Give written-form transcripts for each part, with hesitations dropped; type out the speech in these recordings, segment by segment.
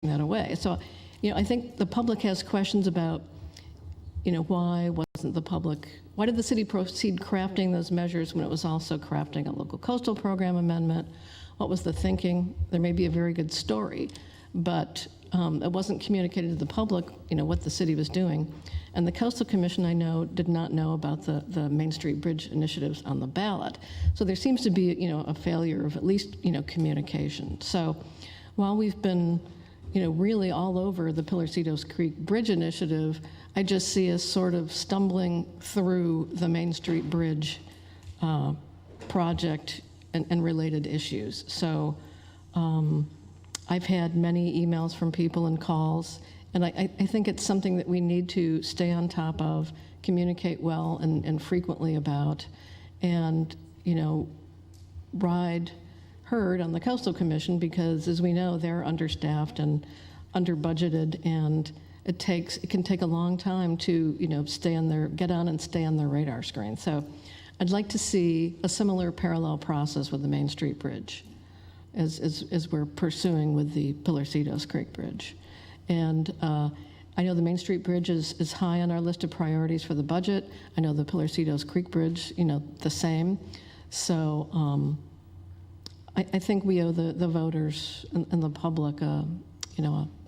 that away. So, I think the public has questions about, why did the city proceed crafting those measures when it was also crafting a local coastal program amendment? What was the thinking? There may be a very good story, but it wasn't communicated to the public, what the city was doing. And the Coastal Commission, I know, did not know about the Main Street Bridge initiatives on the ballot. So there seems to be, a failure of at least, communication. So while we've been, really all over the Pillarcitos Creek Bridge initiative, I just see us sort of stumbling through the Main Street Bridge project and related issues. So I've had many emails from people and calls, and I think it's something that we need to stay on top of, communicate well and frequently about, and, ride herd on the Coastal Commission, because as we know, they're understaffed and under-budgeted, and it can take a long time to, get on and stay on their radar screen. So I'd like to see a similar parallel process with the Main Street Bridge as we're pursuing with the Pillarcitos Creek Bridge. And I know the Main Street Bridge is high on our list of priorities for the budget. I know the Pillarcitos Creek Bridge, the same. So I think we owe the voters and the public, a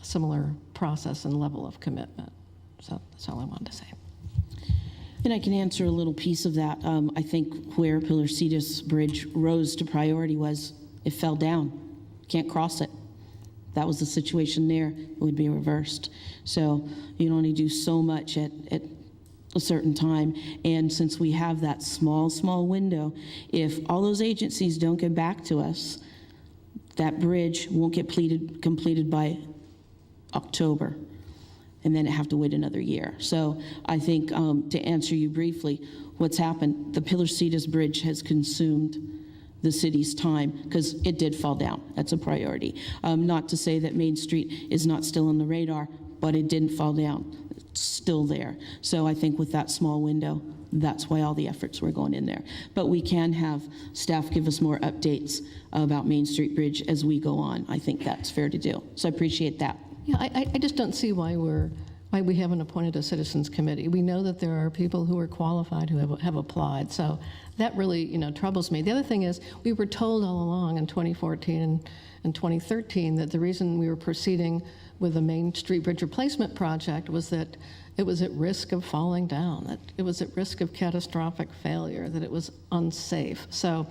similar process and level of commitment. So that's all I wanted to say. And I can answer a little piece of that. I think where Pillarcitos Bridge rose to priority was it fell down. Can't cross it. That was the situation there. It would be reversed. So you can only do so much at a certain time. And since we have that small window, if all those agencies don't get back to us, that bridge won't get completed by October, and then have to wait another year. So I think, to answer you briefly, what's happened, the Pillarcitos Bridge has consumed the city's time, because it did fall down. That's a priority. Not to say that Main Street is not still on the radar, but it didn't fall down. It's still there. So I think with that small window, that's why all the efforts were going in there. But we can have staff give us more updates about Main Street Bridge as we go on. I think that's fair to do. So I appreciate that. Yeah, I just don't see why we haven't appointed a citizens committee. We know that there are people who are qualified who have applied, so that really troubles me. The other thing is, we were told all along in 2014 and 2013 that the reason we were proceeding with the Main Street Bridge replacement project was that it was at risk of falling down, that it was at risk of catastrophic failure, that it was unsafe. So,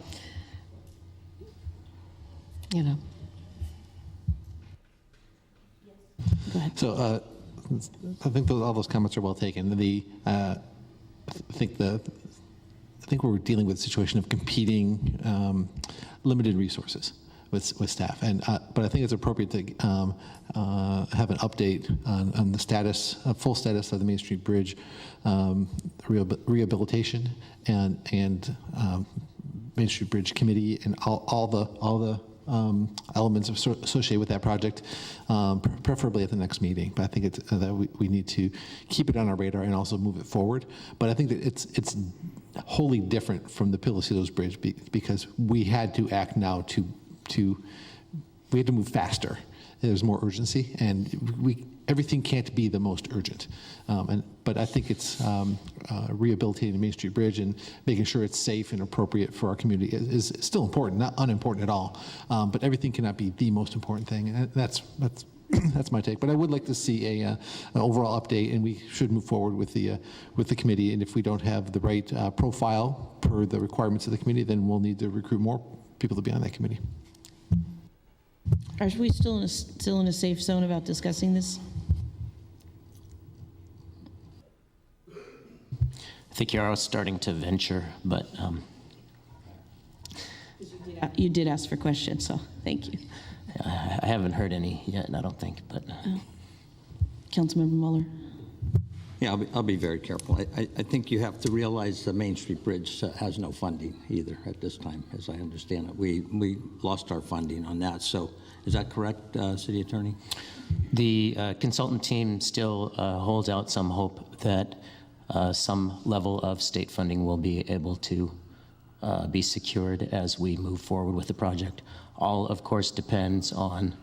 Go ahead. So I think all those comments are well taken. I think we're dealing with a situation of competing limited resources with staff, but I think it's appropriate to have an update on the status, full status of the Main Street Bridge rehabilitation and Main Street Bridge Committee and all the elements associated with that project, preferably at the next meeting. But I think that we need to keep it on our radar and also move it forward. But I think that it's wholly different from the Pillarcitos Bridge because we had to act now we had to move faster. There's more urgency, and everything can't be the most urgent. But I think it's rehabilitating the Main Street Bridge and making sure it's safe and appropriate for our community is still important, not unimportant at all. But everything cannot be the most important thing, and that's my take. But I would like to see an overall update, and we should move forward with the committee. And if we don't have the right profile per the requirements of the committee, then we'll need to recruit more people to be on that committee. Are we still in a safe zone about discussing this? I think you're starting to venture, but you did ask for questions, so thank you. I haven't heard any yet, I don't think. But Councilmember Mueller. Yeah, I'll be very careful. I think you have to realize the Main Street Bridge has no funding either at this time, as I understand it. We lost our funding on that. So is that correct, City Attorney? The consultant team still holds out some hope that some level of state funding will be able to be secured as we move forward with the project. All, of course, depends on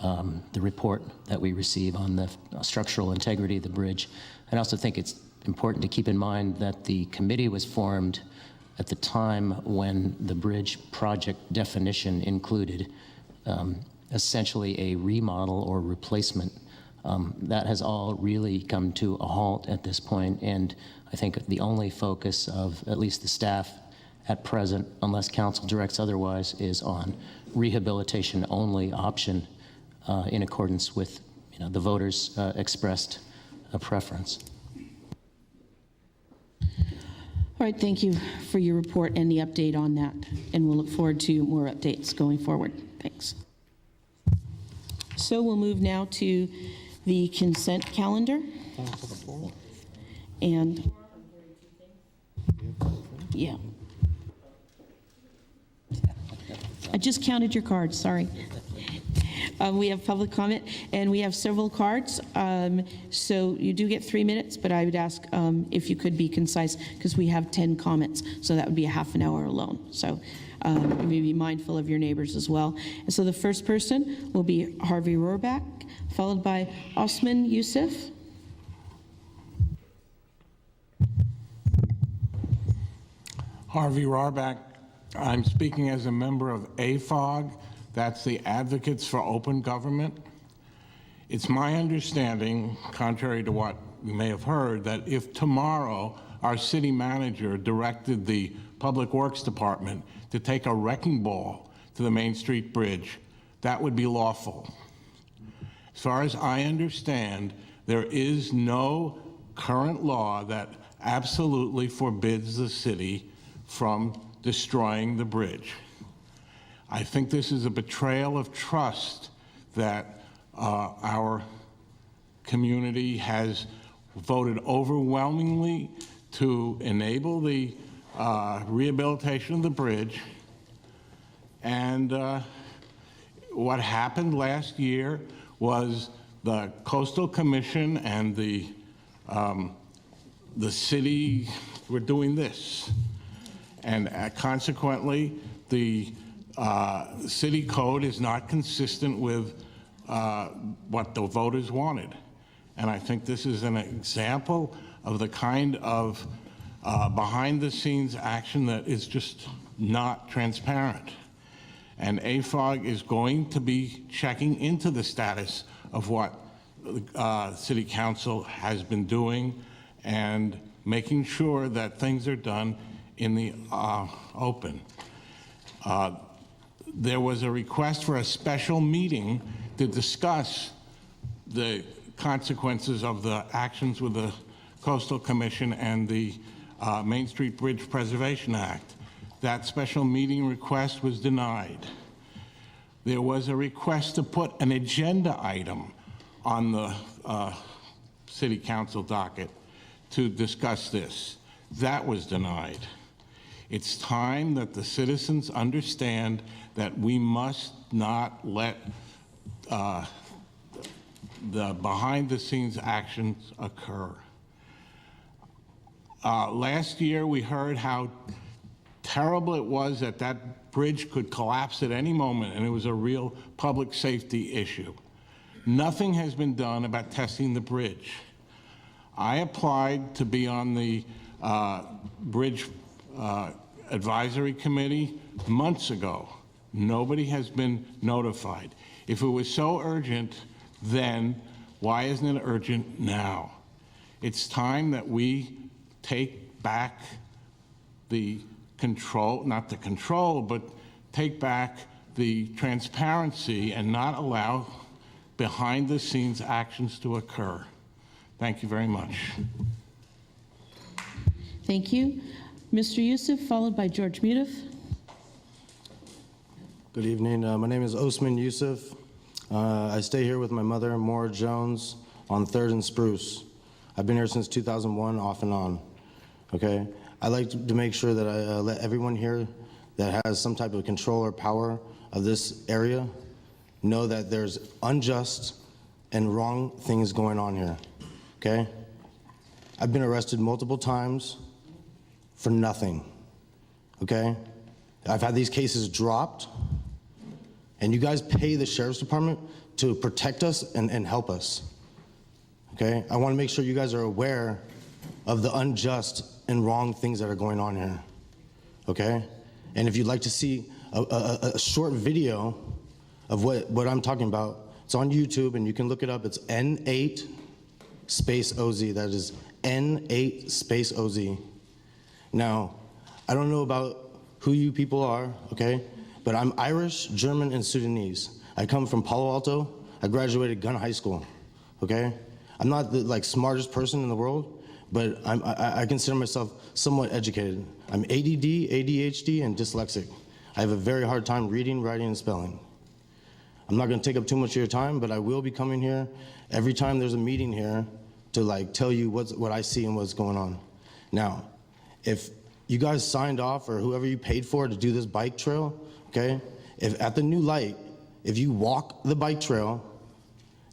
the report that we receive on the structural integrity of the bridge. I also think it's important to keep in mind that the committee was formed at the time when the bridge project definition included essentially a remodel or replacement. That has all really come to a halt at this point, and I think the only focus of at least the staff at present, unless council directs otherwise, is on rehabilitation only option in accordance with the voters' expressed preference. All right, thank you for your report and the update on that, and we'll look forward to more updates going forward. Thanks. So we'll move now to the consent calendar. And, yeah. I just counted your cards, sorry. We have public comment, and we have several cards. So you do get 3 minutes, but I would ask if you could be concise, because we have 10 comments, so that would be a half an hour alone. So maybe be mindful of your neighbors as well. And so the first person will be Harvey Rohrbach, followed by Osman Youssef. Harvey Rohrbach. I'm speaking as a member of AFOG. That's the Advocates for Open Government. It's my understanding, contrary to what you may have heard, that if tomorrow our city manager directed the Public Works Department to take a wrecking ball to the Main Street Bridge, that would be lawful. As far as I understand, there is no current law that absolutely forbids the city from destroying the bridge. I think this is a betrayal of trust that our community has voted overwhelmingly to enable the rehabilitation of the bridge. And what happened last year was the Coastal Commission and the city were doing this. And consequently, the city code is not consistent with what the voters wanted. And I think this is an example of the kind of behind-the-scenes action that is just not transparent. And AFOG is going to be checking into the status of what the City Council has been doing and making sure that things are done in the open. There was a request for a special meeting to discuss the consequences of the actions with the Coastal Commission and the Main Street Bridge Preservation Act. That special meeting request was denied. There was a request to put an agenda item on the City Council docket to discuss this. That was denied. It's time that the citizens understand that we must not let the behind-the-scenes actions occur. Last year, we heard how terrible it was that that bridge could collapse at any moment, and it was a real public safety issue. Nothing has been done about testing the bridge. I applied to be on the Bridge Advisory Committee months ago. Nobody has been notified. If it was so urgent then, why isn't it urgent now? It's time that we take back the control, not the control, but take back the transparency and not allow behind-the-scenes actions to occur. Thank you very much. Thank you. Mr. Youssef, followed by George Mutif. Good evening. My name is Osman Youssef. I stay here with my mother, Maura Jones, on 3rd and Spruce. I've been here since 2001, off and on. Okay? I like to make sure that I let everyone here that has some type of control or power of this area know that there's unjust and wrong things going on here. Okay? I've been arrested multiple times for nothing. Okay? I've had these cases dropped, and you guys pay the sheriff's department to protect us and help us. Okay? I want to make sure you guys are aware of the unjust and wrong things that are going on here. Okay? And if you'd like to see a short video of what I'm talking about, it's on YouTube and you can look it up. It's N8 space OZ. That is N8 space OZ. Now, I don't know about who you people are, okay? But I'm Irish, German, and Sudanese. I come from Palo Alto. I graduated Gunn High School, okay? I'm not the smartest person in the world, but I consider myself somewhat educated. I'm ADD, ADHD, and dyslexic. I have a very hard time reading, writing, and spelling. I'm not gonna take up too much of your time, but I will be coming here every time there's a meeting here to tell you what I see and what's going on. Now, if you guys signed off or whoever you paid for to do this bike trail, okay? If at the new light, if you walk the bike trail,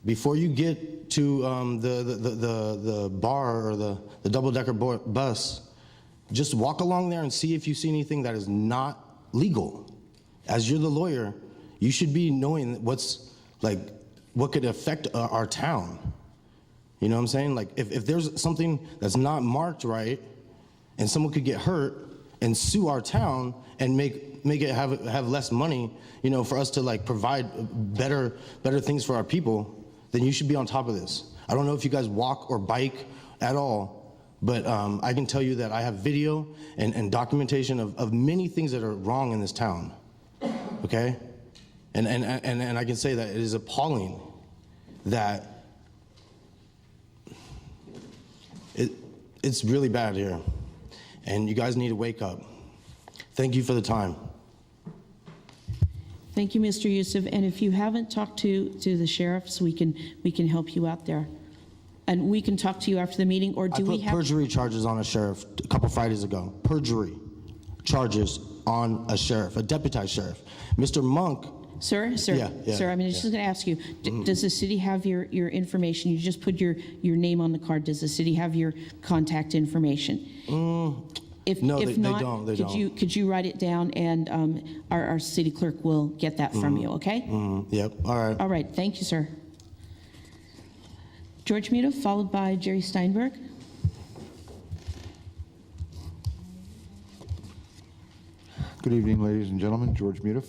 before you get to the bar or the double-decker bus, just walk along there and see if you see anything that is not legal. As you're the lawyer, you should be knowing what could affect our town. You know what I'm saying? Like if there's something that's not marked right, and someone could get hurt and sue our town and make it have less money, for us to provide better things for our people, then you should be on top of this. I don't know if you guys walk or bike at all, but I can tell you that I have video and documentation of many things that are wrong in this town, okay? And I can say that it is appalling that it's really bad here. And you guys need to wake up. Thank you for the time. Thank you, Mr. Youssef. And if you haven't talked to the sheriffs, we can help you out there. And we can talk to you after the meeting, or do we have... I put perjury charges on a sheriff a couple Fridays ago. Perjury charges on a sheriff, a deputized sheriff. Mr. Monk... Sir, Yeah, sir, I'm just going to ask you, does the city have your information? You just put your name on the card. Does the city have your contact information? If No, if they not, don't. They don't. Could you write it down, and our city clerk will get that from you, okay? Yep, all right. All right, thank you, sir. George Muta, followed by Jerry Steinberg. Good evening, ladies and gentlemen. George Muta.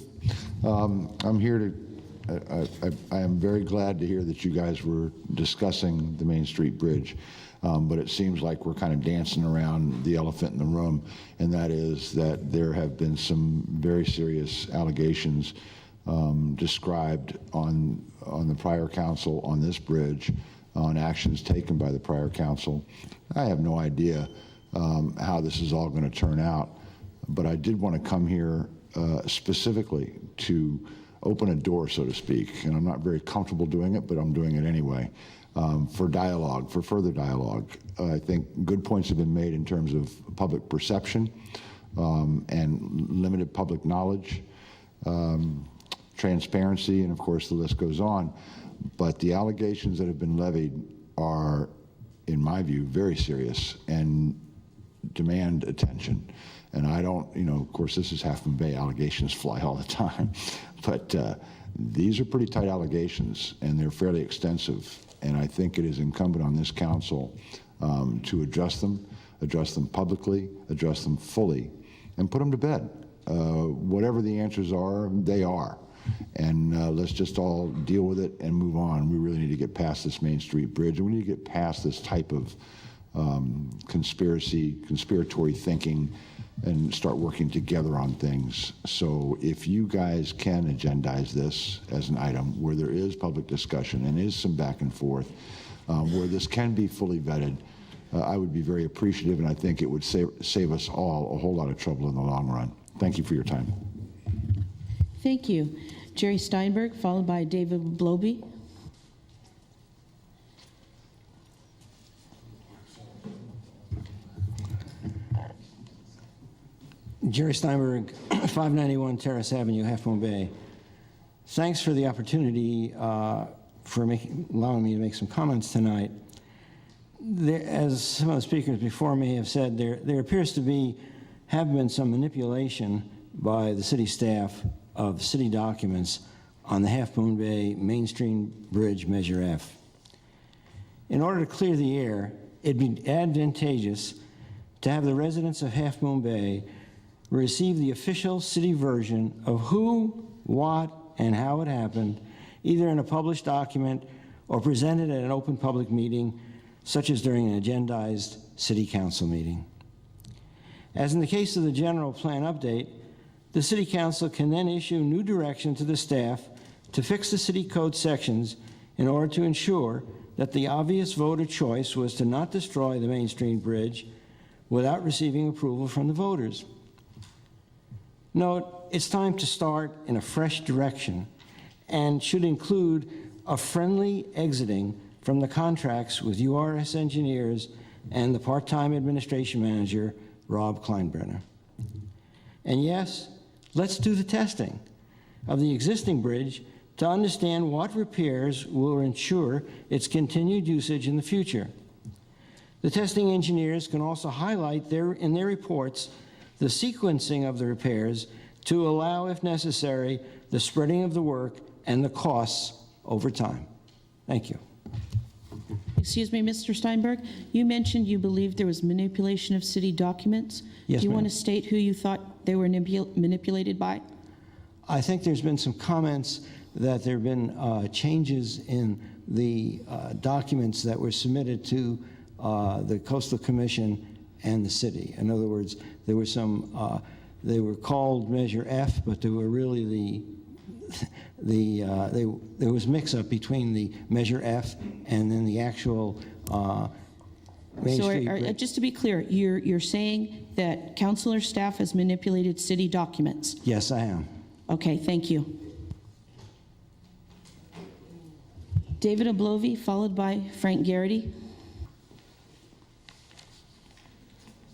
I'm here to, I am very glad to hear that you guys were discussing the Main Street Bridge, but it seems like we're kind of dancing around the elephant in the room, and that is that there have been some very serious allegations described on the prior council on this bridge, on actions taken by the prior council. I have no idea how this is all going to turn out, but I did want to come here specifically to open a door, so to speak, and I'm not very comfortable doing it, but I'm doing it anyway, for dialogue, for further dialogue. I think good points have been made in terms of public perception and limited public knowledge, transparency, and of course the list goes on. But the allegations that have been levied are, in my view, very serious and demand attention. And I don't, of course, this is Half Moon Bay. Allegations fly all the time. But these are pretty tight allegations, and they're fairly extensive. And I think it is incumbent on this council to address them publicly, address them fully, and put them to bed. Whatever the answers are, they are. And let's just all deal with it and move on. We really need to get past this Main Street Bridge, and we need to get past this type of conspiratory thinking, and start working together on things. So if you guys can agendize this as an item where there is public discussion and is some back and forth, where this can be fully vetted, I would be very appreciative, and I think it would save us all a whole lot of trouble in the long run. Thank you for your time. Thank you. Jerry Steinberg, followed by David Bloby. Jerry Steinberg, 591 Terrace Avenue, Half Moon Bay. Thanks for the opportunity for allowing me to make some comments tonight. As some of the speakers before me have said, there appears to have been some manipulation by the city staff of city documents on the Half Moon Bay Main Street Bridge Measure F. In order to clear the air, it'd be advantageous to have the residents of Half Moon Bay receive the official city version of who, what, and how it happened, either in a published document or presented at an open public meeting, such as during an agendized city council meeting. As in the case of the general plan update, the city council can then issue new direction to the staff to fix the city code sections in order to ensure that the obvious voter choice was to not destroy the Main Street Bridge without receiving approval from the voters. Note, it's time to start in a fresh direction and should include a friendly exiting from the contracts with URS engineers and the part-time administration manager, Rob Kleinbrenner. And yes, let's do the testing of the existing bridge to understand what repairs will ensure its continued usage in the future. The testing engineers can also highlight in their reports the sequencing of the repairs to allow, if necessary, the spreading of the work and the costs over time. Thank you. Excuse me, Mr. Steinberg, you mentioned you believed there was manipulation of city documents. Yes, Do you ma'am. want to state who you thought they were manipulated by? I think there's been some comments that there have been changes in the documents that were submitted to the Coastal Commission and the city. In other words, there were some, they were called Measure F, but they were really there was mix-up between the Measure F and then the actual Main Street Bridge. Just to be clear, you're saying that councilor staff has manipulated city documents? Yes, I am. Okay, thank you. David Oblovi, followed by Frank Garrity.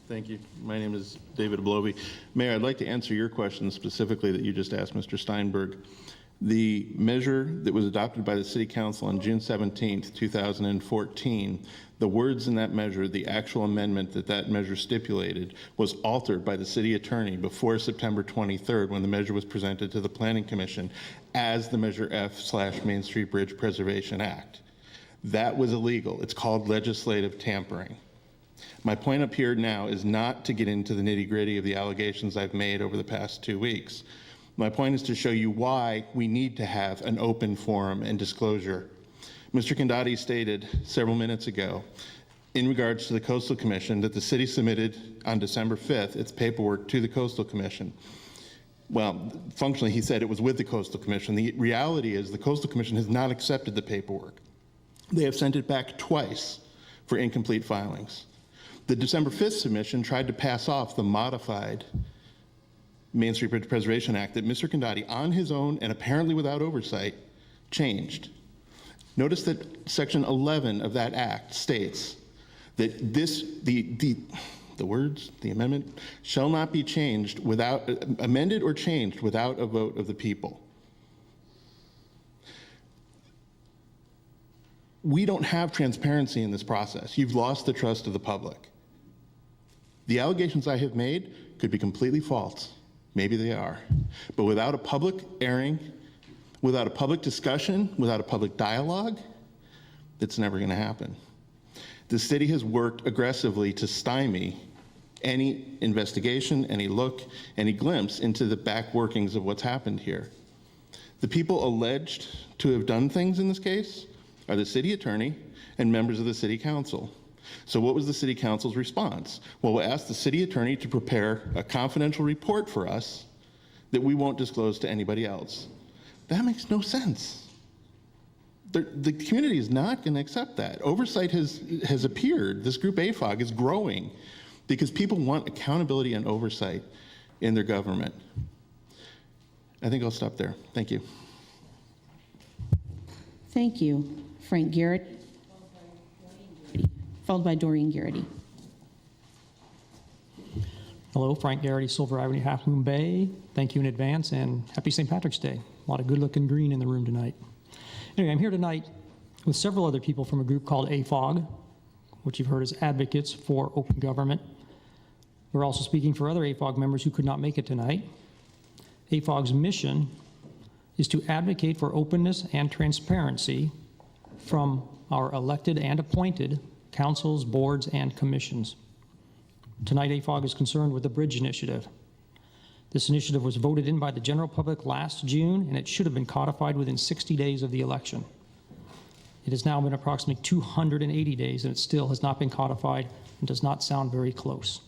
Thank you. My name is David Oblovi. Mayor, I'd like to answer your question specifically that you just asked Mr. Steinberg. The measure that was adopted by the City Council on June 17th, 2014, the words in that measure, the actual amendment that measure stipulated, was altered by the city attorney before September 23rd when the measure was presented to the Planning Commission as the Measure F/Main Street Bridge Preservation Act. That was illegal. It's called legislative tampering. My point up here now is not to get into the nitty-gritty of the allegations I've made over the past 2 weeks. My point is to show you why we need to have an open forum and disclosure. Mr. Condati stated several minutes ago in regards to the Coastal Commission that the city submitted on December 5th its paperwork to the Coastal Commission. Well, functionally, he said it was with the Coastal Commission. The reality is the Coastal Commission has not accepted the paperwork. They have sent it back twice for incomplete filings. The December 5th submission tried to pass off the modified Main Street Bridge Preservation Act that Mr. Condati, on his own and apparently without oversight, changed. Notice that Section 11 of that act states that the amendment shall not be changed without, amended or changed without a vote of the people. We don't have transparency in this process. You've lost the trust of the public. The allegations I have made could be completely false. Maybe they are. But without a public airing, without a public discussion, without a public dialogue, it's never going to happen. The city has worked aggressively to stymie any investigation, any look, any glimpse into the back workings of what's happened here. The people alleged to have done things in this case are the city attorney and members of the city council. So what was the city council's response? Well, we asked the city attorney to prepare a confidential report for us that we won't disclose to anybody else. That makes no sense. The community is not going to accept that. Oversight has appeared. This group AFOG is growing because people want accountability and oversight in their government. I think I'll stop there. Thank you. Thank you, Frank Garrett, followed by Doreen Garrity. Hello, Frank Garrity, Silver Avenue, Half Moon Bay. Thank you in advance, and happy St. Patrick's Day. A lot of good-looking green in the room tonight. Anyway, I'm here tonight with several other people from a group called AFOG, which you've heard as Advocates for Open Government. We're also speaking for other AFOG members who could not make it tonight. AFOG's mission is to advocate for openness and transparency from our elected and appointed councils, boards, and commissions. Tonight, AFOG is concerned with the Bridge Initiative. This initiative was voted in by the general public last June, and it should have been codified within 60 days of the election. It has now been approximately 280 days, and it still has not been codified and does not sound very close.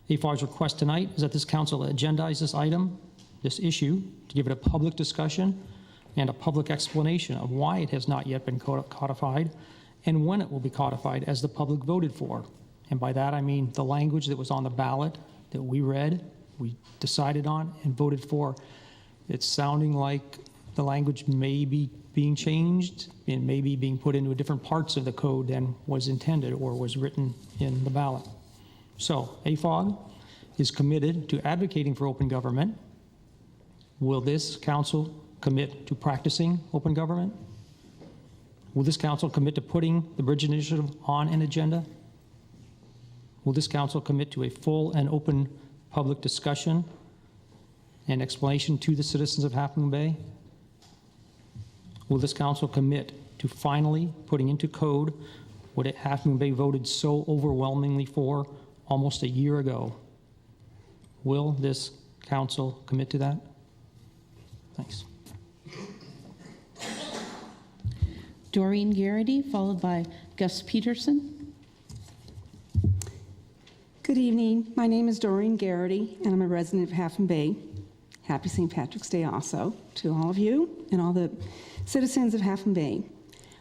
AFOG's request tonight is that this council agendize this item, this issue, to give it a public discussion and a public explanation of why it has not yet been codified and when it will be codified as the public voted for. And by that I mean the language that was on the ballot that we read, we decided on, and voted for. It's sounding like the language may be being changed and maybe being put into different parts of the code than was intended or was written in the ballot. So AFOG is committed to advocating for open government. Will this council commit to practicing open government? Will this council commit to putting the Bridge Initiative on an agenda? Will this council commit to a full and open public discussion and explanation to the citizens of Half Moon Bay? Will this council commit to finally putting into code what Half Moon Bay voted so overwhelmingly for almost a year ago? Will this council commit to that? Thanks. Doreen Garrity, followed by Gus Peterson. Good evening. My name is Doreen Garrity, and I'm a resident of Half Moon Bay. Happy St. Patrick's Day also to all of you and all the citizens of Half Moon Bay.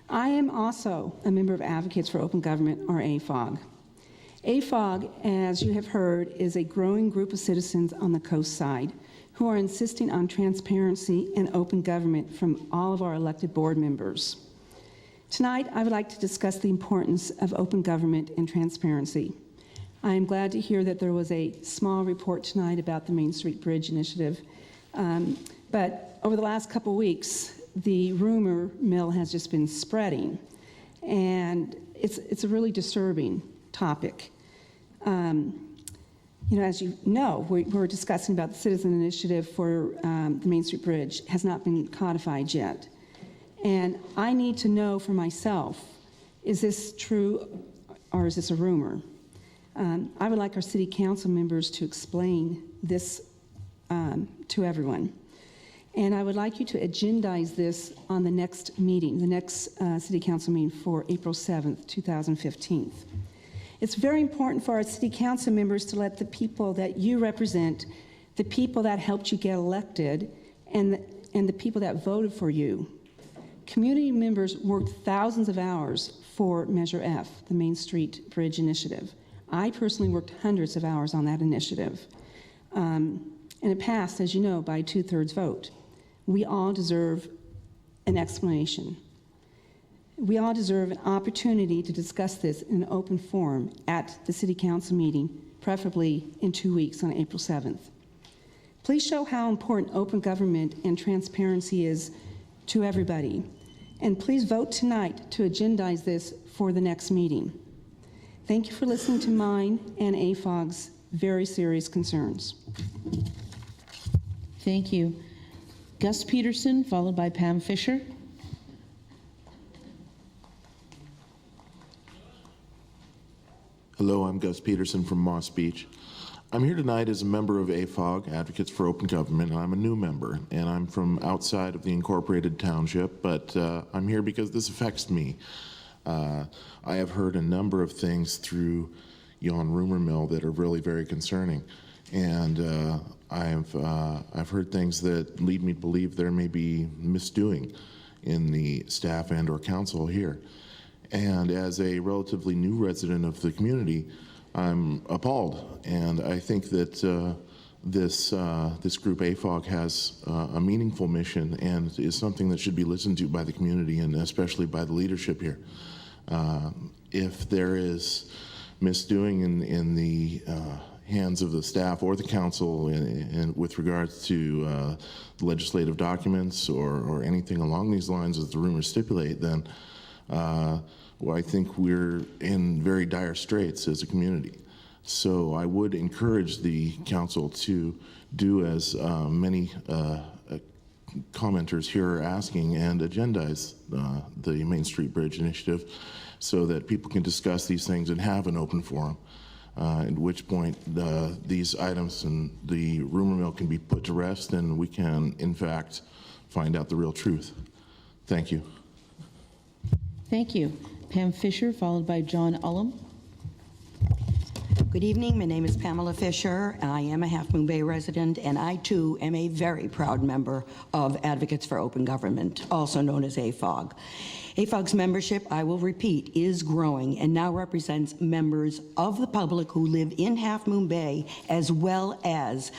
I am also a member of Advocates for Open Government, or AFOG. AFOG, as you have heard, is a growing group of citizens on the coast side who are insisting on transparency and open government from all of our elected board members. Tonight, I would like to discuss the importance of open government and transparency. I am glad to hear that there was a small report tonight about the Main Street Bridge Initiative. But over the last couple of weeks, the rumor mill has just been spreading. And it's a really disturbing topic. As you know, we're discussing about the Citizen Initiative for the Main Street Bridge has not been codified yet. And I need to know for myself, is this true or is this a rumor? I would like our city council members to explain this to everyone. And I would like you to agendize this on the next meeting, the next city council meeting for April 7th, 2015. It's very important for our city council members to let the people that you represent, the people that helped you get elected, and the people that voted for you. Community members worked thousands of hours for Measure F, the Main Street Bridge Initiative. I personally worked hundreds of hours on that initiative. And it passed, as you know, by a 2/3 vote. We all deserve an explanation. We all deserve an opportunity to discuss this in an open forum at the city council meeting, preferably in 2 weeks on April 7th. Please show how important open government and transparency is to everybody. And please vote tonight to agendize this for the next meeting. Thank you for listening to mine and AFOG's very serious concerns. Thank you. Gus Peterson, followed by Pam Fisher. Hello, I'm Gus Peterson from Moss Beach. I'm here tonight as a member of AFOG, Advocates for Open Government, and I'm a new member, and I'm from outside of the incorporated township, but I'm here because this affects me. I have heard a number of things through yon rumor mill that are really very concerning, and I've heard things that lead me to believe there may be misdoing in the staff and or council here. And as a relatively new resident of the community, I'm appalled, and I think that this group AFOG has a meaningful mission and is something that should be listened to by the community and especially by the leadership here. If there is misdoing in the hands of the staff or the council with regards to legislative documents or anything along these lines as the rumors stipulate, then well, I think we're in very dire straits as a community. So I would encourage the council to do as many commenters here are asking and agendize the Main Street Bridge Initiative so that people can discuss these things and have an open forum. At which point these items and the rumor mill can be put to rest and we can, in fact, find out the real truth. Thank you. Thank you. Pam Fisher, followed by John Ullum. Good evening. My name is Pamela Fisher. I am a Half Moon Bay resident, and I, too, am a very proud member of Advocates for Open Government, also known as AFOG. AFOG's membership, I will repeat, is growing and now represents members of the public who live in Half Moon Bay, as well as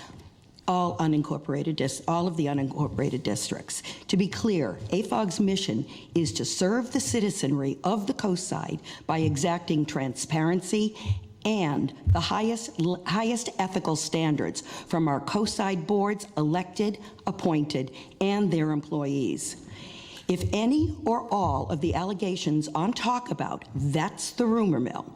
all of the unincorporated districts. To be clear, AFOG's mission is to serve the citizenry of the coast side by exacting transparency and the highest ethical standards from our coastside boards, elected, appointed, and their employees. If any or all of the allegations on Talk About, that's the rumor mill,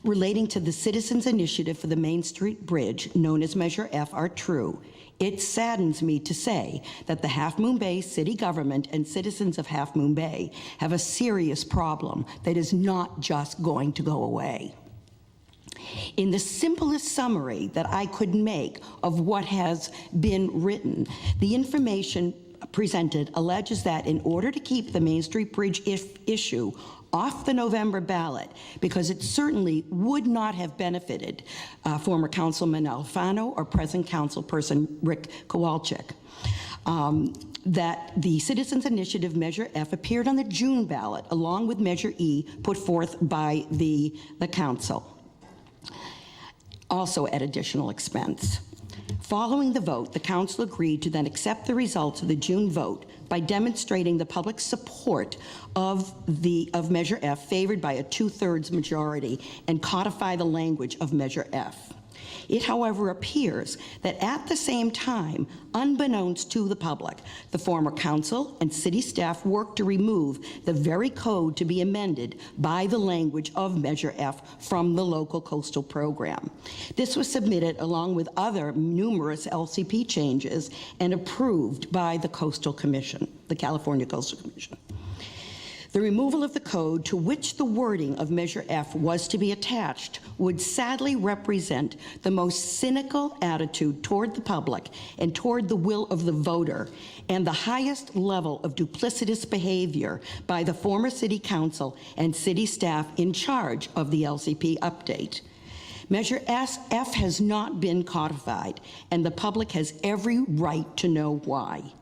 relating to the Citizens Initiative for the Main Street Bridge, known as Measure F, are true, it saddens me to say that the Half Moon Bay city government and citizens of Half Moon Bay have a serious problem that is not just going to go away. In the simplest summary that I could make of what has been written, the information presented alleges that in order to keep the Main Street Bridge issue off the November ballot, because it certainly would not have benefited former Councilman Alfano or present councilperson Rick Kowalczyk, that the Citizens Initiative Measure F appeared on the June ballot along with Measure E put forth by the council, also at additional expense. Following the vote, the council agreed to then accept the results of the June vote by demonstrating the public support of Measure F favored by a 2/3 majority and codify the language of Measure F. It, however, appears that at the same time, unbeknownst to the public, the former council and city staff worked to remove the very code to be amended by the language of Measure F from the local coastal program. This was submitted along with other numerous LCP changes and approved by the Coastal Commission, the California Coastal Commission. The removal of the code to which the wording of Measure F was to be attached would sadly represent the most cynical attitude toward the public and toward the will of the voter, and the highest level of duplicitous behavior by the former city council and city staff in charge of the LCP update. Measure F has not been codified, and the public has every right to know why.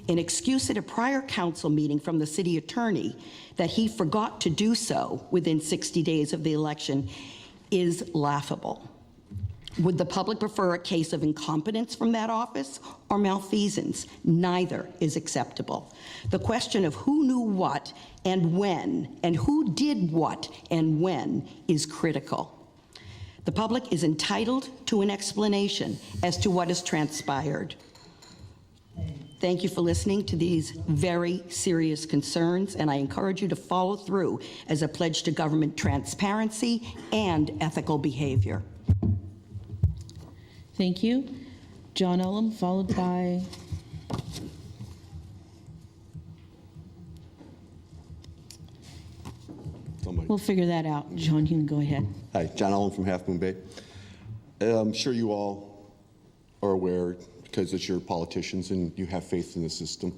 An excuse at a prior council meeting from the city attorney that he forgot to do so within 60 days of the election is laughable. Would the public prefer a case of incompetence from that office or malfeasance? Neither is acceptable. The question of who knew what and when, and who did what and when, is critical. The public is entitled to an explanation as to what has transpired. Thank you for listening to these very serious concerns, and I encourage you to follow through as a pledge to government transparency and ethical behavior. Thank you. John Ullum, followed by somebody. We'll figure that out. John, you can go ahead. Hi, John Allen from Half Moon Bay. I'm sure you all are aware, because it's your politicians and you have faith in the system,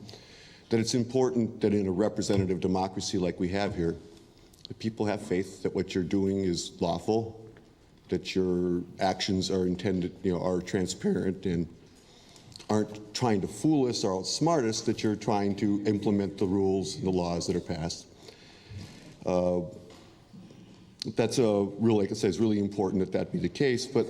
that it's important that in a representative democracy like we have here, that people have faith that what you're doing is lawful, that your actions are intended, are transparent and aren't trying to fool us or outsmart us, that you're trying to implement the rules and the laws that are passed. That's like I said, it's really important that that be the case. But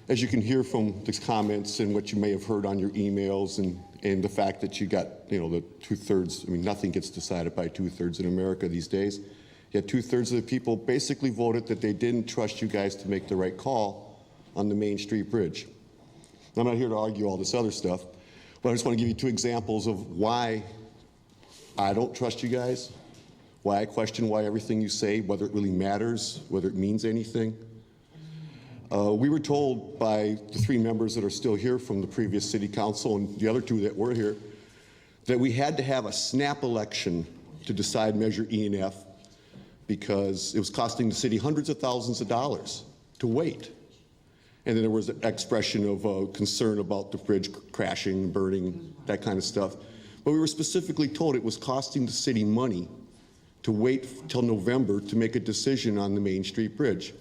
as you can hear from the comments and what you may have heard on your emails and the fact that you got, the 2/3, nothing gets decided by 2/3 in America these days. Yet 2/3 of the people basically voted that they didn't trust you guys to make the right call on the Main Street Bridge. I'm not here to argue all this other stuff, but I just want to give you 2 examples of why I don't trust you guys, why I question why everything you say, whether it really matters, whether it means anything. We were told by the 3 members that are still here from the previous city council and the other 2 that were here that we had to have a snap election to decide Measure E and F because it was costing the city hundreds of thousands of dollars to wait. And then there was an expression of concern about the bridge crashing, burning, that kind of stuff. But we were specifically told it was costing the city money to wait till November to make a decision on the Main Street Bridge.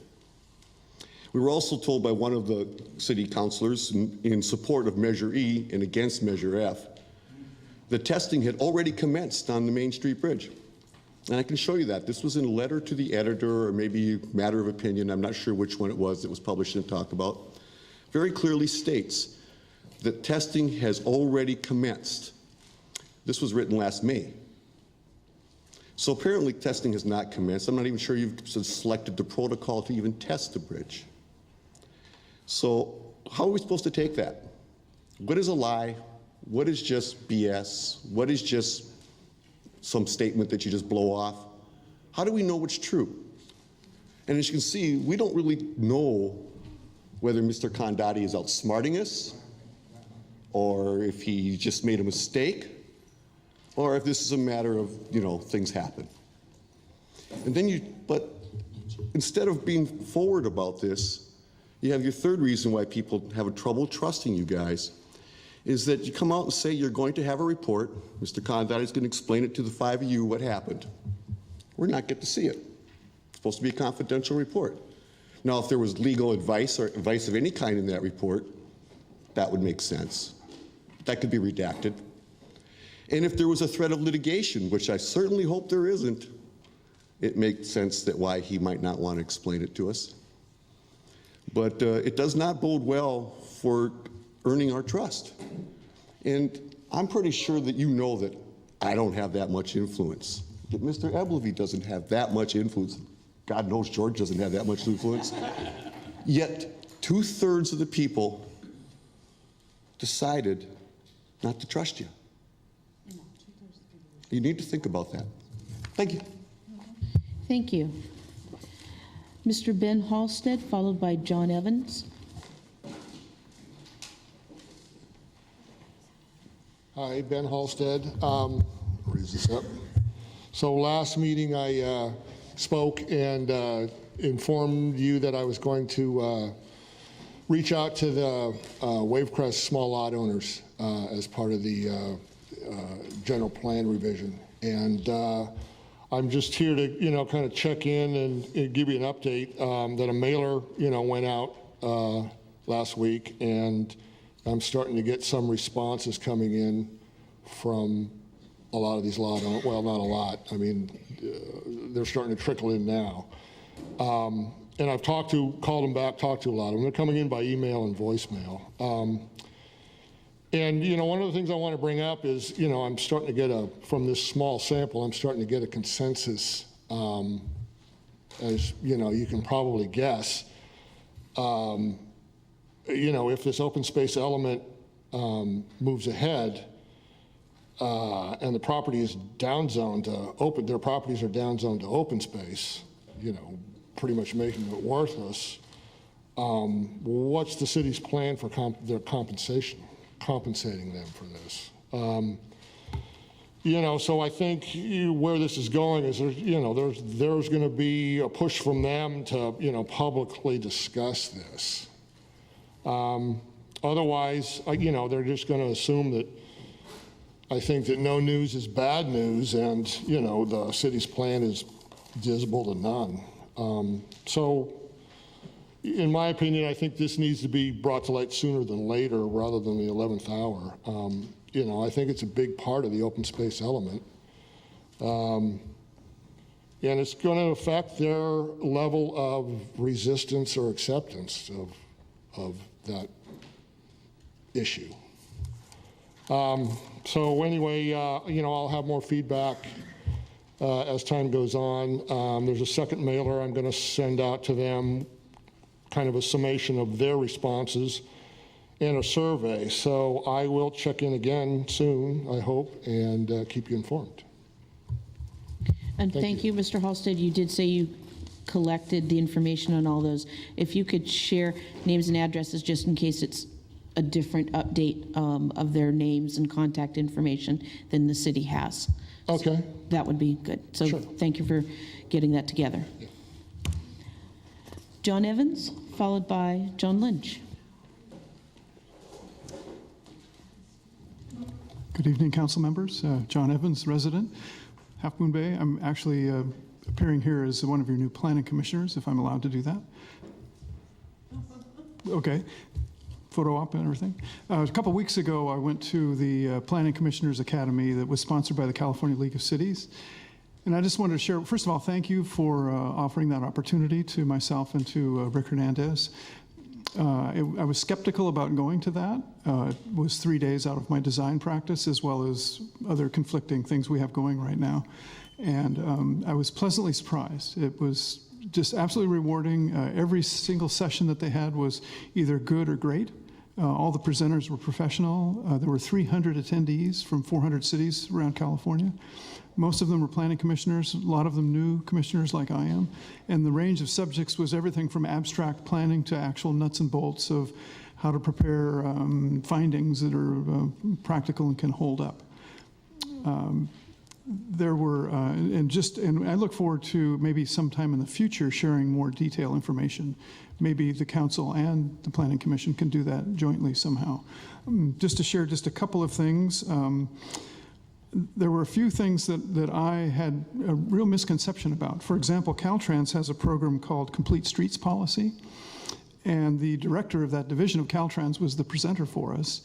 We were also told by one of the city councilors in support of Measure E and against Measure F, the testing had already commenced on the Main Street Bridge. And I can show you that. This was in a letter to the editor, or maybe a matter of opinion. I'm not sure which one it was that was published and talked about. Very clearly states that testing has already commenced. This was written last May. So apparently testing has not commenced. I'm not even sure you've selected the protocol to even test the bridge. So how are we supposed to take that? What is a lie? What is just BS? What is just some statement that you just blow off? How do we know what's true? And as you can see, we don't really know whether Mr. Condotti is outsmarting us, or if he just made a mistake, or if this is a matter of, things happen. And then but instead of being forward about this, you have your third reason why people have trouble trusting you guys, is that you come out and say you're going to have a report. Mr. Condotti is going to explain it to the five of you what happened. We're not get to see it. It's supposed to be a confidential report. Now, if there was legal advice or advice of any kind in that report, that would make sense. That could be redacted. And if there was a threat of litigation, which I certainly hope there isn't, it makes sense that why he might not want to explain it to us. But it does not bode well for earning our trust. And I'm pretty sure that you know that I don't have that much influence, that Mr. Eblevy doesn't have that much influence. God knows George doesn't have that much influence. Yet 2/3 of the people decided not to trust you. You need to think about that. Thank you. Thank you. Mr. Ben Halstead, followed by John Evans. Hi, Ben Halstead. Raise this up. So last meeting I spoke and informed you that I was going to reach out to the Wavecrest small lot owners as part of the general plan revision. And I'm just here to, kind of check in and give you an update that a mailer, went out last week, and I'm starting to get some responses coming in from a lot of these lot owners. Well, not a lot. I mean, they're starting to trickle in now. And I've called them back, talked to a lot of them. They're coming in by email and voicemail. And, one of the things I want to bring up is, I'm starting to get from this small sample, I'm starting to get a consensus, as, you can probably guess. If this open space element moves ahead and the property is downzoned to open, their properties are downzoned to open space, pretty much making it worthless, what's the city's plan for their compensating them for this? So I think where this is going is there's going to be a push from them to, publicly discuss this. Otherwise, they're just going to assume that I think that no news is bad news, and the city's plan is visible to none. So, in my opinion, I think this needs to be brought to light sooner than later, rather than the 11th hour. I think it's a big part of the open space element, and it's going to affect their level of resistance or acceptance of that issue. So anyway, I'll have more feedback as time goes on. There's a second mailer I'm going to send out to them, kind of a summation of their responses and a survey. So I will check in again soon, I hope, and keep you informed. And thank you, Mr. Halstead. You did say you collected the information on all those. If you could share names and addresses just in case it's a different update of their names and contact information than the city has. Okay. So that would be good. So Sure. thank you for getting that together. John Evans, followed by John Lynch. Good evening, council members. John Evans, resident, Half Moon Bay. I'm actually appearing here as one of your new planning commissioners, if I'm allowed to do that. Okay. Photo op and everything. A couple weeks ago, I went to the Planning Commissioners Academy that was sponsored by the California League of Cities. And I just wanted to share, first of all, thank you for offering that opportunity to myself and to Rick Hernandez. I was skeptical about going to that. It was 3 days out of my design practice, as well as other conflicting things we have going right now. And I was pleasantly surprised. It was just absolutely rewarding. Every single session that they had was either good or great. All the presenters were professional. There were 300 attendees from 400 cities around California. Most of them were planning commissioners, a lot of them new commissioners like I am. And the range of subjects was everything from abstract planning to actual nuts and bolts of how to prepare findings that are practical and can hold up. There were, and I look forward to maybe sometime in the future sharing more detailed information. Maybe the council and the planning commission can do that jointly somehow. Just to share just a couple of things. There were a few things that I had a real misconception about. For example, Caltrans has a program called Complete Streets Policy, and the director of that division of Caltrans was the presenter for us.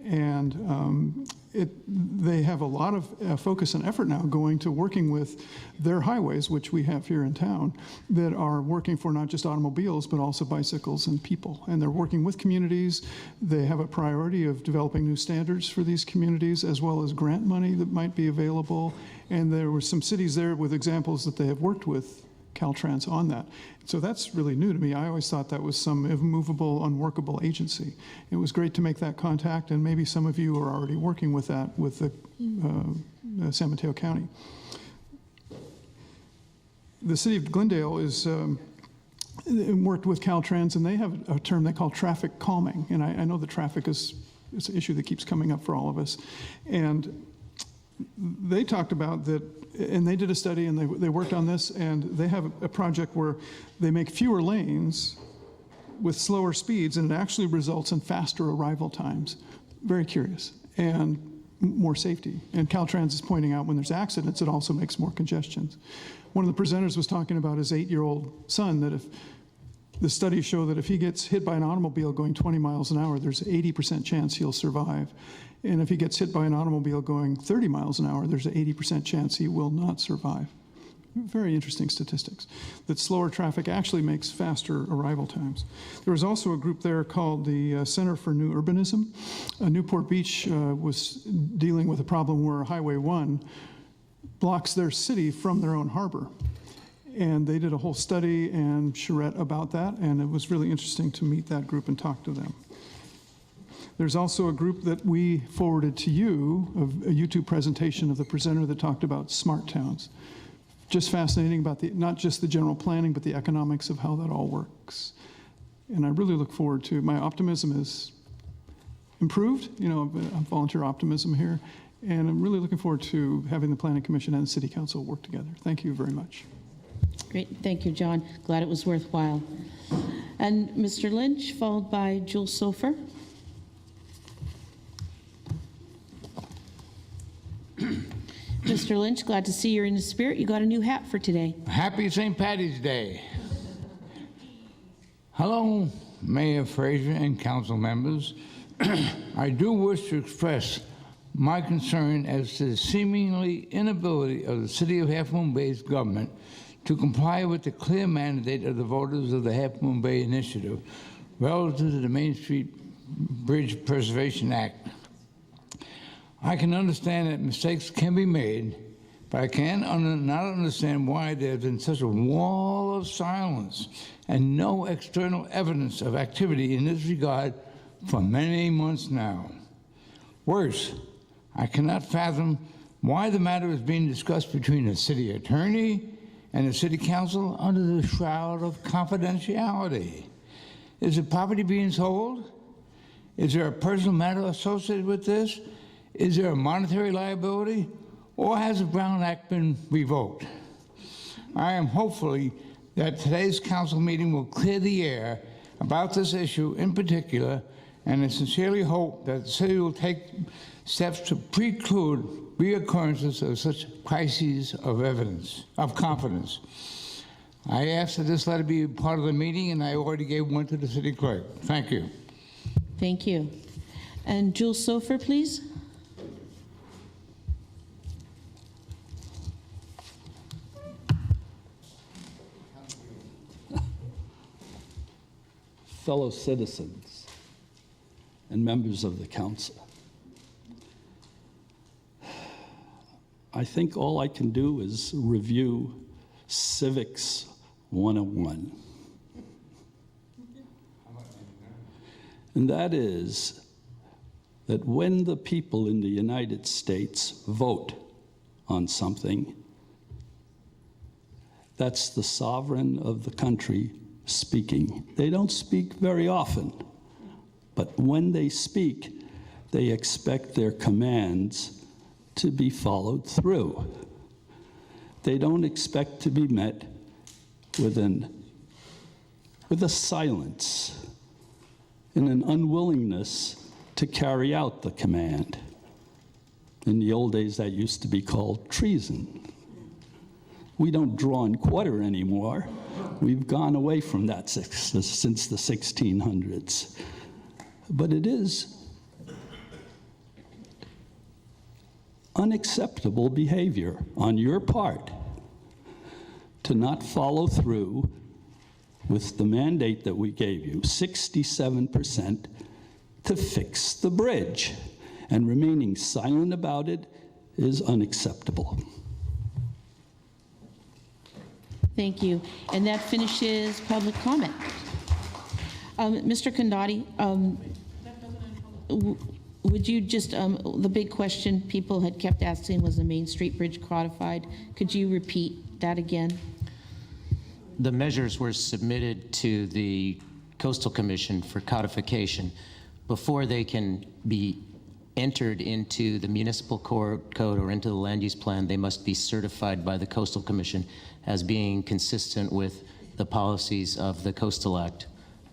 And they have a lot of focus and effort now going to working with their highways, which we have here in town, that are working for not just automobiles, but also bicycles and people. And they're working with communities. They have a priority of developing new standards for these communities, as well as grant money that might be available. And there were some cities there with examples that they have worked with Caltrans on that. So that's really new to me. I always thought that was some immovable, unworkable agency. It was great to make that contact, and maybe some of you are already working with that with the San Mateo County. The city of Glendale is worked with Caltrans, and they have a term they call traffic calming. And I know the traffic is an issue that keeps coming up for all of us. And they talked about that, and they did a study, and they worked on this, and they have a project where they make fewer lanes with slower speeds, and it actually results in faster arrival times. Very curious, and more safety. And Caltrans is pointing out when there's accidents, it also makes more congestions. One of the presenters was talking about his 8-year-old son, that if the studies show that if he gets hit by an automobile going 20 miles an hour, there's an 80% chance he'll survive. And if he gets hit by an automobile going 30 miles an hour, there's an 80% chance he will not survive. Very interesting statistics. That slower traffic actually makes faster arrival times. There was also a group there called the Center for New Urbanism. Newport Beach was dealing with a problem where Highway 1 blocks their city from their own harbor. And they did a whole study and charrette about that, and it was really interesting to meet that group and talk to them. There's also a group that we forwarded to you, of a YouTube presentation of the presenter that talked about smart towns. Just fascinating about not just the general planning, but the economics of how that all works. And I really look forward to, my optimism is improved, volunteer optimism here, and I'm really looking forward to having the Planning Commission and the City Council work together. Thank you very much. Great, thank you, John. Glad it was worthwhile. And Mr. Lynch, followed by Jules Sofer. Mr. Lynch, glad to see you're in the spirit. You got a new hat for today. Happy St. Patty's Day. Hello, Mayor Fraser and council members. I do wish to express my concern as to the seemingly inability of the City of Half Moon Bay's government to comply with the clear mandate of the voters of the Half Moon Bay Initiative relative to the Main Street Bridge Preservation Act. I can understand that mistakes can be made, but I not understand why there's been such a wall of silence and no external evidence of activity in this regard for many months now. Worse, I cannot fathom why the matter is being discussed between the city attorney and the city council under the shroud of confidentiality. Is the property being sold? Is there a personal matter associated with this? Is there a monetary liability? Or has the Brown Act been revoked? I am hopefully that today's council meeting will clear the air about this issue in particular, and I sincerely hope that the city will take steps to preclude reoccurrences of such crises of confidence. I ask that this letter be part of the meeting, and I already gave one to the city clerk. Thank you. Thank you. And Jules Sofer, please. Fellow citizens and members of the council, I think all I can do is review Civics 101. And that is that when the people in the United States vote on something, that's the sovereign of the country speaking. They don't speak very often, but when they speak, they expect their commands to be followed through. They don't expect to be met with a silence and an unwillingness to carry out the command. In the old days, that used to be called treason. We don't draw and quarter anymore. We've gone away from that since the 1600s. But it is unacceptable behavior on your part to not follow through with the mandate that we gave you, 67%, to fix the bridge. And remaining silent about it is unacceptable. Thank you. And that finishes public comment. Mr. Kondati, would you just, the big question people had kept asking was the Main Street Bridge codified. Could you repeat that again? The measures were submitted to the Coastal Commission for codification. Before they can be entered into the municipal code or into the land use plan, they must be certified by the Coastal Commission as being consistent with the policies of the Coastal Act.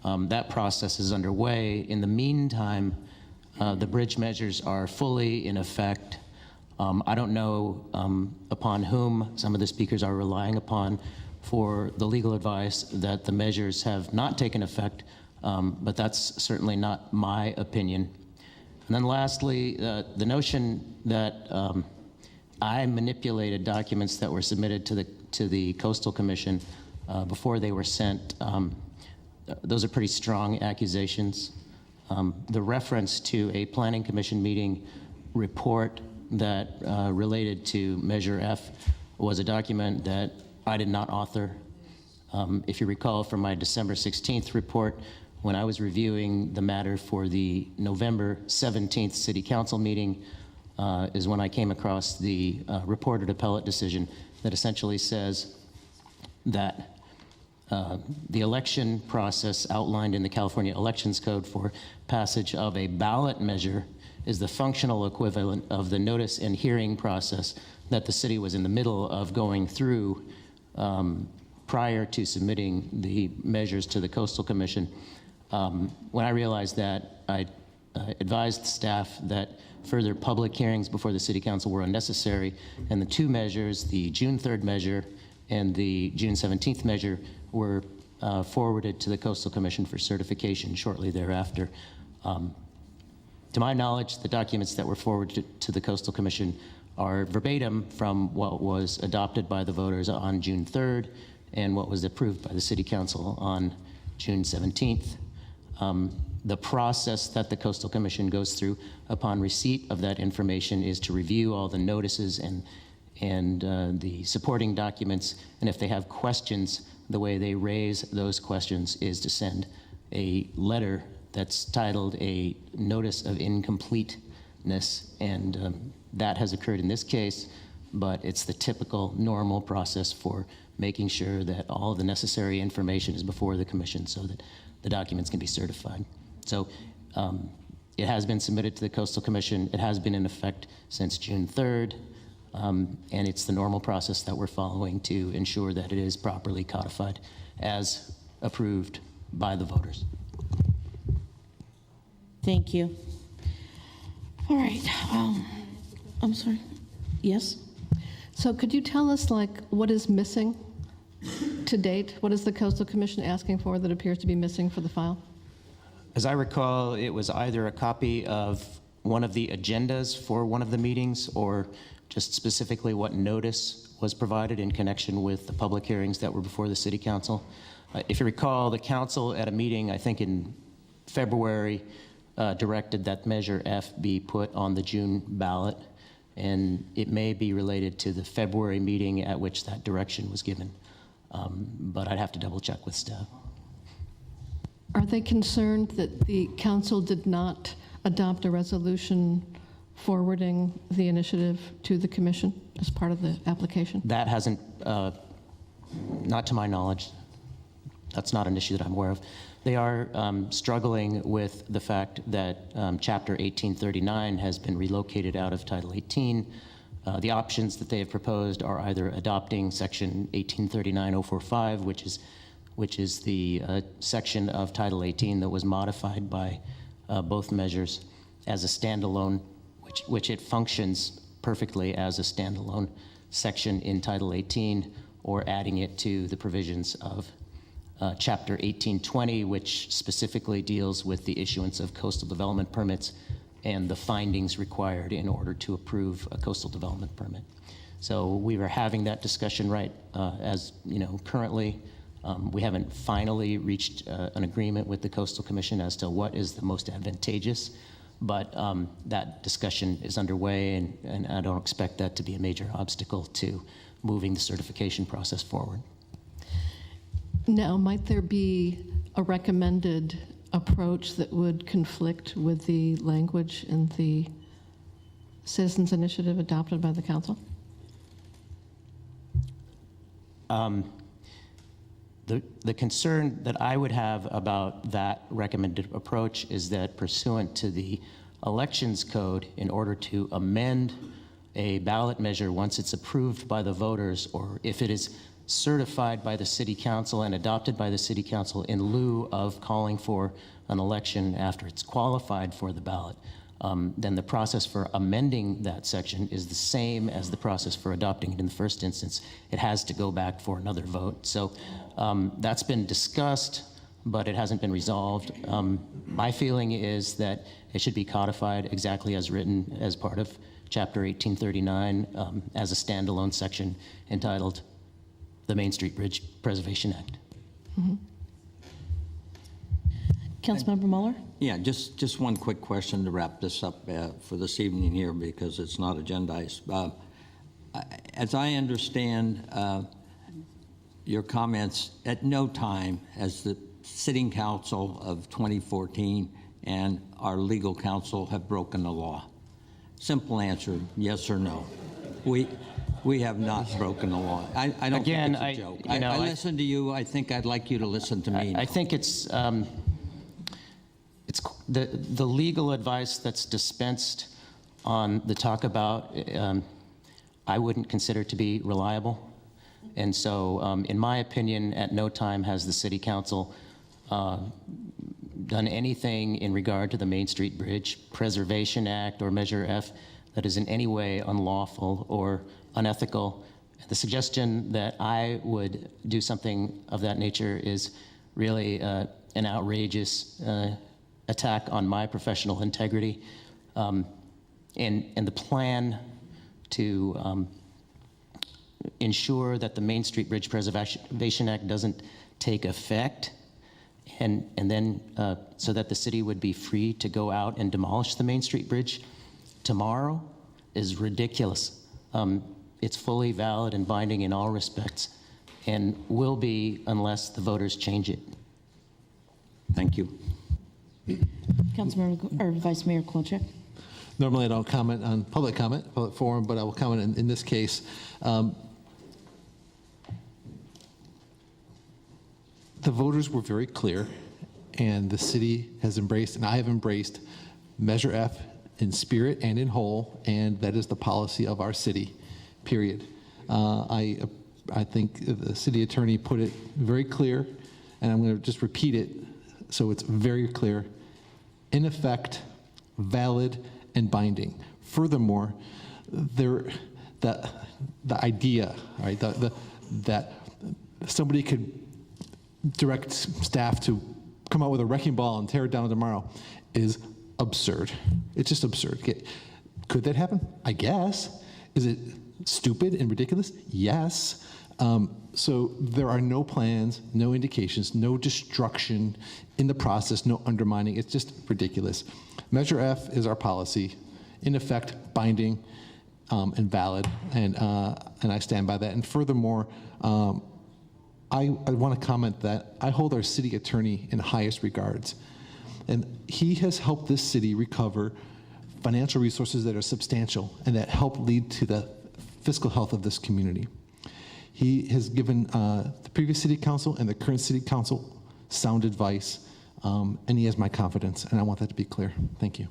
That process is underway. In the meantime, the bridge measures are fully in effect. I don't know upon whom some of the speakers are relying upon for the legal advice that the measures have not taken effect, but that's certainly not my opinion. And then lastly, the notion that I manipulated documents that were submitted to the Coastal Commission before they were sent, those are pretty strong accusations. The reference to a Planning Commission meeting report that related to Measure F was a document that I did not author. If you recall from my December 16th report, when I was reviewing the matter for the November 17th City Council meeting, is when I came across the reported appellate decision that essentially says that the election process outlined in the California Elections Code for passage of a ballot measure is the functional equivalent of the notice and hearing process that the city was in the middle of going through prior to submitting the measures to the Coastal Commission. When I realized that, I advised staff that further public hearings before the City Council were unnecessary, and the two measures, the June 3rd measure and the June 17th measure, were forwarded to the Coastal Commission for certification shortly thereafter. To my knowledge, the documents that were forwarded to the Coastal Commission are verbatim from what was adopted by the voters on June 3rd and what was approved by the City Council on June 17th. The process that the Coastal Commission goes through upon receipt of that information is to review all the notices and the supporting documents, and if they have questions, the way they raise those questions is to send a letter that's titled a Notice of Incompleteness, and that has occurred in this case, but it's the typical normal process for making sure that all of the necessary information is before the Commission so that the documents can be certified. So It has been submitted to the Coastal Commission. It has been in effect since June 3rd, and it's the normal process that we're following to ensure that it is properly codified as approved by the voters. Thank you. All right. I'm sorry. Yes? So could you tell us, like, what is missing to date? What is the Coastal Commission asking for that appears to be missing for the file? As I recall, it was either a copy of one of the agendas for one of the meetings or just specifically what notice was provided in connection with the public hearings that were before the City Council. If you recall, the council at a meeting, I think in February, directed that Measure F be put on the June ballot, and it may be related to the February meeting at which that direction was given. But I'd have to double check with staff. Are they concerned that the council did not adopt a resolution forwarding the initiative to the commission as part of the application? That hasn't, not to my knowledge, that's not an issue that I'm aware of. They are struggling with the fact that Chapter 1839 has been relocated out of Title 18. The options that they have proposed are either adopting Section 1839-045, which is the section of Title 18 that was modified by both measures as a standalone, which it functions perfectly as a standalone section in Title 18, or adding it to the provisions of Chapter 1820, which specifically deals with the issuance of coastal development permits and the findings required in order to approve a coastal development permit. So we were having that discussion as you know, currently. We haven't finally reached an agreement with the Coastal Commission as to what is the most advantageous, but that discussion is underway, and I don't expect that to be a major obstacle to moving the certification process forward. Now, might there be a recommended approach that would conflict with the language in the Citizens Initiative adopted by the council? The concern that I would have about that recommended approach is that pursuant to the Elections Code, in order to amend a ballot measure once it's approved by the voters, or if it is certified by the City Council and adopted by the City Council in lieu of calling for an election after it's qualified for the ballot, then the process for amending that section is the same as the process for adopting it in the first instance. It has to go back for another vote. So that's been discussed, but it hasn't been resolved. My feeling is that it should be codified exactly as written as part of Chapter 1839 as a standalone section entitled the Main Street Bridge Preservation Act. Mm-hmm. Councilmember Mueller? Yeah, just one quick question to wrap this up for this evening here, because it's not agendized. As I understand your comments, at no time has the Sitting Council of 2014 and our legal counsel have broken the law. Simple answer, yes or no. We have not broken the law. I don't think it's a joke. I listen to you. I think I'd like you to listen to me. I think it's the legal advice that's dispensed on the talk about, I wouldn't consider to be reliable. And so, in my opinion, at no time has the City Council done anything in regard to the Main Street Bridge Preservation Act or Measure F that is in any way unlawful or unethical. The suggestion that I would do something of that nature is really an outrageous attack on my professional integrity, and the plan to ensure that the Main Street Bridge Preservation Act doesn't take effect, and then so that the city would be free to go out and demolish the Main Street Bridge tomorrow is ridiculous. It's fully valid and binding in all respects, and will be unless the voters change it. Thank you. Councilmember or Vice Mayor Kolchak? Normally, I don't comment on public forum, but I will comment in this case. The voters were very clear, and the city has embraced, and I have embraced, Measure F in spirit and in whole, and that is the policy of our city, period. I think the city attorney put it very clear, and I'm going to just repeat it so it's very clear. In effect, valid, and binding. Furthermore, the idea, right, that somebody could direct staff to come out with a wrecking ball and tear it down tomorrow is absurd. It's just absurd. Could that happen? I guess. Is it stupid and ridiculous? Yes. So there are no plans, no indications, no destruction in the process, no undermining. It's just ridiculous. Measure F is our policy, in effect, binding and valid, and I stand by that. And furthermore, I want to comment that I hold our city attorney in highest regards, and he has helped this city recover financial resources that are substantial and that help lead to the fiscal health of this community. He has given the previous city council and the current city council sound advice, and he has my confidence, and I want that to be clear. Thank you.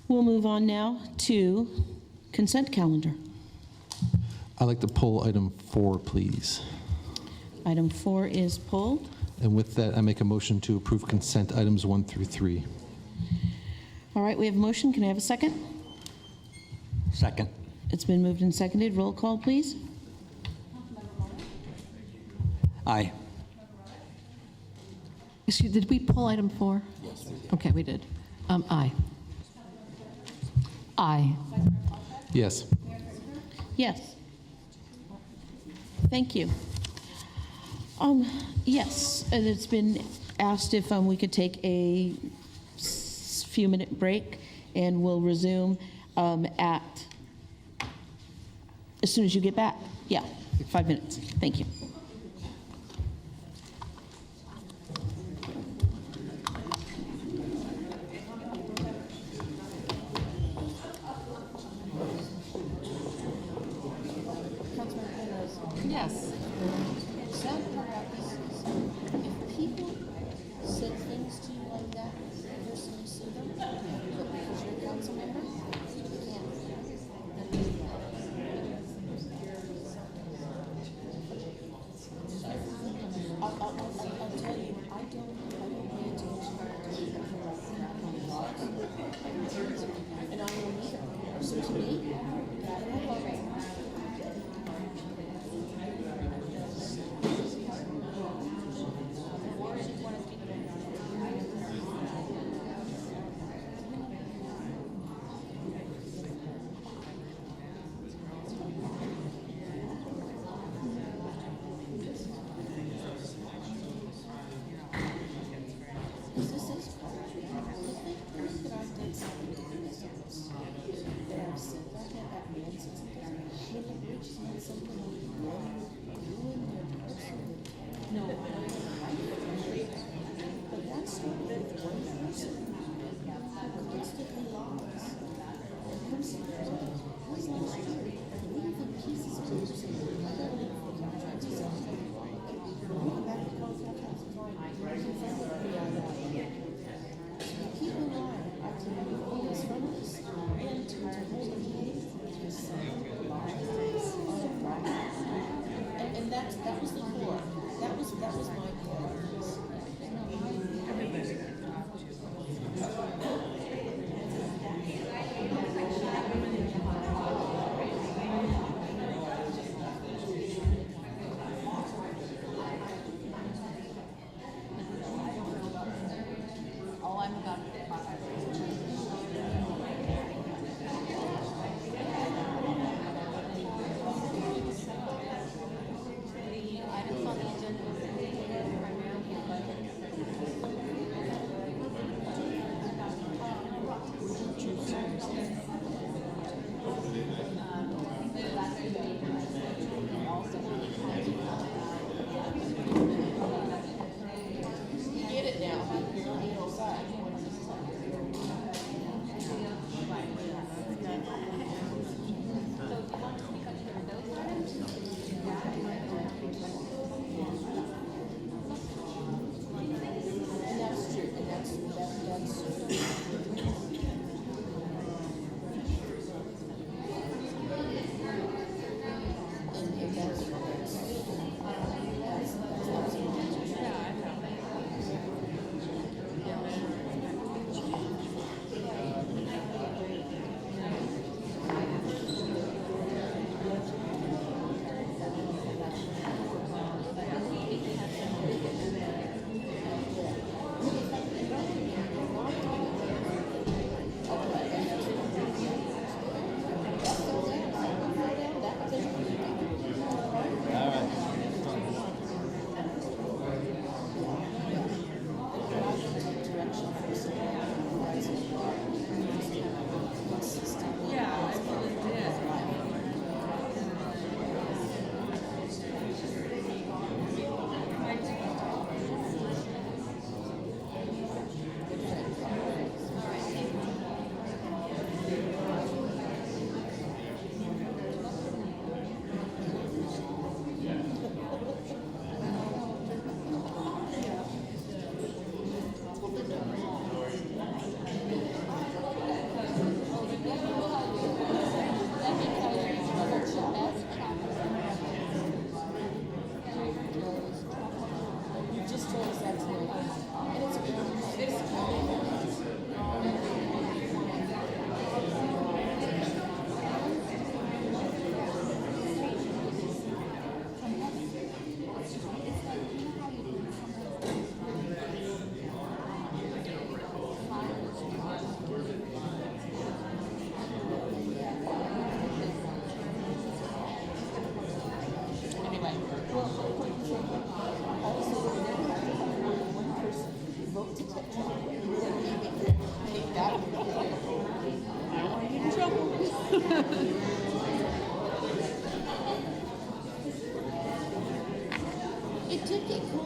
We'll move on now to consent calendar. I'd like to pull item 4, please. Item 4 is pulled. And with that, I make a motion to approve consent items 1 through 3. All right, we have a motion. Can I have a second? Second. It's been moved and seconded. Roll call, please. Aye. Excuse, did we pull item 4? Yes. Okay, we did. Aye. Aye. Yes. Yes. Thank you. Yes, and it's been asked if we could take a few-minute break, and we'll resume at as soon as you get back. Yeah, 5 minutes. Thank you. Yes. Sad part about this is if people said things to you like that, the person you sue them, but because you're a council member, you can't. I'll tell you, I don't pay attention to and I don't either. So to me, and I love it.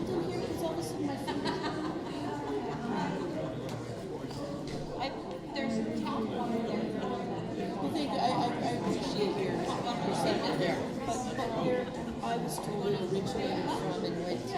hold in here because all of a sudden my fingers. There's a tap water there. Well, thank you. I appreciate your sentiment there. But where I was told it originated from and went to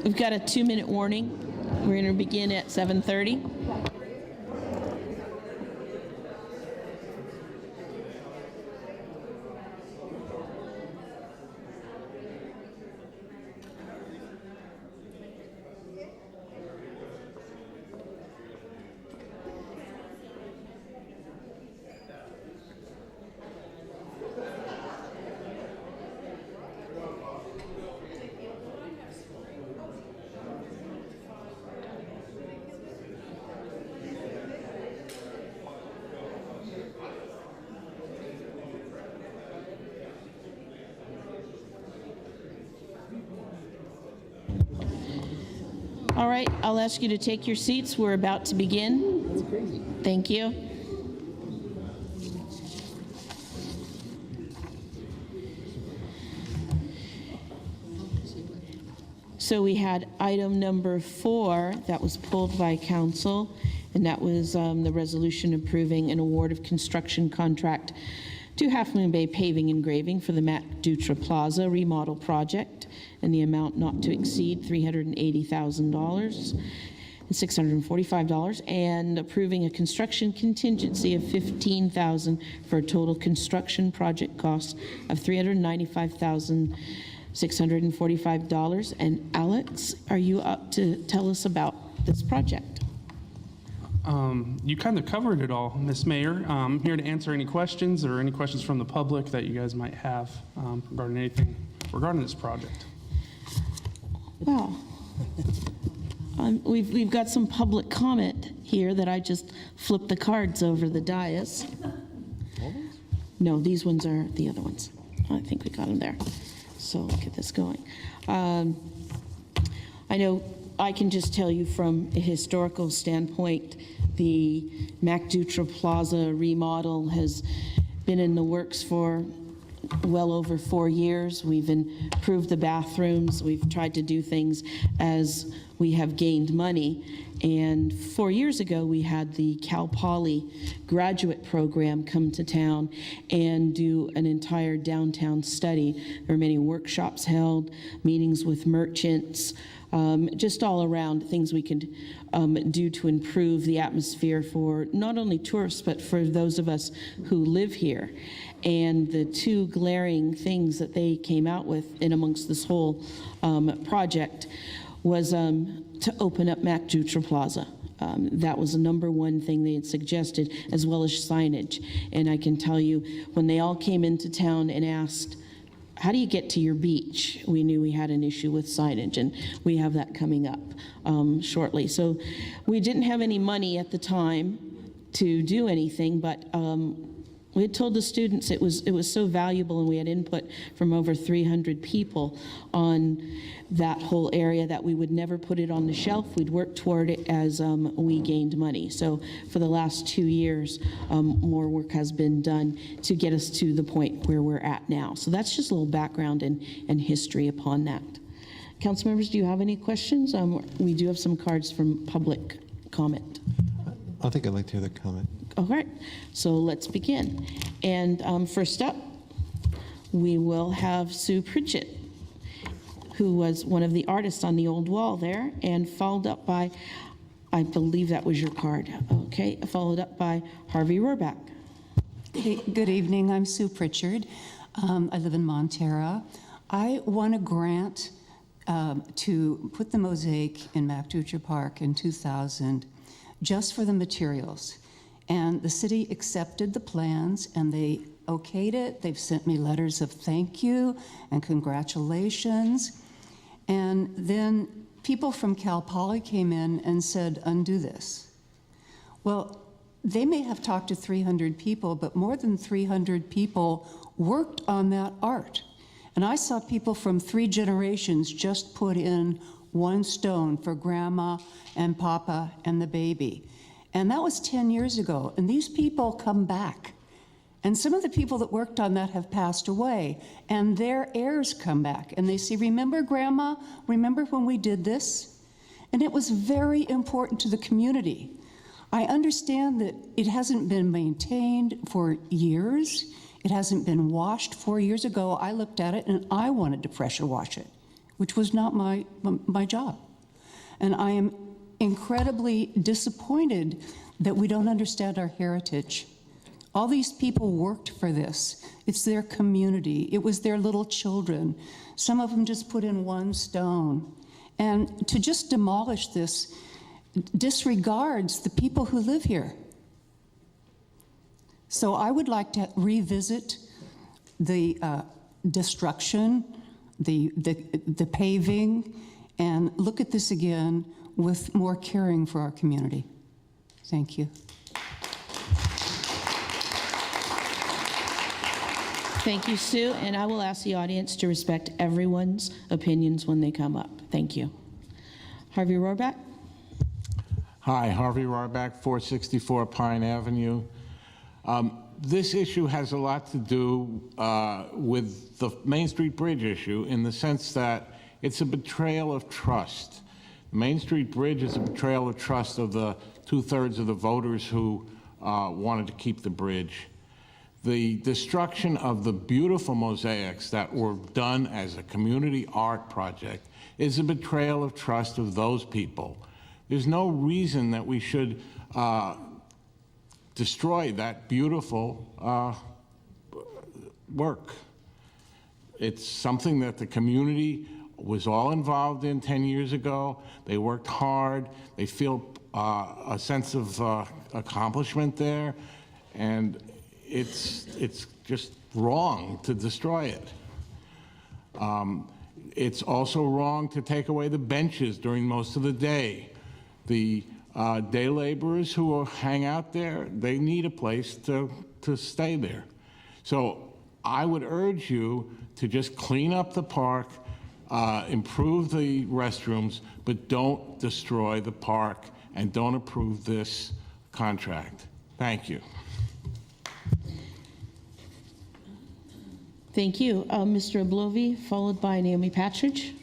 We've got a 2-minute warning. We're going to begin at 7:30. All right, I'll ask you to take your seats. We're about to begin. That's crazy. Thank you. So we had item number 4 that was pulled by council, and that was the resolution approving an award of construction contract to Half Moon Bay Paving and Graving for the Mac Dutra Plaza remodel project, and the amount not to exceed $380,000 and $645, and approving a construction contingency of $15,000 for a total construction project cost of $395,645. And Alex, are you up to tell us about this project? You kind of covered it all, Ms. Mayor. I'm here to answer any questions or any questions from the public that you guys might have regarding anything regarding this project. Wow. We've got some public comment here that I just flipped the cards over the dais. No, these ones are the other ones. I think we got them there. So let's get this going. I know I can just tell you from a historical standpoint, the Mac Dutra Plaza remodel has been in the works for well over 4 years. We've improved the bathrooms. We've tried to do things as we have gained money. And 4 years ago, we had the Cal Poly graduate program come to town and do an entire downtown study. There were many workshops held, meetings with merchants, just all around things we could do to improve the atmosphere for not only tourists, but for those of us who live here. And the two glaring things that they came out with in amongst this whole project was to open up Mac Dutra Plaza. That was the number one thing they had suggested, as well as signage. And I can tell you, when they all came into town and asked, how do you get to your beach? We knew we had an issue with signage, and we have that coming up shortly. So we didn't have any money at the time to do anything, but We had told the students it was so valuable, and we had input from over 300 people on that whole area, that we would never put it on the shelf. We'd work toward it as we gained money. So for the last 2 years, more work has been done to get us to the point where we're at now. So that's just a little background and history upon that. Council members, do you have any questions? We do have some cards from public comment. I think I'd like to hear the comment. All right, so let's begin. And first up, we will have Sue Pritchett, who was one of the artists on the old wall there, and followed up by, I believe that was your card, okay, followed up by Harvey Rohrback. Good evening, I'm Sue Pritchard. I live in Montera. I won a grant to put the mosaic in Dutra Park in 2000 just for the materials. And the city accepted the plans and they okayed it. They've sent me letters of thank you and congratulations. And then people from Cal Poly came in and said, undo this. Well, they may have talked to 300 people, but more than 300 people worked on that art. And I saw people from 3 generations just put in 1 stone for Grandma and Papa and the baby. And that was 10 years ago. And these people come back. And some of the people that worked on that have passed away. And their heirs come back. And they say, remember, Grandma? Remember when we did this? And it was very important to the community. I understand that it hasn't been maintained for years. It hasn't been washed. 4 years ago, I looked at it and I wanted to pressure wash it, which was not my job. And I am incredibly disappointed that we don't understand our heritage. All these people worked for this. It's their community. It was their little children. Some of them just put in 1 stone. And to just demolish this disregards the people who live here. So I would like to revisit the destruction, the paving, and look at this again with more caring for our community. Thank you. Thank you, Sue, and I will ask the audience to respect everyone's opinions when they come up. Thank you. Harvey Rohrback. Hi, Harvey Rohrback, 464 Pine Avenue. This issue has a lot to do with the Main Street Bridge issue in the sense that it's a betrayal of trust. The Main Street Bridge is a betrayal of trust of the 2/3 of the voters who wanted to keep the bridge. The destruction of the beautiful mosaics that were done as a community art project is a betrayal of trust of those people. There's no reason that we should destroy that beautiful work. It's something that the community was all involved in 10 years ago. They worked hard. They feel a sense of accomplishment there, and it's just wrong to destroy it. It's also wrong to take away the benches during most of the day. The day laborers who hang out there, they need a place to stay there. So I would urge you to just clean up the park, improve the restrooms, but don't destroy the park and don't approve this contract. Thank you. Thank you. Mr. Oblovi, followed by Naomi Patridge.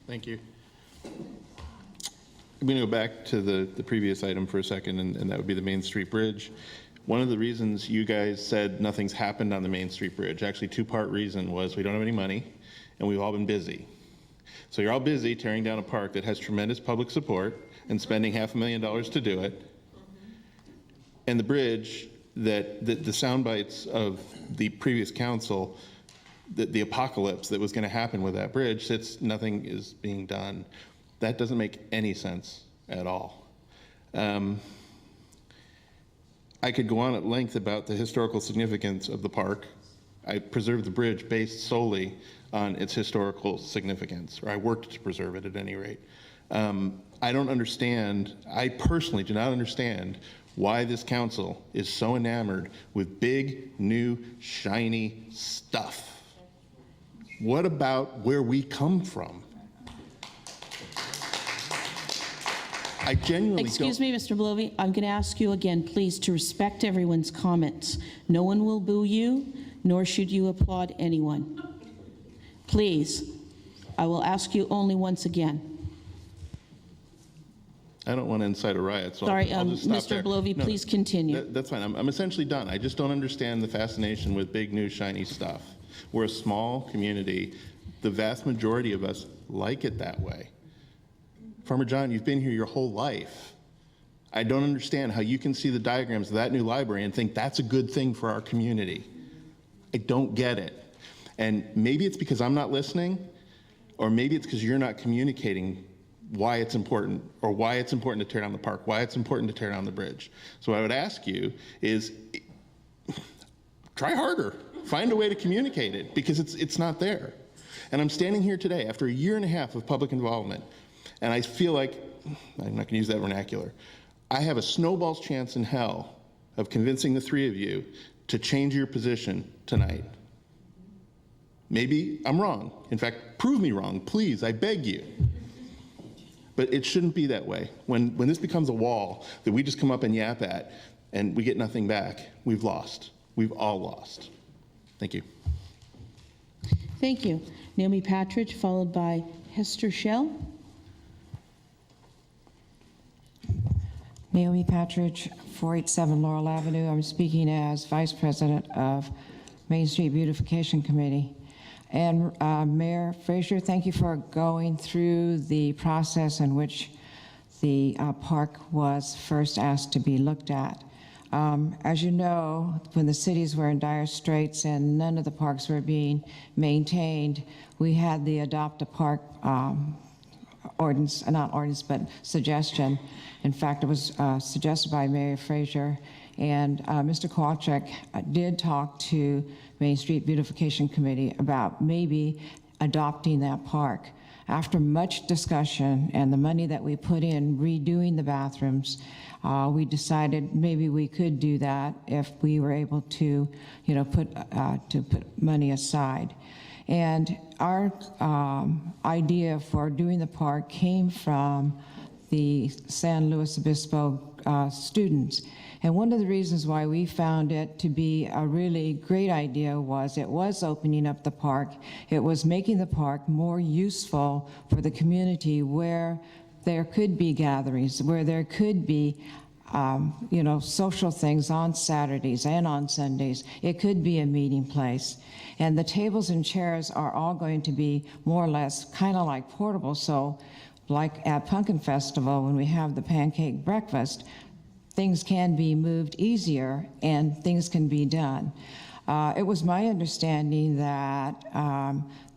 Thank you. I'm going to go back to the previous item for a second, and that would be the Main Street Bridge. One of the reasons you guys said nothing's happened on the Main Street Bridge, actually 2-part reason, was we don't have any money, and we've all been busy. So you're all busy tearing down a park that has tremendous public support and spending $500,000 to do it. And the bridge, that the sound bites of the previous council, the apocalypse that was going to happen with that bridge, nothing is being done. That doesn't make any sense at all. I could go on at length about the historical significance of the park. I preserved the bridge based solely on its historical significance, or I worked to preserve it at any rate. I don't understand, I personally do not understand why this council is so enamored with big, new, shiny stuff. What about where we come from? I genuinely Excuse me, Mr. Blovey, I'm going to ask you again, please, to respect everyone's comments. No one will boo you, nor should you applaud anyone. Please, I will ask you only once again. I don't want to incite a riot, so Sorry, I'll just stop Mr. there. Blovey, No, please continue. That's fine. I'm essentially done. I just don't understand the fascination with big, new, shiny stuff. We're a small community. The vast majority of us like it that way. Farmer John, you've been here your whole life. I don't understand how you can see the diagrams of that new library and think that's a good thing for our community. I don't get it. And maybe it's because I'm not listening, or maybe it's because you're not communicating why it's important, or why it's important to tear down the park, why it's important to tear down the bridge. So what I would ask you is, try harder. Find a way to communicate it, because it's not there. And I'm standing here today after a year and a half of public involvement, and I feel like, I'm not gonna use that vernacular, I have a snowball's chance in hell of convincing the three of you to change your position tonight. Maybe I'm wrong. In fact, prove me wrong, please, I beg you. But it shouldn't be that way. When this becomes a wall that we just come up and yap at and we get nothing back, we've lost. We've all lost. Thank you. Thank you. Naomi Patridge, followed by Hester Shell. Naomi Patridge, 487 Laurel Avenue. I'm speaking as Vice President of Main Street Beautification Committee. And Mayor Frazier, thank you for going through the process in which the park was first asked to be looked at. As you know, when the cities were in dire straits and none of the parks were being maintained, we had the Adopt a Park ordinance, not ordinance, but suggestion. In fact, it was suggested by Mayor Frazier, and Mr. Kowalczyk did talk to Main Street Beautification Committee about maybe adopting that park. After much discussion and the money that we put in redoing the bathrooms, we decided maybe we could do that if we were able to, put money aside. And our idea for doing the park came from the San Luis Obispo students. And one of the reasons why we found it to be a really great idea was it was opening up the park. It was making the park more useful for the community, where there could be gatherings, where there could be social things on Saturdays and on Sundays. It could be a meeting place. And the tables and chairs are all going to be more or less kind of like portable. So like at Pumpkin Festival, when we have the pancake breakfast, things can be moved easier and things can be done. It was my understanding that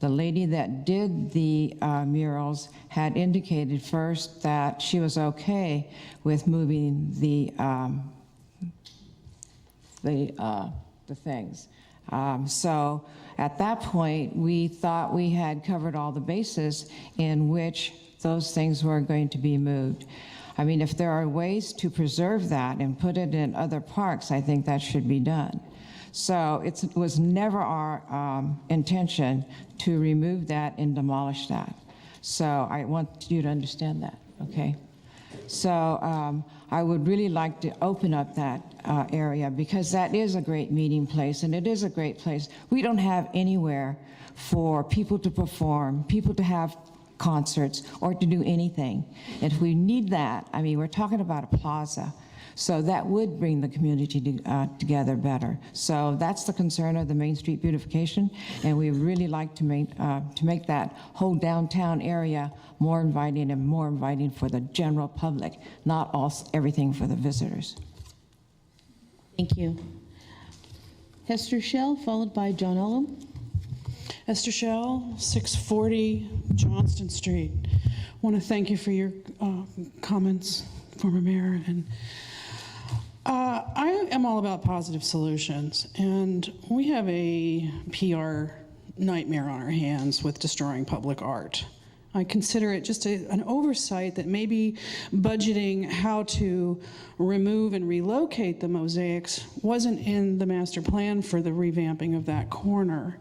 the lady that did the murals had indicated first that she was okay with moving the things. So at that point, we thought we had covered all the bases in which those things were going to be moved. I mean, if there are ways to preserve that and put it in other parks, I think that should be done. So it was never our intention to remove that and demolish that. So I want you to understand that, okay? So I would really like to open up that area, because that is a great meeting place, and it is a great place. We don't have anywhere for people to perform, people to have concerts, or to do anything. And if we need that, I mean, we're talking about a plaza. So that would bring the community together better. So that's the concern of the Main Street beautification, and we really like to make that whole downtown area more inviting, and more inviting for the general public, not everything for the visitors. Thank you. Hester Shell, followed by John Ullum. Esther Shell, 640 Johnston Street. I want to thank you for your comments, former mayor. And I am all about positive solutions, and we have a PR nightmare on our hands with destroying public art. I consider it just an oversight that maybe budgeting how to remove and relocate the mosaics wasn't in the master plan for the revamping of that corner.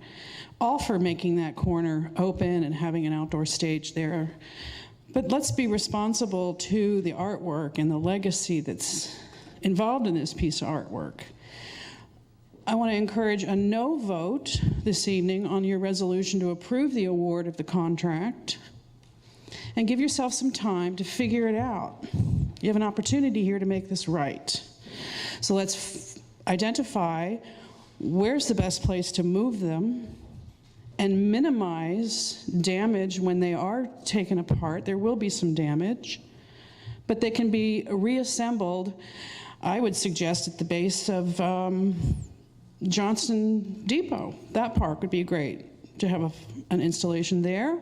All for making that corner open and having an outdoor stage there. But let's be responsible to the artwork and the legacy that's involved in this piece of artwork. I want to encourage a no vote this evening on your resolution to approve the award of the contract, and give yourself some time to figure it out. You have an opportunity here to make this right. So let's identify where's the best place to move them and minimize damage when they are taken apart. There will be some damage, but they can be reassembled, I would suggest, at the base of Johnston Depot. That park would be great to have an installation there,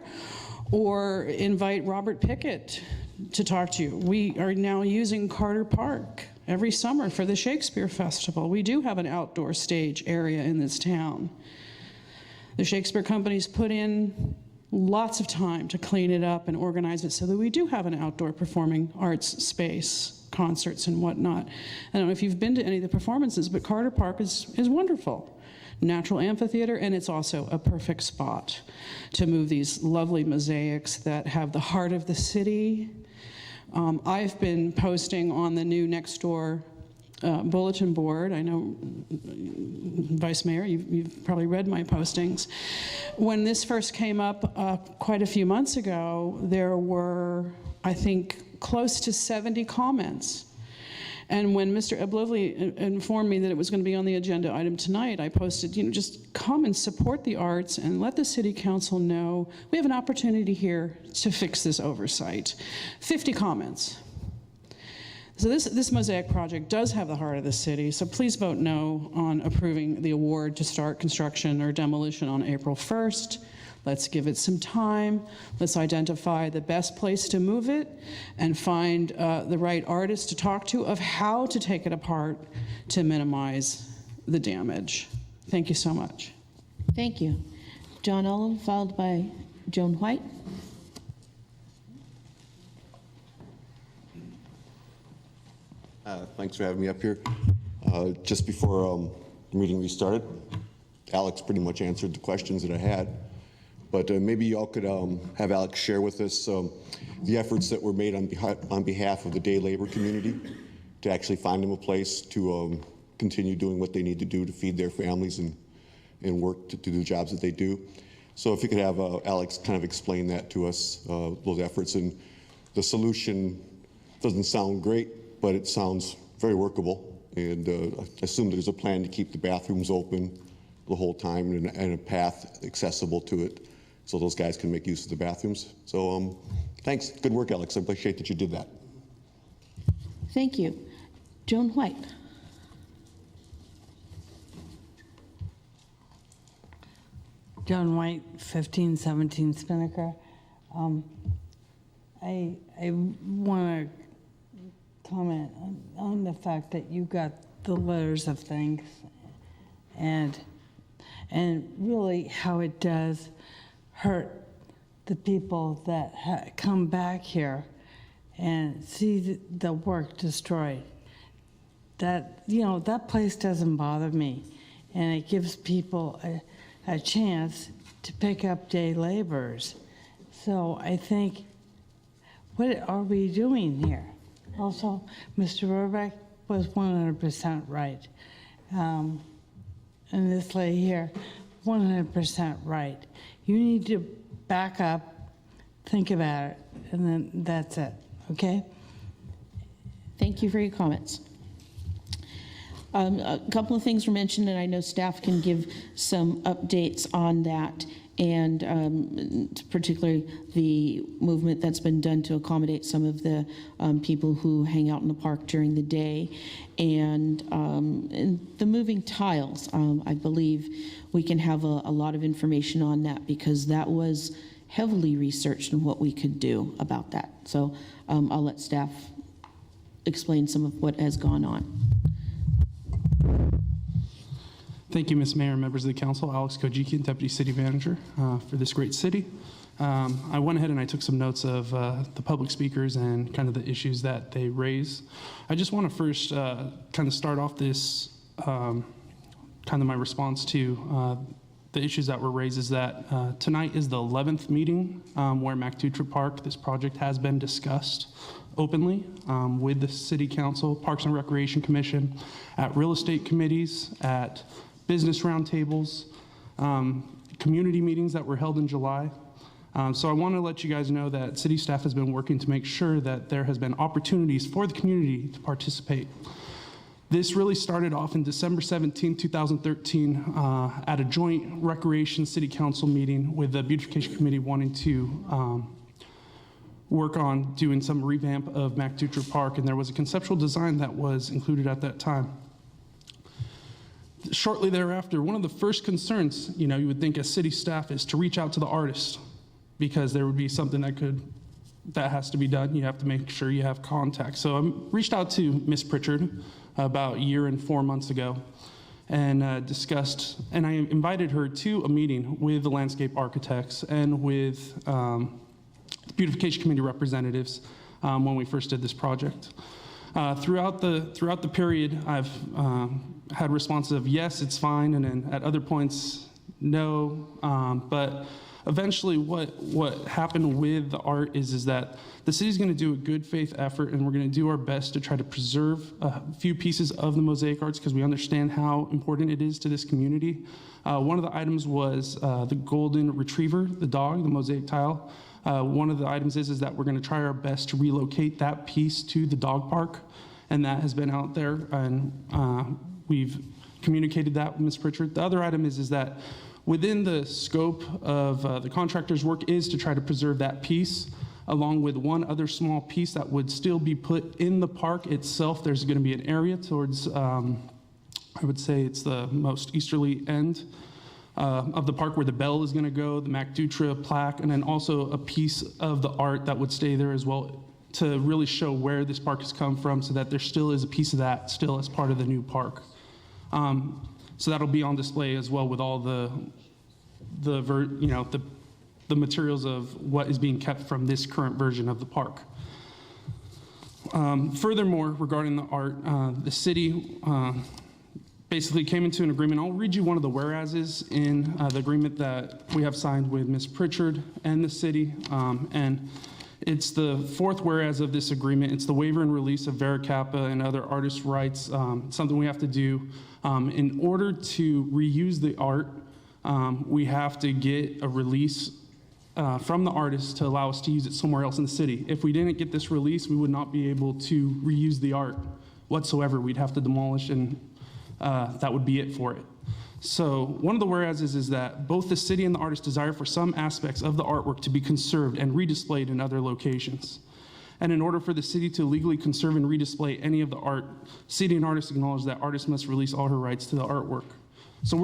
or invite Robert Pickett to talk to you. We are now using Carter Park every summer for the Shakespeare Festival. We do have an outdoor stage area in this town. The Shakespeare Company's put in lots of time to clean it up and organize it so that we do have an outdoor performing arts space, concerts and whatnot. I don't know if you've been to any of the performances, but Carter Park is wonderful. Natural amphitheater, and it's also a perfect spot to move these lovely mosaics that have the heart of the city. I've been posting on the new Nextdoor bulletin board. I know, Vice Mayor, you've probably read my postings. When this first came up quite a few months ago, there were, I think, close to 70 comments. And when Mr. Eblovely informed me that it was going to be on the agenda item tonight, I posted, just come and support the arts and let the City Council know we have an opportunity here to fix this oversight. 50 comments. So this mosaic project does have the heart of the city, so please vote no on approving the award to start construction or demolition on April 1st. Let's give it some time. Let's identify the best place to move it and find the right artist to talk to of how to take it apart to minimize the damage. Thank you so much. Thank you. John Olin, followed by Joan White. Thanks for having me up here. Just before the meeting restarted, Alex pretty much answered the questions that I had. But maybe y'all could have Alex share with us the efforts that were made on behalf of the day labor community to actually find them a place to continue doing what they need to do to feed their families and work to do the jobs that they do. So if you could have Alex kind of explain that to us, those efforts. And the solution doesn't sound great, but it sounds very workable. And I assume there's a plan to keep the bathrooms open the whole time and a path accessible to it, so those guys can make use of the bathrooms. So thanks. Good work, Alex. I appreciate that you did that. Thank you. Joan White. Joan White, 1517 Spinnaker. I want to comment on the fact that you got the letters of thanks and really how it does hurt the people that come back here and see the work destroyed. That, that place doesn't bother me, and it gives people a chance to pick up day laborers. So I think, what are we doing here? Also, Mr. Rohrbach was 100% right. And this lady here, 100% right. You need to back up, think about it, and then that's it, okay? Thank you for your comments. A couple of things were mentioned, and I know staff can give some updates on that, and particularly the movement that's been done to accommodate some of the people who hang out in the park during the day, and the moving tiles. I believe we can have a lot of information on that, because that was heavily researched on what we could do about that. So I'll let staff explain some of what has gone on. Thank you, Ms. Mayor and members of the council. Alex Kojiki, Deputy City Manager for this great city. I went ahead and I took some notes of the public speakers and kind of the issues that they raise. I just want to first kind of start off this, kind of my response to the issues that were raised is that tonight is the 11th meeting where Dutra Park, this project, has been discussed openly with the City Council, Parks and Recreation Commission, at real estate committees, at business roundtables, community meetings that were held in July. So I want to let you guys know that city staff has been working to make sure that there has been opportunities for the community to participate. This really started off in December 17, 2013 at a joint Recreation City Council meeting with the Beautification Committee wanting to work on doing some revamp of Dutra Park, and there was a conceptual design that was included at that time. Shortly thereafter, one of the first concerns, you would think as city staff, is to reach out to the artist, because there would be something that has to be done. You have to make sure you have contact. So I reached out to Ms. Pritchard about a year and 4 months ago and discussed, and I invited her to a meeting with the landscape architects and with the Beautification Committee representatives when we first did this project. Throughout the period, I've had responses of yes, it's fine, and then at other points, no. But eventually, what happened with the art is that the city's going to do a good faith effort, and we're going to do our best to try to preserve a few pieces of the mosaic arts because we understand how important it is to this community. One of the items was the golden retriever, the dog, the mosaic tile. One of the items is that we're going to try our best to relocate that piece to the dog park, and that has been out there, and we've communicated that with Ms. Pritchard. The other item is that within the scope of the contractor's work is to try to preserve that piece, along with one other small piece that would still be put in the park itself. There's going to be an area towards, I would say it's the most easterly end of the park where the bell is going to go, the Dutra plaque, and then also a piece of the art that would stay there as well to really show where this park has come from, so that there still is a piece of that still as part of the new park. So that'll be on display as well with all the materials of what is being kept from this current version of the park. Furthermore, regarding the art, the city basically came into an agreement. I'll read you one of the whereases in the agreement that we have signed with Ms. Pritchard and the city. And it's the fourth whereas of this agreement. It's the waiver and release of Vera Kappa and other artist rights, something we have to do. In order to reuse the art, we have to get a release from the artist to allow us to use it somewhere else in the city. If we didn't get this release, we would not be able to reuse the art whatsoever. We'd have to demolish, and that would be it for it. So one of the whereases is that both the city and the artist desire for some aspects of the artwork to be conserved and redisplayed in other locations. And in order for the city to legally conserve and redisplay any of the art, city and artists acknowledge that artists must release all her rights to the artwork. So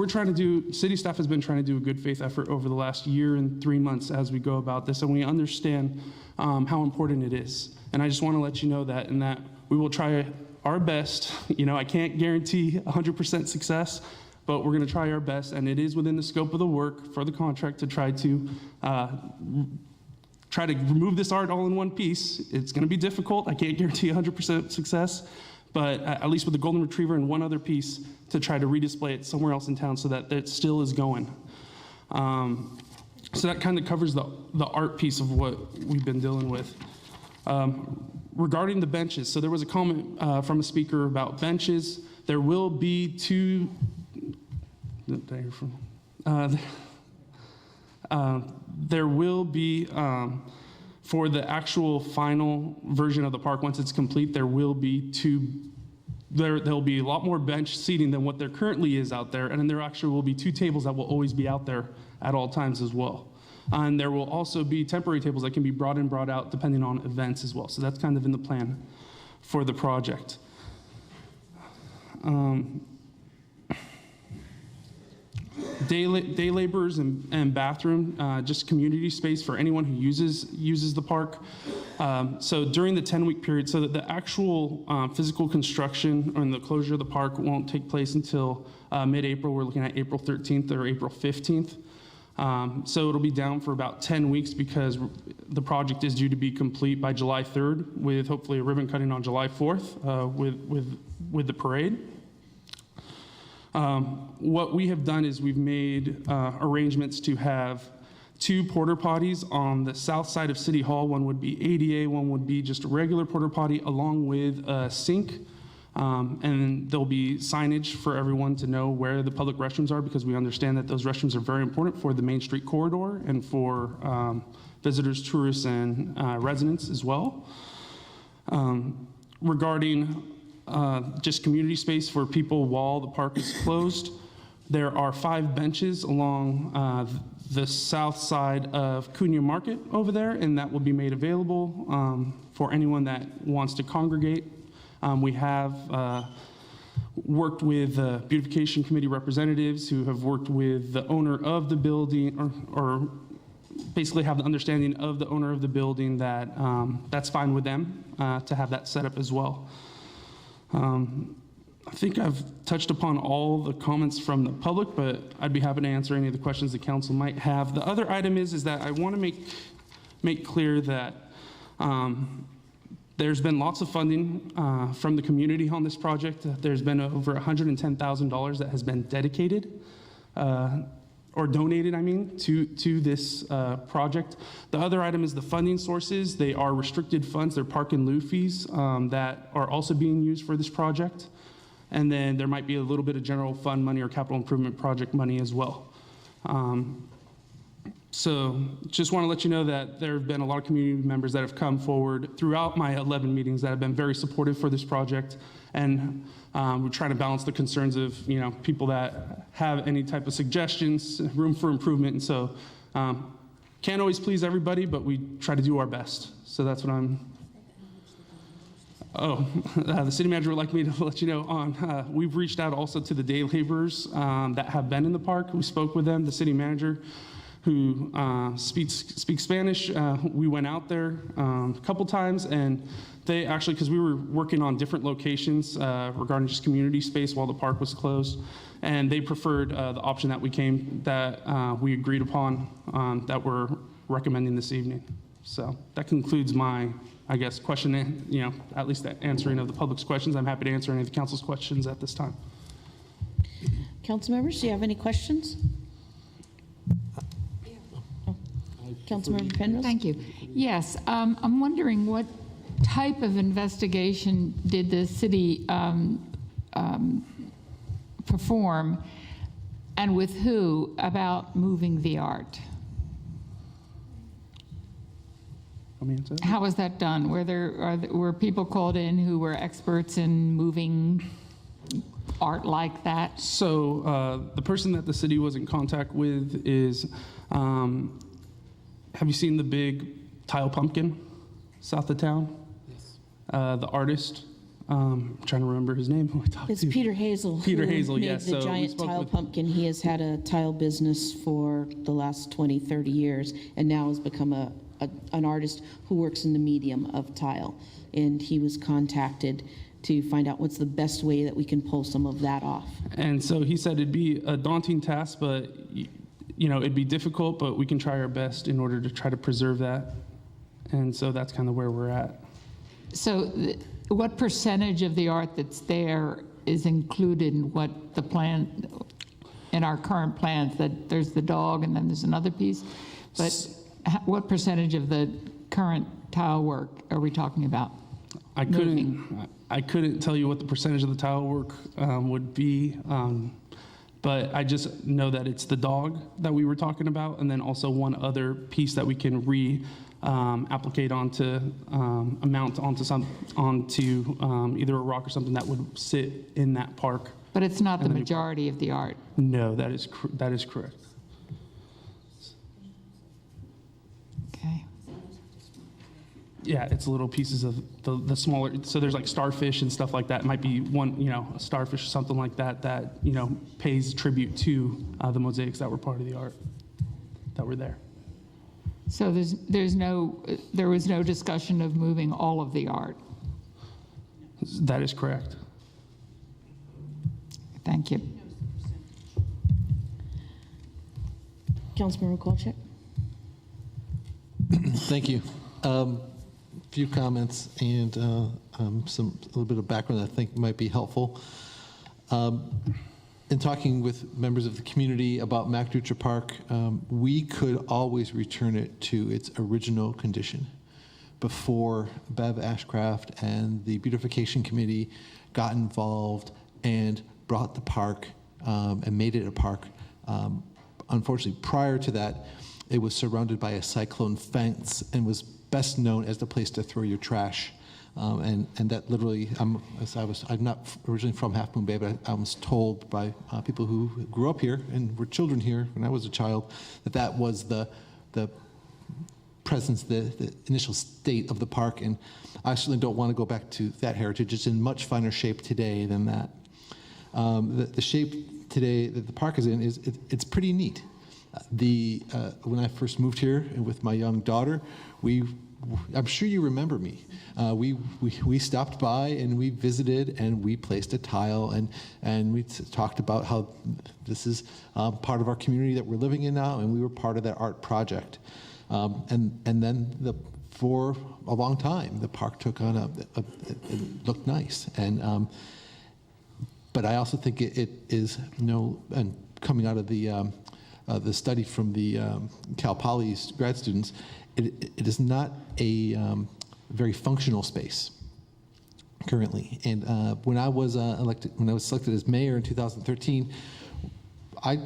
city staff has been trying to do a good faith effort over the last year and 3 months as we go about this, and we understand how important it is. And I just want to let you know that, and that we will try our best. I can't guarantee 100% success, but we're going to try our best, and it is within the scope of the work for the contract to try to remove this art all in one piece. It's going to be difficult. I can't guarantee 100% success, but at least with the golden retriever and one other piece to try to redisplay it somewhere else in town so that it still is going. So that kind of covers the art piece of what we've been dealing with. Regarding the benches, so there was a comment from a speaker about benches. There will be two. There will be, for the actual final version of the park, once it's complete, there'll be a lot more bench seating than what there currently is out there, and then there actually will be 2 tables that will always be out there at all times as well. And there will also be temporary tables that can be brought in, brought out, depending on events as well. So that's kind of in the plan for the project. Day laborers and bathroom, just community space for anyone who uses the park. So during the 10-week period, so that the actual physical construction and the closure of the park won't take place until mid-April. We're looking at April 13th or April 15th. So it'll be down for about 10 weeks because the project is due to be complete by July 3rd, with hopefully a ribbon cutting on July 4th with the parade. What we have done is we've made arrangements to have 2 porta potties on the south side of City Hall. One would be ADA, one would be just a regular porta potty along with a sink. And there'll be signage for everyone to know where the public restrooms are, because we understand that those restrooms are very important for the Main Street corridor and for visitors, tourists, and residents as well. Regarding just community space for people while the park is closed, there are 5 benches along the south side of Cunha Market over there, and that will be made available for anyone that wants to congregate. We have worked with beautification committee representatives who have worked with the owner of the building, or basically have the understanding of the owner of the building that that's fine with them to have that set up as well. I think I've touched upon all the comments from the public, but I'd be happy to answer any of the questions the council might have. The other item is that I want to make clear that there's been lots of funding from the community on this project. There's been over $110,000 that has been dedicated or donated, I mean, to this project. The other item is the funding sources. They are restricted funds. They're park and lieu fees that are also being used for this project. And then there might be a little bit of general fund money or capital improvement project money as well. So just want to let you know that there have been a lot of community members that have come forward throughout my 11 meetings that have been very supportive for this project. And we're trying to balance the concerns of, people that have any type of suggestions, room for improvement. And so can't always please everybody, but we try to do our best. So that's what I'm. The city manager would like me to let you know on, we've reached out also to the day laborers that have been in the park. We spoke with them, the city manager who speaks Spanish. We went out there a couple times, and they actually, because we were working on different locations regarding just community space while the park was closed, and they preferred the option that we agreed upon that we're recommending this evening. So that concludes my, question, at least the answering of the public's questions. I'm happy to answer any of the council's questions at this time. Council members, do you have any questions? Councilmember Penrose? Thank you. Yes, I'm wondering what type of investigation did the city perform, and with who, about moving the art? How was that done? Were people called in who were experts in moving art like that? So the person that the city was in contact with is, have you seen the big tile pumpkin south of town? Yes. The artist, I'm trying to remember his name. Who I talked It's to. Peter Hazel. Peter who Hazel, made yes. the So we giant spoke tile with- pumpkin. He has had a tile business for the last 20, 30 years, and now has become an artist who works in the medium of tile. And he was contacted to find out what's the best way that we can pull some of that off. And so he said it'd be a daunting task, but it'd be difficult, but we can try our best in order to try to preserve that. And so that's kind of where we're at. So what percentage of the art that's there is included in what the plan, in our current plans, that there's the dog and then there's another piece? But what percentage of the current tile work are we talking about? I couldn't tell you what the percentage of the tile work would be, but I just know that it's the dog that we were talking about, and then also one other piece that we can applicate onto mount onto either a rock or something that would sit in that park. But it's not the majority of the art. No, that is correct. Okay. Yeah, it's little pieces of the smaller. So there's like starfish and stuff like that. It might be one, a starfish or something like that pays tribute to the mosaics that were part of the art that were there. So there was no discussion of moving all of the art. That is correct. Thank you. Councilmember Kolchak? Thank you. Few comments and a little bit of background that I think might be helpful. In talking with members of the community about Mac Dutra Park, we could always return it to its original condition before Bev Ashcraft and the Beautification Committee got involved and brought the park and made it a park. Unfortunately, prior to that, it was surrounded by a cyclone fence and was best known as the place to throw your trash. And that literally, I'm not originally from Half Moon Bay, but I was told by people who grew up here and were children here when I was a child that was the presence, the initial state of the park. And I certainly don't want to go back to that heritage. It's in much finer shape today than that. The shape today that the park is in it's pretty neat. When I first moved here with my young daughter, I'm sure you remember me. We stopped by and we visited and we placed a tile and we talked about how this is part of our community that we're living in now, and we were part of that art project. And then for a long time, the park took on it looked nice. And but I also think it is and coming out of the study from the Cal Poly's grad students, it is not a very functional space currently. And when I was selected as mayor in 2013, I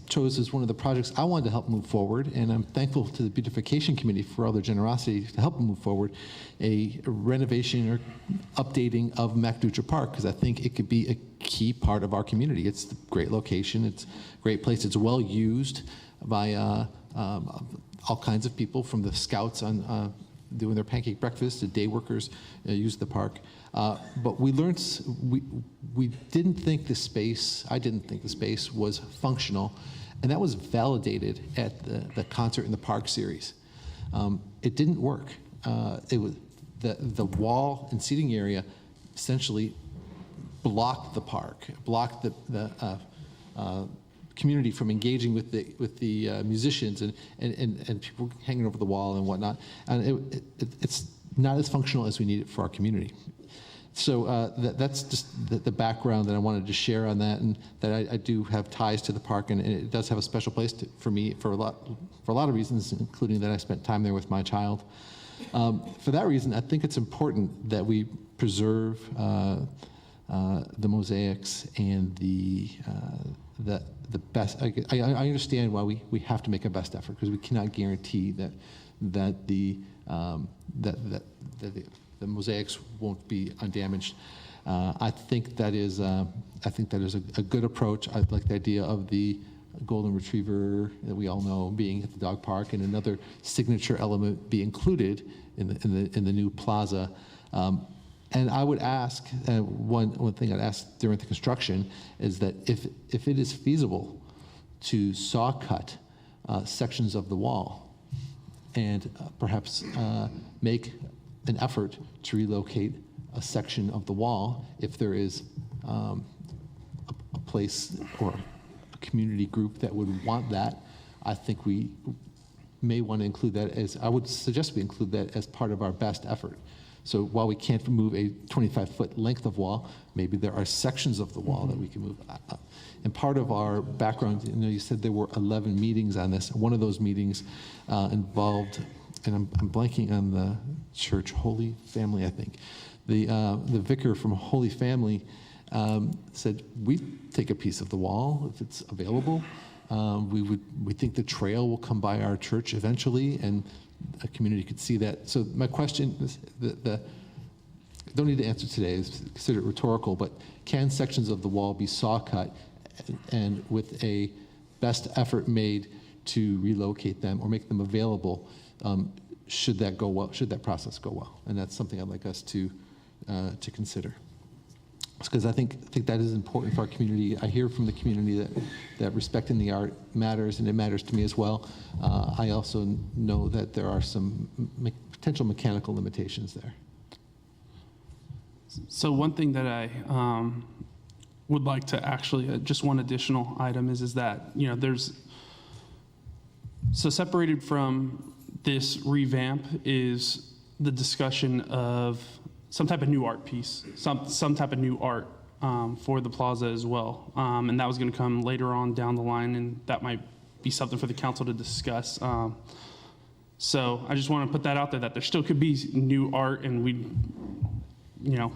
chose as one of the projects I wanted to help move forward, and I'm thankful to the Beautification Committee for all their generosity to help move forward a renovation or updating of Mac Dutra Park, because I think it could be a key part of our community. It's a great location, it's a great place, it's well used by all kinds of people, from the scouts on doing their pancake breakfast to day workers use the park. But we learned, we didn't think the space, I didn't think the space was functional, and that was validated at the Concert in the Park series. It didn't work. It was the wall and seating area essentially blocked the park, blocked the community from engaging with the musicians and people hanging over the wall and whatnot. And it's not as functional as we need it for our community. So that's just the background that I wanted to share on that, and that I do have ties to the park, and it does have a special place for me for a lot of reasons, including that I spent time there with my child. For that reason, I think it's important that we preserve the mosaics and the best. I understand why we have to make a best effort, because we cannot guarantee that the mosaics won't be undamaged. I think that is a good approach. I like the idea of the golden retriever that we all know being at the dog park, and another signature element be included in the new plaza. And I would ask, one thing I'd ask during the construction is that if it is feasible to saw cut sections of the wall and perhaps make an effort to relocate a section of the wall, if there is a place or a community group that would want that, I think we may want to include that I would suggest we include that as part of our best effort. So while we can't move a 25-foot length of wall, maybe there are sections of the wall that we can move. And part of our background, you said there were 11 meetings on this. One of those meetings involved, and I'm blanking on the church, Holy Family, I think. The vicar from Holy Family said, we take a piece of the wall if it's available. We think the trail will come by our church eventually, and a community could see that. So my question is, don't need to answer today, it's considered rhetorical, but can sections of the wall be saw cut and with a best effort made to relocate them or make them available, should that go well, should that process go well? And that's something I'd like us to consider. Because I think that is important for our community. I hear from the community that respecting the art matters, and it matters to me as well. I also know that there are some potential mechanical limitations there. So one thing that I would like to actually, just one additional item is that, there's So separated from this revamp is the discussion of some type of new art piece, some type of new art for the plaza as well. And that was going to come later on down the line, and that might be something for the council to discuss. So I just want to put that out there, that there still could be new art, and we,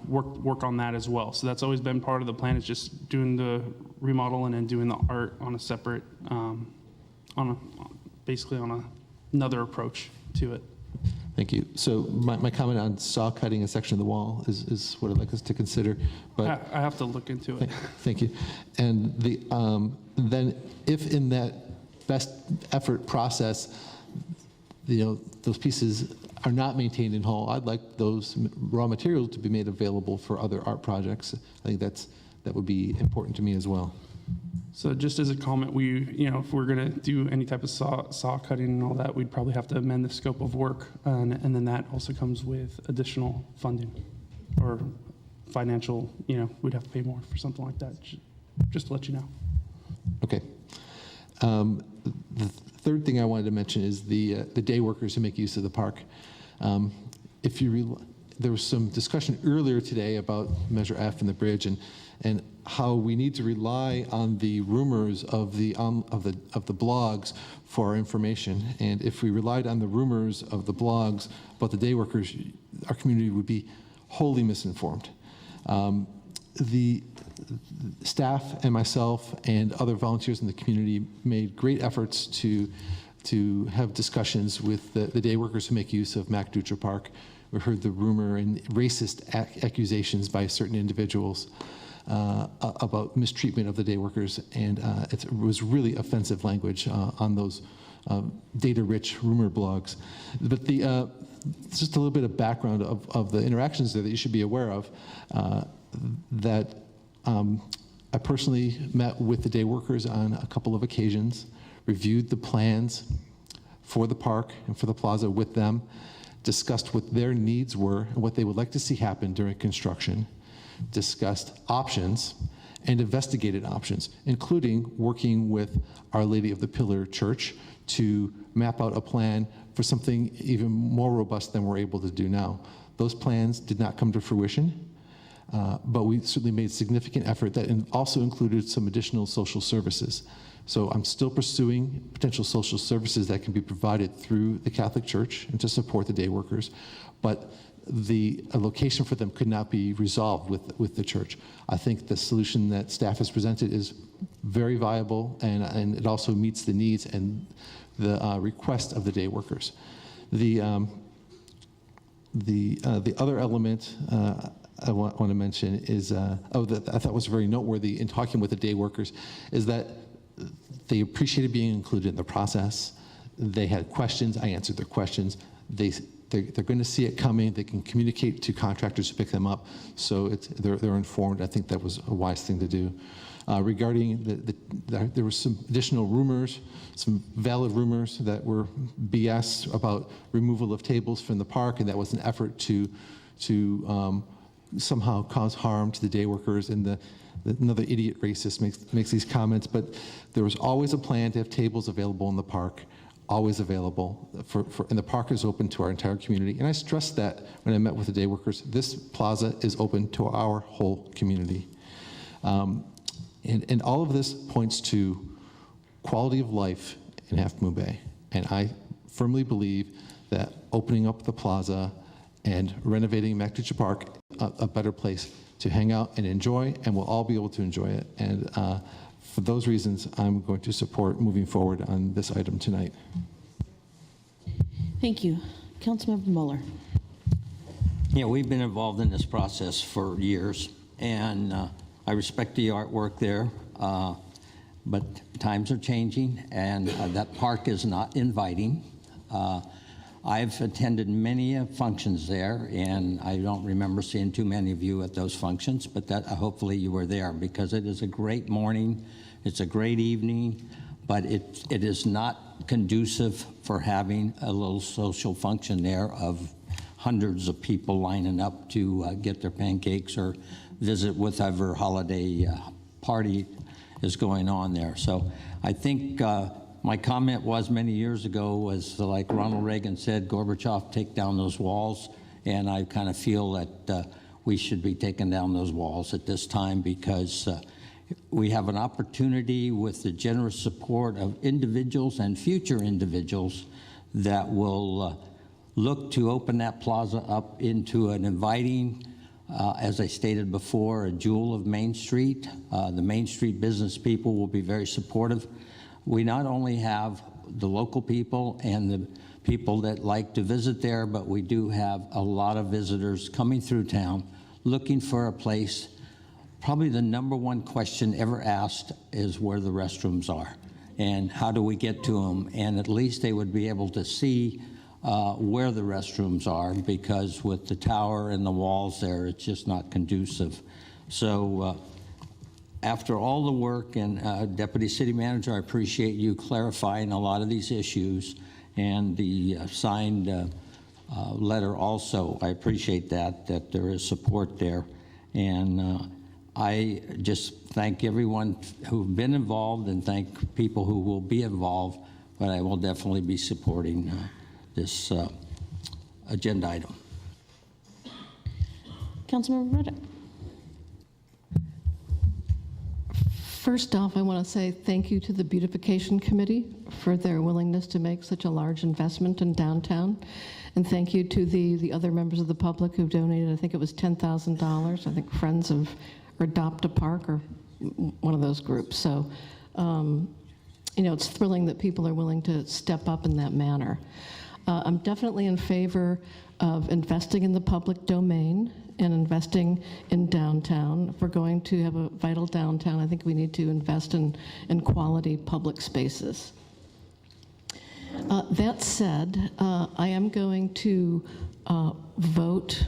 work on that as well. So that's always been part of the plan, is just doing the remodel and then doing the art on a separate, basically on another approach to it. Thank you. So my comment on saw cutting a section of the wall is what I'd like us to consider. But I have to look into it. Thank you. And then if in that best effort process, those pieces are not maintained in whole, I'd like those raw materials to be made available for other art projects. I think that would be important to me as well. So just as a comment, if we're going to do any type of saw cutting and all that, we'd probably have to amend the scope of work, and then that also comes with additional funding or financial. We'd have to pay more for something like that. Just to let you know. Okay. The third thing I wanted to mention is the day workers who make use of the park. There was some discussion earlier today about Measure F and the bridge, and how we need to rely on the rumors of the blogs for our information. And if we relied on the rumors of the blogs about the day workers, our community would be wholly misinformed. The staff and myself and other volunteers in the community made great efforts to have discussions with the day workers who make use of Dutra Park. We heard the rumor and racist accusations by certain individuals about mistreatment of the day workers, and it was really offensive language on those data-rich rumor blogs. But just a little bit of background of the interactions there that you should be aware of. I personally met with the day workers on a couple of occasions, reviewed the plans for the park and for the plaza with them, discussed what their needs were and what they would like to see happen during construction, discussed options, and investigated options, including working with Our Lady of the Pillar Church to map out a plan for something even more robust than we're able to do now. Those plans did not come to fruition, but we certainly made significant effort that also included some additional social services. So I'm still pursuing potential social services that can be provided through the Catholic Church and to support the day workers, but a location for them could not be resolved with the church. I think the solution that staff has presented is very viable, and it also meets the needs and the request of the day workers. The other element I want to mention is, that I thought was very noteworthy in talking with the day workers, is that they appreciated being included in the process. They had questions. I answered their questions. They're going to see it coming. They can communicate to contractors to pick them up, so they're informed. I think that was a wise thing to do. Regarding there were some additional rumors, some valid rumors that were BS about removal of tables from the park, and that was an effort to somehow cause harm to the day workers, and another idiot racist makes these comments, but there was always a plan to have tables available in the park, always available, and the park is open to our entire community. And I stressed that when I met with the day workers. This plaza is open to our whole community. And all of this points to quality of life in Half Moon Bay. And I firmly believe that opening up the plaza and renovating Dutra Park a better place to hang out and enjoy, and we'll all be able to enjoy it. And for those reasons, I'm going to support moving forward on this item tonight. Thank you. Councilmember Mueller. Yeah, we've been involved in this process for years, and I respect the artwork there, but times are changing, and that park is not inviting. I've attended many functions there, and I don't remember seeing too many of you at those functions, but hopefully you were there, because it is a great morning, it's a great evening, but it is not conducive for having a little social function there of hundreds of people lining up to get their pancakes or visit whatever holiday party is going on there. So I think My comment was many years ago was like Ronald Reagan said, Gorbachev, take down those walls. And I kind of feel that we should be taking down those walls at this time because we have an opportunity with the generous support of individuals and future individuals that will look to open that plaza up into an inviting, as I stated before, a jewel of Main Street. The Main Street business people will be very supportive. We not only have the local people and the people that like to visit there, but we do have a lot of visitors coming through town looking for a place. Probably the number one question ever asked is where the restrooms are and how do we get to them, and at least they would be able to see where the restrooms are, because with the tower and the walls there, it's just not conducive. So after all the work, and Deputy City Manager, I appreciate you clarifying a lot of these issues, and the signed letter also, I appreciate that there is support there. And I just thank everyone who've been involved and thank people who will be involved, but I will definitely be supporting this agenda item. Councilmember Reddick. First off, I want to say thank you to the Beautification Committee for their willingness to make such a large investment in downtown. And thank you to the other members of the public who donated, I think it was $10,000. I think Friends of or Adopt a Park or one of those groups. So, you know, it's thrilling that people are willing to step up in that manner. I'm definitely in favor of investing in the public domain and investing in downtown. If we're going to have a vital downtown, I think we need to invest in quality public spaces. That said, I am going to vote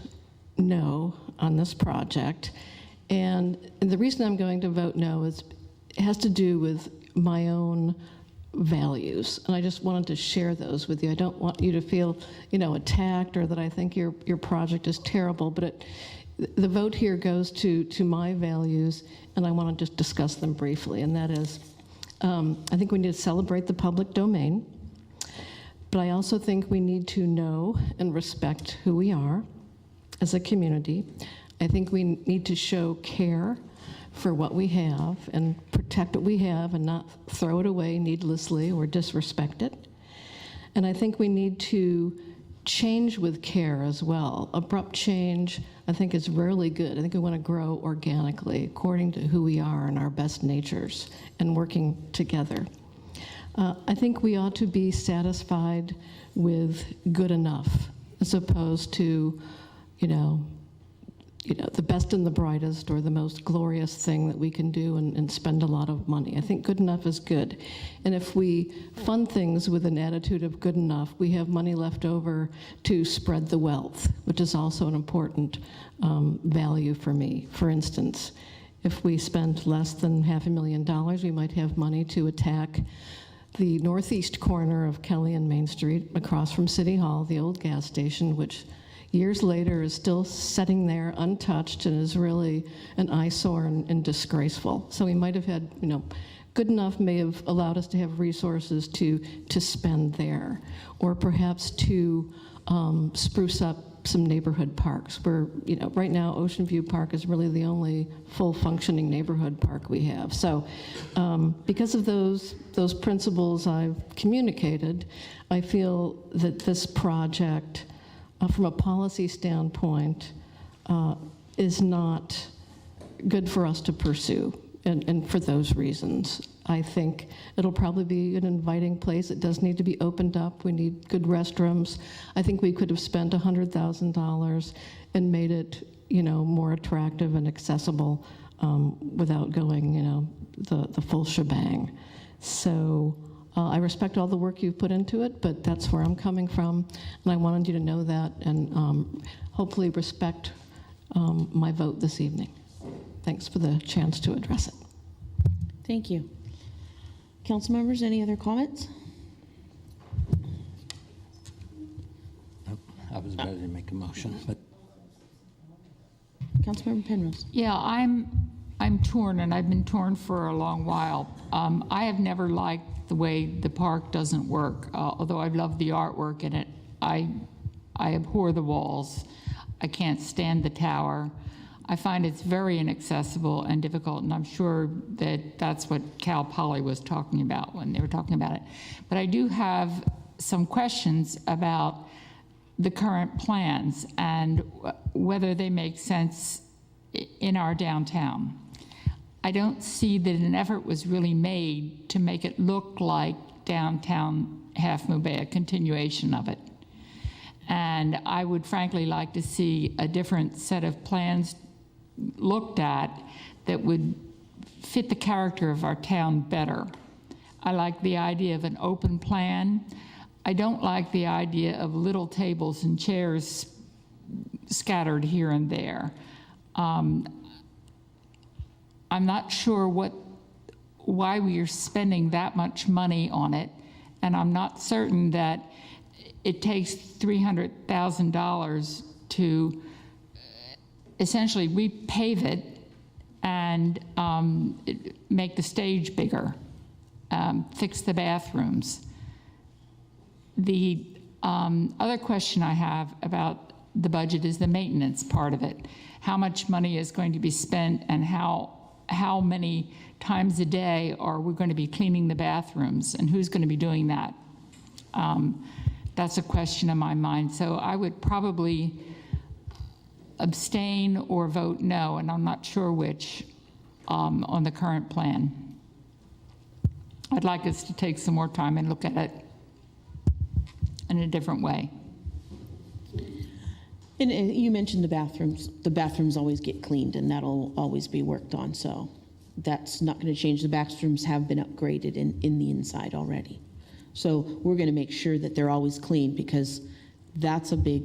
no on this project. And the reason I'm going to vote no is it has to do with my own values, and I just wanted to share those with you. I don't want you to feel, you know, attacked or that I think your project is terrible, but the vote here goes to my values, and I want to just discuss them briefly, and that is, I think we need to celebrate the public domain, but I also think we need to know and respect who we are as a community. I think we need to show care for what we have and protect what we have and not throw it away needlessly or disrespect it. And I think we need to change with care as well. Abrupt change, I think, is rarely good. I think we want to grow organically according to who we are and our best natures and working together. I think we ought to be satisfied with good enough as opposed to, you know, the best and the brightest or the most glorious thing that we can do and spend a lot of money. I think good enough is good. And if we fund things with an attitude of good enough, we have money left over to spread the wealth, which is also an important value for me. For instance, if we spend less than $500,000, we might have money to attack the northeast corner of Kelly and Main Street across from City Hall, the old gas station, which years later is still sitting there untouched and is really an eyesore and disgraceful. So we might have had, you know, good enough may have allowed us to have resources to spend there, or perhaps to spruce up some neighborhood parks where, you know, right now Ocean View Park is really the only full functioning neighborhood park we have. So because of those principles I've communicated, I feel that this project from a policy standpoint, is not good for us to pursue, and for those reasons. I think it'll probably be an inviting place. It does need to be opened up. We need good restrooms. I think we could have spent $100,000 and made it, you know, more attractive and accessible without going, you know, the full shebang. So I respect all the work you've put into it, but that's where I'm coming from, and I wanted you to know that and hopefully respect my vote this evening. Thanks for the chance to address it. Thank you. Council members, any other comments? I was ready to make a motion, but Councilmember Penrose. Yeah, I'm torn, and I've been torn for a long while. I have never liked the way the park doesn't work. Although I love the artwork in it, I abhor the walls. I can't stand the tower. I find it's very inaccessible and difficult, and I'm sure that that's what Cal Poly was talking about when they were talking about it. But I do have some questions about the current plans and whether they make sense in our downtown. I don't see that an effort was really made to make it look like downtown Half Moon Bay, a continuation of it. And I would frankly like to see a different set of plans looked at that would fit the character of our town better. I like the idea of an open plan. I don't like the idea of little tables and chairs scattered here and there. I'm not sure why we are spending that much money on it, and I'm not certain that it takes $300,000 to essentially repave it and make the stage bigger, fix the bathrooms. The other question I have about the budget is the maintenance part of it. How much money is going to be spent, and how many times a day are we going to be cleaning the bathrooms, and who's going to be doing that? That's a question in my mind. So I would probably abstain or vote no, and I'm not sure which, on the current plan. I'd like us to take some more time and look at it in a different way. And you mentioned the bathrooms. The bathrooms always get cleaned, and that'll always be worked on, so that's not going to change. The bathrooms have been upgraded in the inside already. So we're going to make sure that they're always clean, because that's a big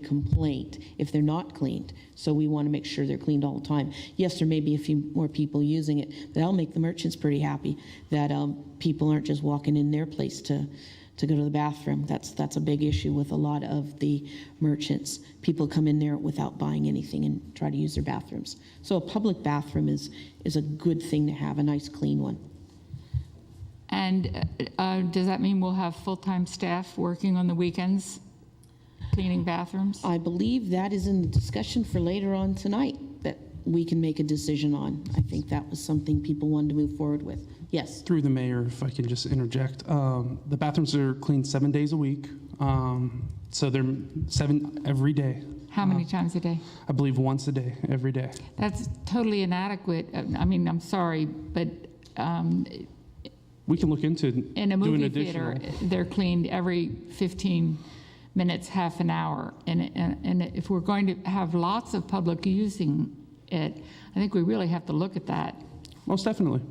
complaint if they're not cleaned. So we want to make sure they're cleaned all the time. Yes, there may be a few more people using it, but that'll make the merchants pretty happy that people aren't just walking in their place to go to the bathroom. That's a big issue with a lot of the merchants. People come in there without buying anything and try to use their bathrooms. So a public bathroom is a good thing to have, a nice clean one. And does that mean we'll have full-time staff working on the weekends, cleaning bathrooms? I believe that is in the discussion for later on tonight that we can make a decision on. I think that was something people wanted to move forward with. Yes. Through the mayor, if I can just interject, the bathrooms are cleaned 7 days a week, so they're 7 every day. How many times a day? I believe once a day, every day. That's totally inadequate. I mean, I'm sorry, but we can look into in a doing movie additional. theater, they're cleaned every 15 minutes, half an hour. And if we're going to have lots of public using it, I think we really have to look at that. Most definitely.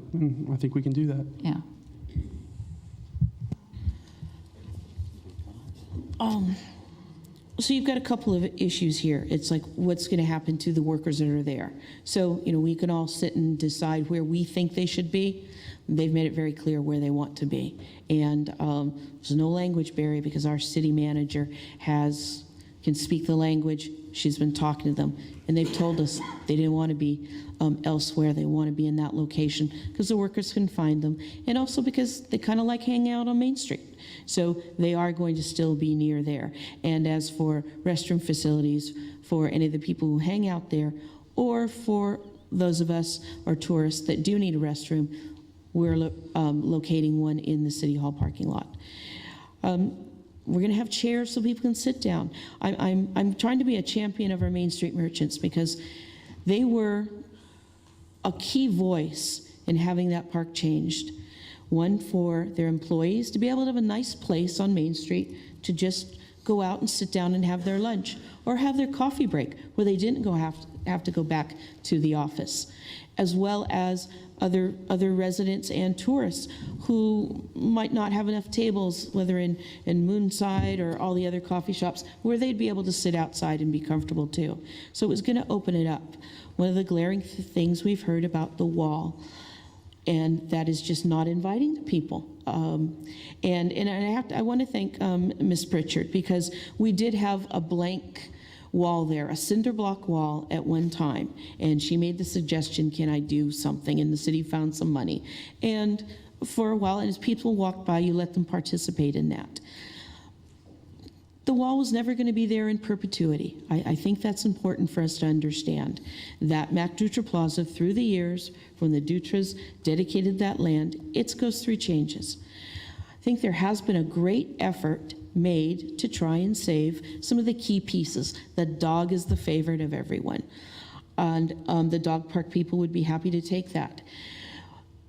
I think we can do that. Yeah. So you've got a couple of issues here. It's like, what's going to happen to the workers that are there? So, we can all sit and decide where we think they should be. They've made it very clear where they want to be. And there's no language barrier, because our city manager can speak the language. She's been talking to them, and they've told us they didn't want to be elsewhere. They want to be in that location because the workers can find them, and also because they kind of like hanging out on Main Street. So they are going to still be near there. And as for restroom facilities for any of the people who hang out there, or for those of us or tourists that do need a restroom, we're locating one in the City Hall parking lot. We're going to have chairs so people can sit down. I'm trying to be a champion of our Main Street merchants, because they were a key voice in having that park changed. One, for their employees to be able to have a nice place on Main Street to just go out and sit down and have their lunch, or have their coffee break where they didn't have to go back to the office, as well as other residents and tourists who might not have enough tables, whether in Moonside or all the other coffee shops, where they'd be able to sit outside and be comfortable too. So it was going to open it up. One of the glaring things we've heard about the wall, and that is just not inviting the people. And I want to thank Ms. Pritchard, because we did have a blank wall there, a cinder block wall at one time, and she made the suggestion, can I do something? And the city found some money. And for a while, and as people walk by, you let them participate in that. The wall was never going to be there in perpetuity. I think that's important for us to understand, that Mac Dutra Plaza, through the years, when the Dutras dedicated that land, it goes through changes. I think there has been a great effort made to try and save some of the key pieces. The dog is the favorite of everyone, and the dog park people would be happy to take that.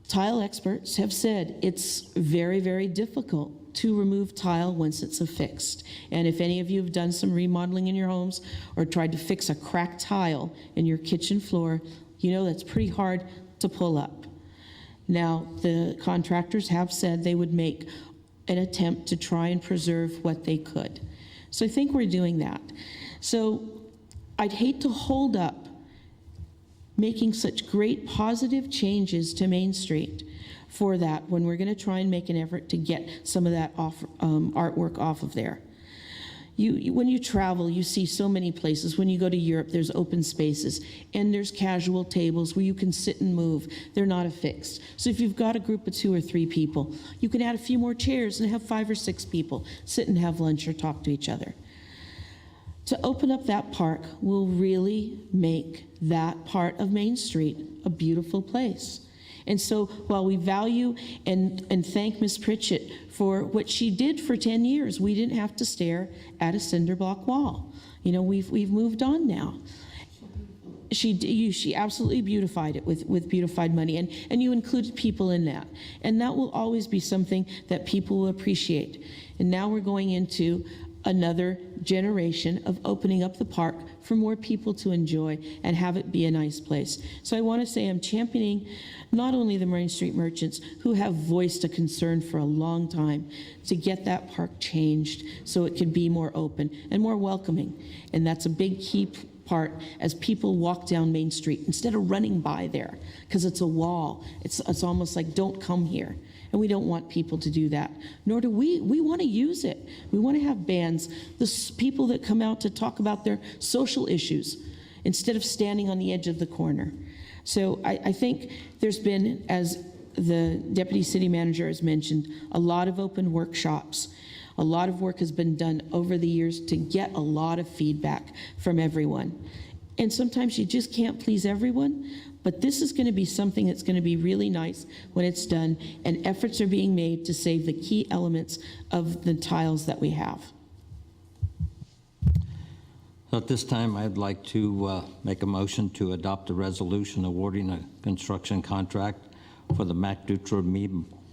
Tile experts have said it's very, very difficult to remove tile once it's affixed. And if any of you have done some remodeling in your homes or tried to fix a cracked tile in your kitchen floor, you know that's pretty hard to pull up. Now, the contractors have said they would make an attempt to try and preserve what they could. So I think we're doing that. So I'd hate to hold up making such great positive changes to Main Street for that when we're going to try and make an effort to get some of that artwork off of there. When you travel, you see so many places. When you go to Europe, there's open spaces, and there's casual tables where you can sit and move. They're not affixed. So if you've got a group of 2 or 3 people, you can add a few more chairs and have 5 or 6 people sit and have lunch or talk to each other. To open up that park will really make that part of Main Street a beautiful place. And so while we value and thank Ms. Pritchett for what she did for 10 years, we didn't have to stare at a cinder block wall. You know, we've moved on now. She absolutely beautified it with beautified money, and you included people in that. And that will always be something that people will appreciate. And now we're going into another generation of opening up the park for more people to enjoy and have it be a nice place. So I want to say I'm championing not only the Main Street merchants who have voiced a concern for a long time to get that park changed so it can be more open and more welcoming. And that's a big key part as people walk down Main Street instead of running by there because it's a wall. It's almost like don't come here. And we don't want people to do that, nor do we. We want to use it. We want to have bands, the people that come out to talk about their social issues instead of standing on the edge of the corner. So I think there's been, as the Deputy City Manager has mentioned, a lot of open workshops. A lot of work has been done over the years to get a lot of feedback from everyone. And sometimes you just can't please everyone, but this is going to be something that's going to be really nice when it's done, and efforts are being made to save the key elements of the tiles that we have. So at this time, I'd like to make a motion to adopt a resolution awarding a construction contract for the Mac Dutra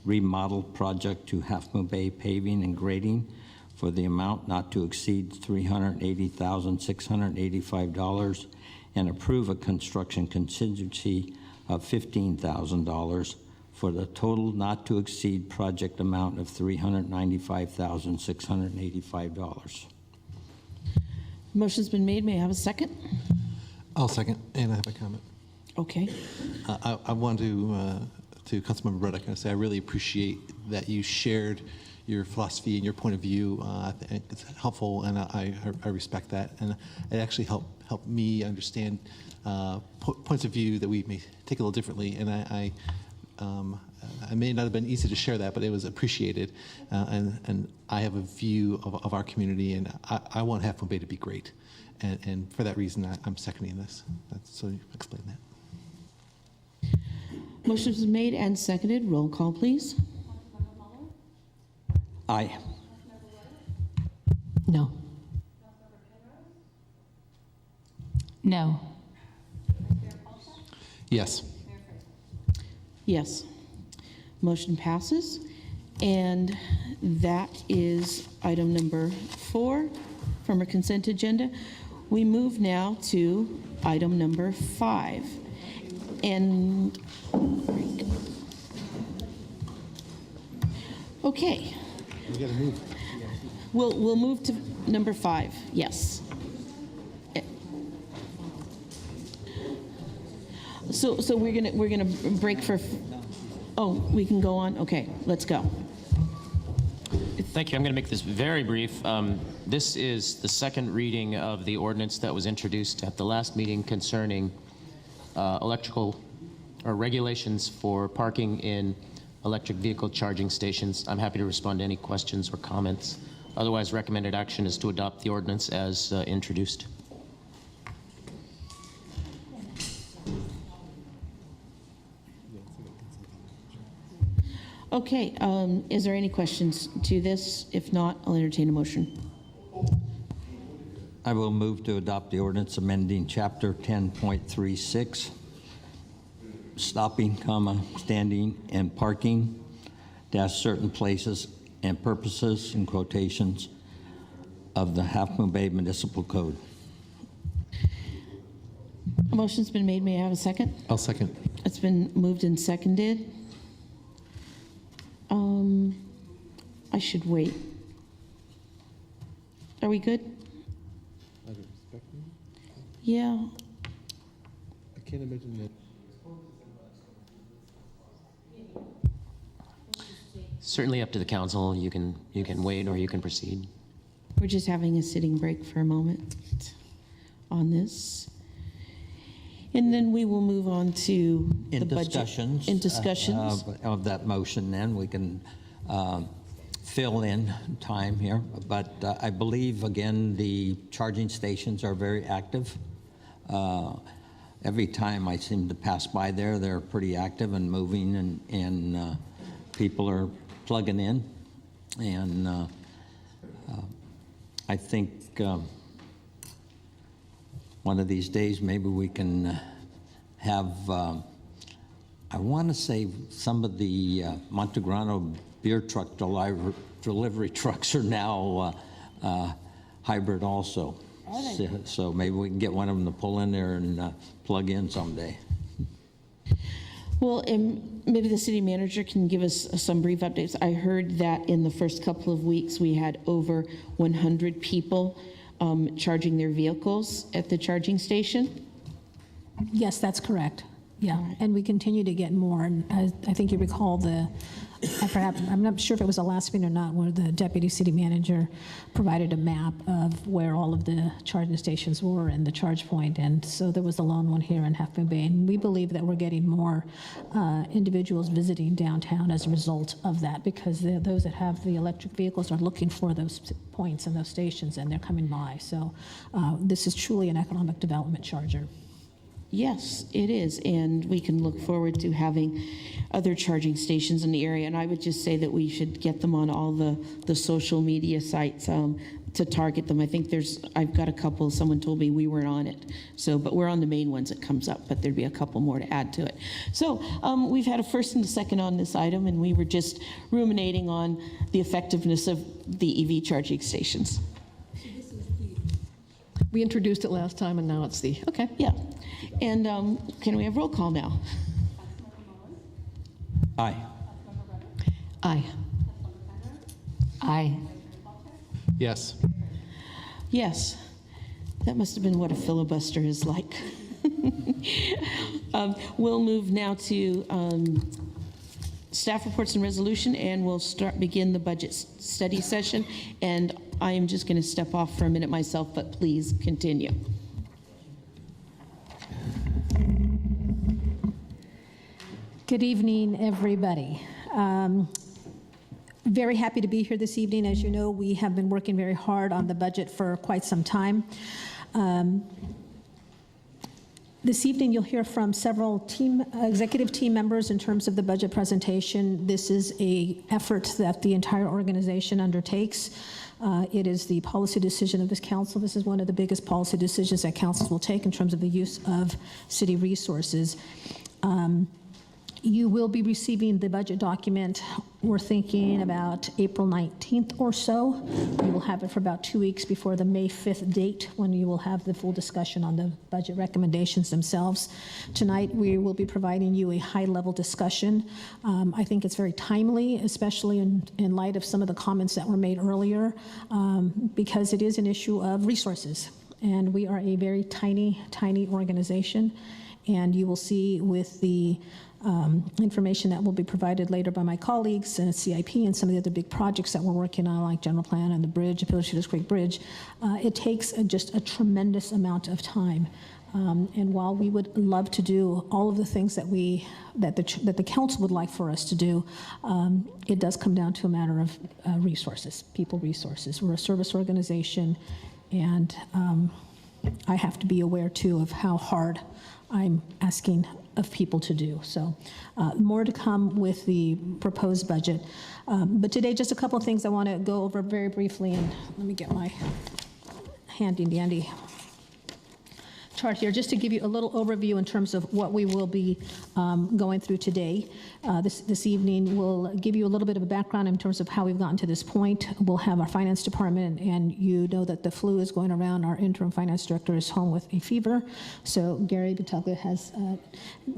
remodel project to Half Moon Bay Paving and Grading for the amount not to exceed $380,685, and approve a construction contingency of $15,000 for the total not to exceed project amount of $395,685. Motion's been made. May I have a second? I'll second, and I have a comment. Okay. I want to Councilmember Ruddock, I say I really appreciate that you shared your philosophy and your point of view. I think it's helpful, and I respect that. And it actually helped me understand points of view that we may take a little differently. And I may not have been easy to share that, but it was appreciated. And I have a view of our community, and I want Half Moon Bay to be great. And for that reason, I'm seconding this. So you explain that. Motion is made and seconded. Roll call, please. Aye. No. No. Yes. Yes. Motion passes. And that is item number 4 from our consent agenda. We move now to item number 5. And okay. We got to move. We'll move to number 5. Yes. So we're gonna break for. Oh, we can go on. Okay, let's go. Thank you. I'm going to make this very brief. This is the second reading of the ordinance that was introduced at the last meeting concerning electrical or regulations for parking in electric vehicle charging stations. I'm happy to respond to any questions or comments. Otherwise, recommended action is to adopt the ordinance as introduced. Okay, is there any questions to this? If not, I'll entertain a motion. I will move to adopt the ordinance amending Chapter 10.36, stopping, standing, and parking, certain places and purposes, in quotations, of the Half Moon Bay Municipal Code. A motion's been made. May I have a second? I'll second. It's been moved and seconded. I should wait. Are we good? Yeah. I can't imagine that. Certainly up to the council. You can wait or you can proceed. We're just having a sitting break for a moment on this. And then we will move on to the budget. Discussions. In discussions. Of that motion, then we can fill in time here. But I believe, again, the charging stations are very active. Every time I seem to pass by there, they're pretty active and moving, and people are plugging in. And I think one of these days maybe we can have, I want to say some of the Montegrano beer truck delivery trucks are now hybrid also. So maybe we can get one of them to pull in there and plug in someday. Well, maybe the city manager can give us some brief updates. I heard that in the first couple of weeks we had over 100 people charging their vehicles at the charging station. Yes, that's correct. Yeah, and we continue to get more. And I think you recall I'm not sure if it was the last meeting or not, where the deputy city manager provided a map of where all of the charging stations were and the charge point. And so there was a lone one here in Half Moon Bay. And we believe that we're getting more individuals visiting downtown as a result of that, because those that have the electric vehicles are looking for those points and those stations, and they're coming by. So this is truly an economic development charger. Yes, it is, and we can look forward to having other charging stations in the area. And I would just say that we should get them on all the social media sites to target them. I think I've got a couple. Someone told me we weren't on it, but we're on the main ones that comes up. But there'd be a couple more to add to it. So we've had a first and a second on this item, and we were just ruminating on the effectiveness of the EV charging stations. We introduced it last time, and now it's okay. Yeah. And can we have roll call now? Aye. Aye. Aye. Yes. Yes. That must have been what a filibuster is like. We'll move now to staff reports and resolution, and we'll begin the budget study session. And I am just going to step off for a minute myself, but please continue. Good evening, everybody. Very happy to be here this evening. As you know, we have been working very hard on the budget for quite some time. This evening, you'll hear from several executive team members in terms of the budget presentation. This is an effort that the entire organization undertakes. It is the policy decision of this council. This is one of the biggest policy decisions that councils will take in terms of the use of city resources. You will be receiving the budget document, we're thinking about April 19th or so. You will have it for about 2 weeks before the May 5th date, when you will have the full discussion on the budget recommendations themselves. Tonight, we will be providing you a high-level discussion. I think it's very timely, especially in light of some of the comments that were made earlier, because it is an issue of resources. And we are a very tiny organization. And you will see with the information that will be provided later by my colleagues and CIP and some of the other big projects that we're working on, like general plan and the bridge, the Pillar Cedars Creek Bridge, it takes just a tremendous amount of time. And while we would love to do all of the things that the council would like for us to do, it does come down to a matter of resources, people resources. We're a service organization, and I have to be aware too of how hard I'm asking of people to do. So more to come with the proposed budget. But today, just a couple of things I want to go over very briefly, and let me get my handy dandy chart here, just to give you a little overview in terms of what we will be going through today. This evening, we'll give you a little bit of a background in terms of how we've gotten to this point. We'll have our finance department, and you know that the flu is going around. Our interim finance director is home with a fever, so Gary Battaglia has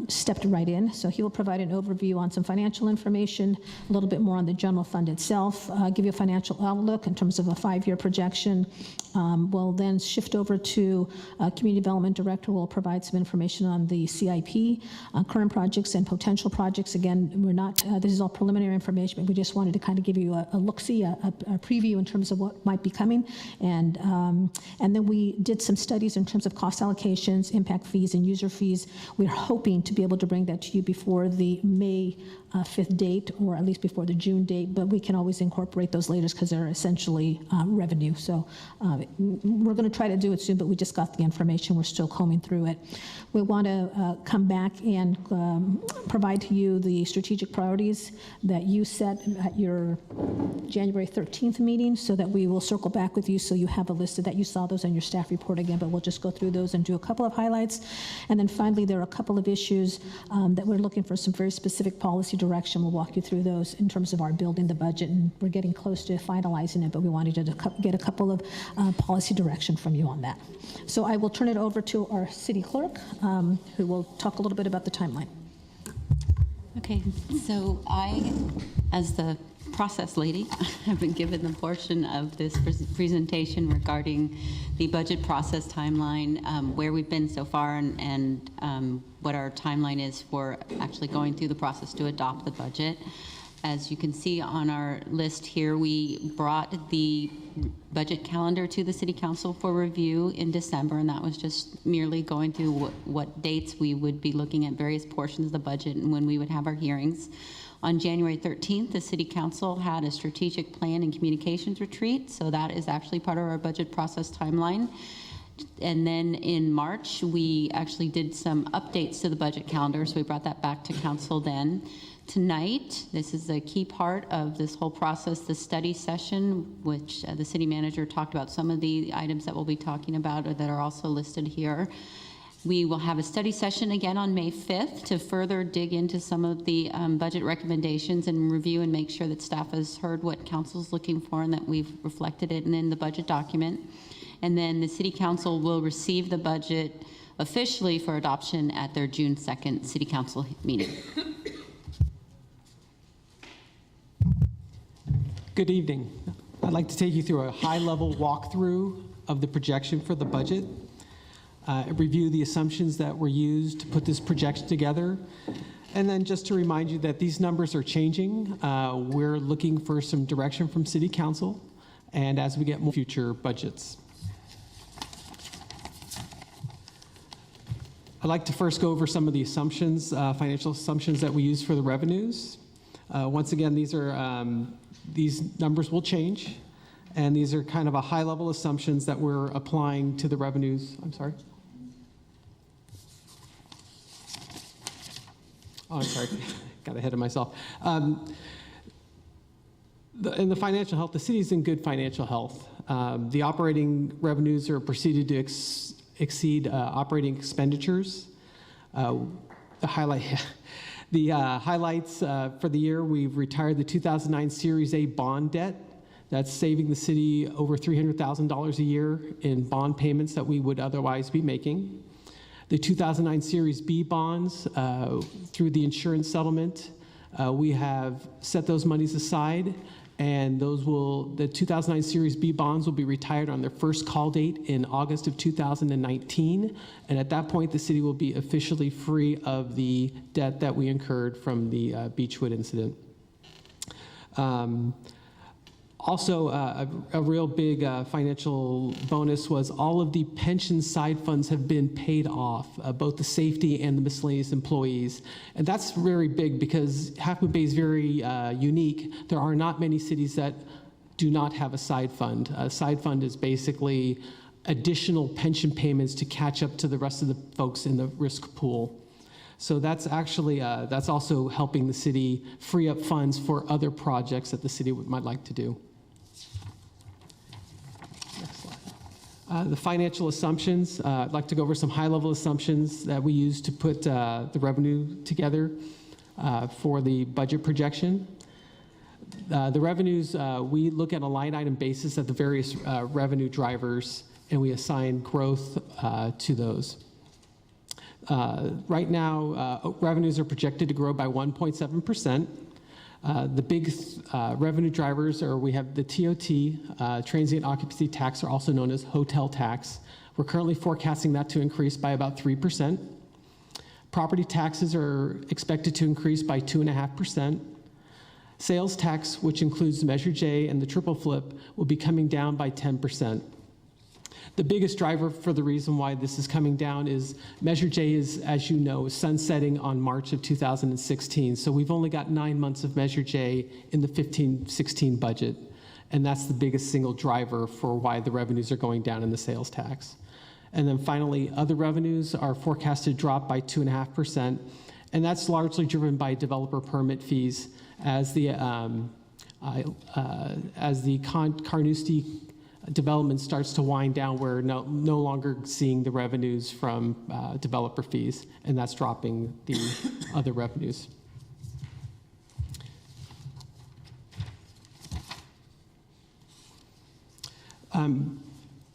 stepped right in. So he will provide an overview on some financial information, a little bit more on the general fund itself, give you a financial outlook in terms of a 5-year projection. We'll then shift over to community development director will provide some information on the CIP, current projects and potential projects. Again, we're not, this is all preliminary information, but we just wanted to kind of give you a look-see, a preview in terms of what might be coming. And then we did some studies in terms of cost allocations, impact fees, and user fees. We're hoping to be able to bring that to you before the May 5th date, or at least before the June date, but we can always incorporate those later because they're essentially revenue. So we're going to try to do it soon, but we just got the information. We're still combing through it. We want to come back and provide to you the strategic priorities that you set at your January 13th meeting, so that we will circle back with you so you have a list of that. You saw those in your staff report again, but we'll just go through those and do a couple of highlights. And then finally, there are a couple of issues that we're looking for some very specific policy direction. We'll walk you through those in terms of our building the budget, and we're getting close to finalizing it, but we wanted to get a couple of policy direction from you on that. So I will turn it over to our city clerk, who will talk a little bit about the timeline. Okay, so I, as the process lady, have been given the portion of this presentation regarding the budget process timeline, where we've been so far, and what our timeline is for actually going through the process to adopt the budget. As you can see on our list here, we brought the budget calendar to the City Council for review in December, and that was just merely going through what dates we would be looking at various portions of the budget and when we would have our hearings. On January 13th, the City Council had a strategic plan and communications retreat, so that is actually part of our budget process timeline. And then in March, we actually did some updates to the budget calendar, so we brought that back to council then. Tonight, this is a key part of this whole process, the study session, which the city manager talked about some of the items that we'll be talking about, or that are also listed here. We will have a study session again on May 5th to further dig into some of the budget recommendations and review and make sure that staff has heard what council's looking for and that we've reflected it in the budget document. And then the City Council will receive the budget officially for adoption at their June 2nd City Council meeting. Good evening. I'd like to take you through a high-level walkthrough of the projection for the budget, review the assumptions that were used to put this projection together, and then just to remind you that these numbers are changing. We're looking for some direction from City Council, and as we get more future budgets. I'd like to first go over some of the assumptions, financial assumptions that we use for the revenues. Once again, these numbers will change, and these are kind of a high-level assumptions that we're applying to the revenues. I'm sorry. Oh, I'm sorry. Got ahead of myself. In the financial health, the city's in good financial health. The operating revenues are proceeded to exceed operating expenditures. The highlights for the year: we've retired the 2009 Series A bond debt. That's saving the city over $300,000 a year in bond payments that we would otherwise be making. The 2009 Series B bonds, through the insurance settlement, we have set those monies aside, and the 2009 Series B bonds will be retired on their first call date in August of 2019, and at that point the city will be officially free of the debt that we incurred from the Beechwood incident. Also, a real big financial bonus was all of the pension side funds have been paid off, both the safety and the miscellaneous employees. And that's very big because Half Moon Bay is very unique. There are not many cities that do not have a side fund. A side fund is basically additional pension payments to catch up to the rest of the folks in the risk pool. So that's actually, that's also helping the city free up funds for other projects that the city might like to do. Next slide. The financial assumptions, I'd like to go over some high-level assumptions that we use to put the revenue together for the budget projection. The revenues, we look at a line item basis at the various revenue drivers, and we assign growth to those. Right now, revenues are projected to grow by 1.7%. The big revenue drivers are we have the TOT, transient occupancy tax, or also known as hotel tax. We're currently forecasting that to increase by about 3%. Property taxes are expected to increase by 2.5%. Sales tax, which includes Measure J and the triple flip, will be coming down by 10%. The biggest driver for the reason why this is coming down is Measure J is, as you know, sunsetting on March of 2016. So we've only got 9 months of Measure J in the 15-16 budget. And that's the biggest single driver for why the revenues are going down in the sales tax. And then finally, other revenues are forecasted to drop by 2.5%. And that's largely driven by developer permit fees as the Carnoustie development starts to wind down. We're no longer seeing the revenues from developer fees, and that's dropping the other revenues.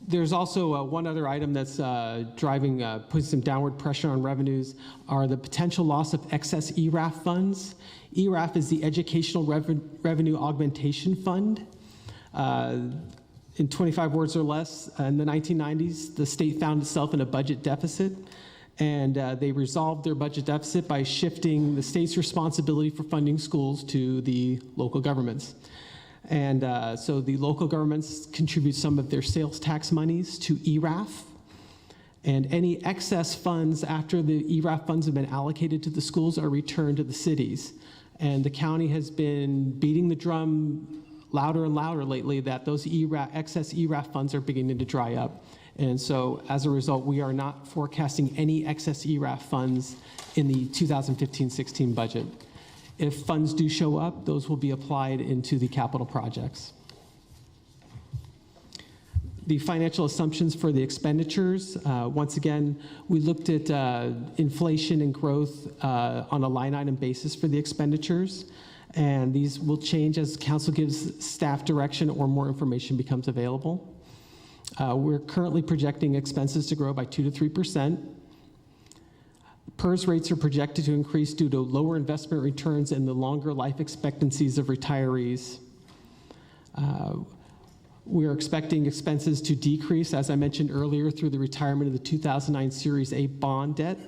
There's also one other item that's putting some downward pressure on revenues are the potential loss of excess ERAF funds. ERAF is the Educational Revenue Augmentation Fund. In 25 words or less, in the 1990s, the state found itself in a budget deficit, and they resolved their budget deficit by shifting the state's responsibility for funding schools to the local governments. And so the local governments contribute some of their sales tax monies to ERAF, and any excess funds after the ERAF funds have been allocated to the schools are returned to the cities. And the county has been beating the drum louder and louder lately that those excess ERAF funds are beginning to dry up. And so as a result, we are not forecasting any excess ERAF funds in the 2015-16 budget. If funds do show up, those will be applied into the capital projects. The financial assumptions for the expenditures, once again, we looked at inflation and growth on a line item basis for the expenditures. And these will change as council gives staff direction or more information becomes available. We're currently projecting expenses to grow by 2 to 3%. PERS rates are projected to increase due to lower investment returns and the longer life expectancies of retirees. We are expecting expenses to decrease, as I mentioned earlier, through the retirement of the 2009 Series A bond debt.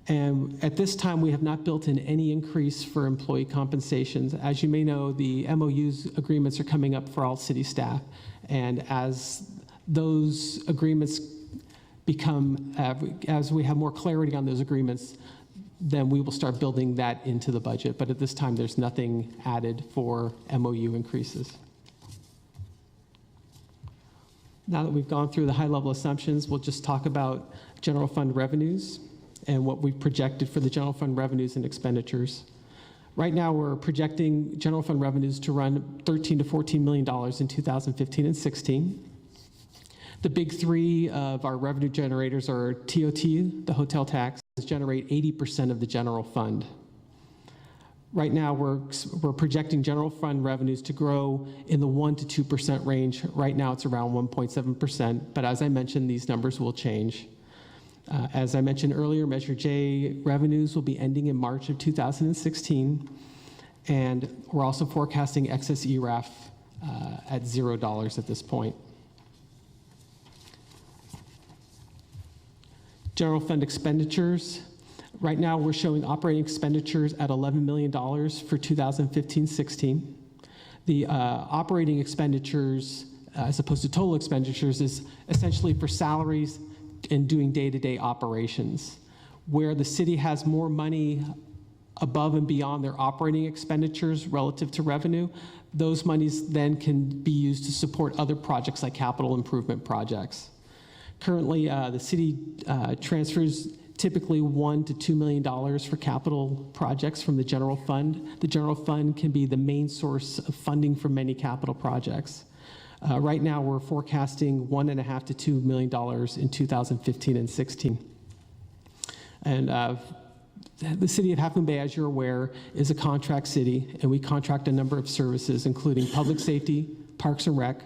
And at this time, we have not built in any increase for employee compensations. As you may know, the MOUs agreements are coming up for all city staff. And as those agreements become, as we have more clarity on those agreements, then we will start building that into the budget. But at this time, there's nothing added for MOU increases. Now that we've gone through the high-level assumptions, we'll just talk about general fund revenues and what we've projected for the general fund revenues and expenditures. Right now, we're projecting general fund revenues to run $13 to $14 million in 2015 and 16. The big three of our revenue generators are TOT, the hotel tax, generate 80% of the general fund. Right now, we're projecting general fund revenues to grow in the 1 to 2% range. Right now, it's around 1.7%, but as I mentioned, these numbers will change. As I mentioned earlier, Measure J revenues will be ending in March of 2016, and we're also forecasting excess ERAF at $0 at this point. General fund expenditures. Right now, we're showing operating expenditures at $11 million for 2015-16. The operating expenditures, as opposed to total expenditures, is essentially for salaries and doing day-to-day operations. Where the city has more money above and beyond their operating expenditures relative to revenue, those monies then can be used to support other projects like capital improvement projects. Currently, the city transfers typically $1 to $2 million for capital projects from the general fund. The general fund can be the main source of funding for many capital projects. Right now, we're forecasting $1.5 to $2 million in 2015 and 16. And the city of Half Moon Bay, as you're aware, is a contract city, and we contract a number of services, including public safety, parks and rec,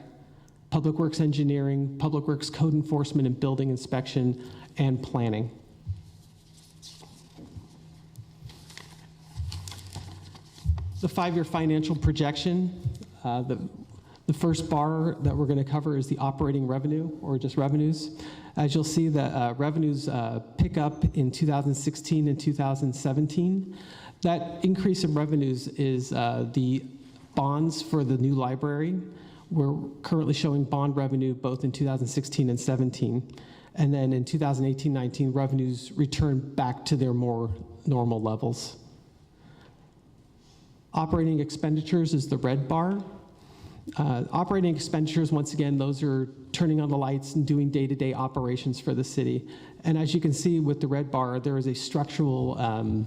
public works engineering, public works code enforcement and building inspection, and planning. The 5-year financial projection, the first bar that we're going to cover is the operating revenue, or just revenues. As you'll see, that revenues pick up in 2016 and 2017. That increase in revenues is the bonds for the new library. We're currently showing bond revenue both in 2016 and 17. And then in 2018-19, revenues return back to their more normal levels. Operating expenditures is the red bar. Operating expenditures, once again, those are turning on the lights and doing day-to-day operations for the city. And as you can see with the red bar, there is a structural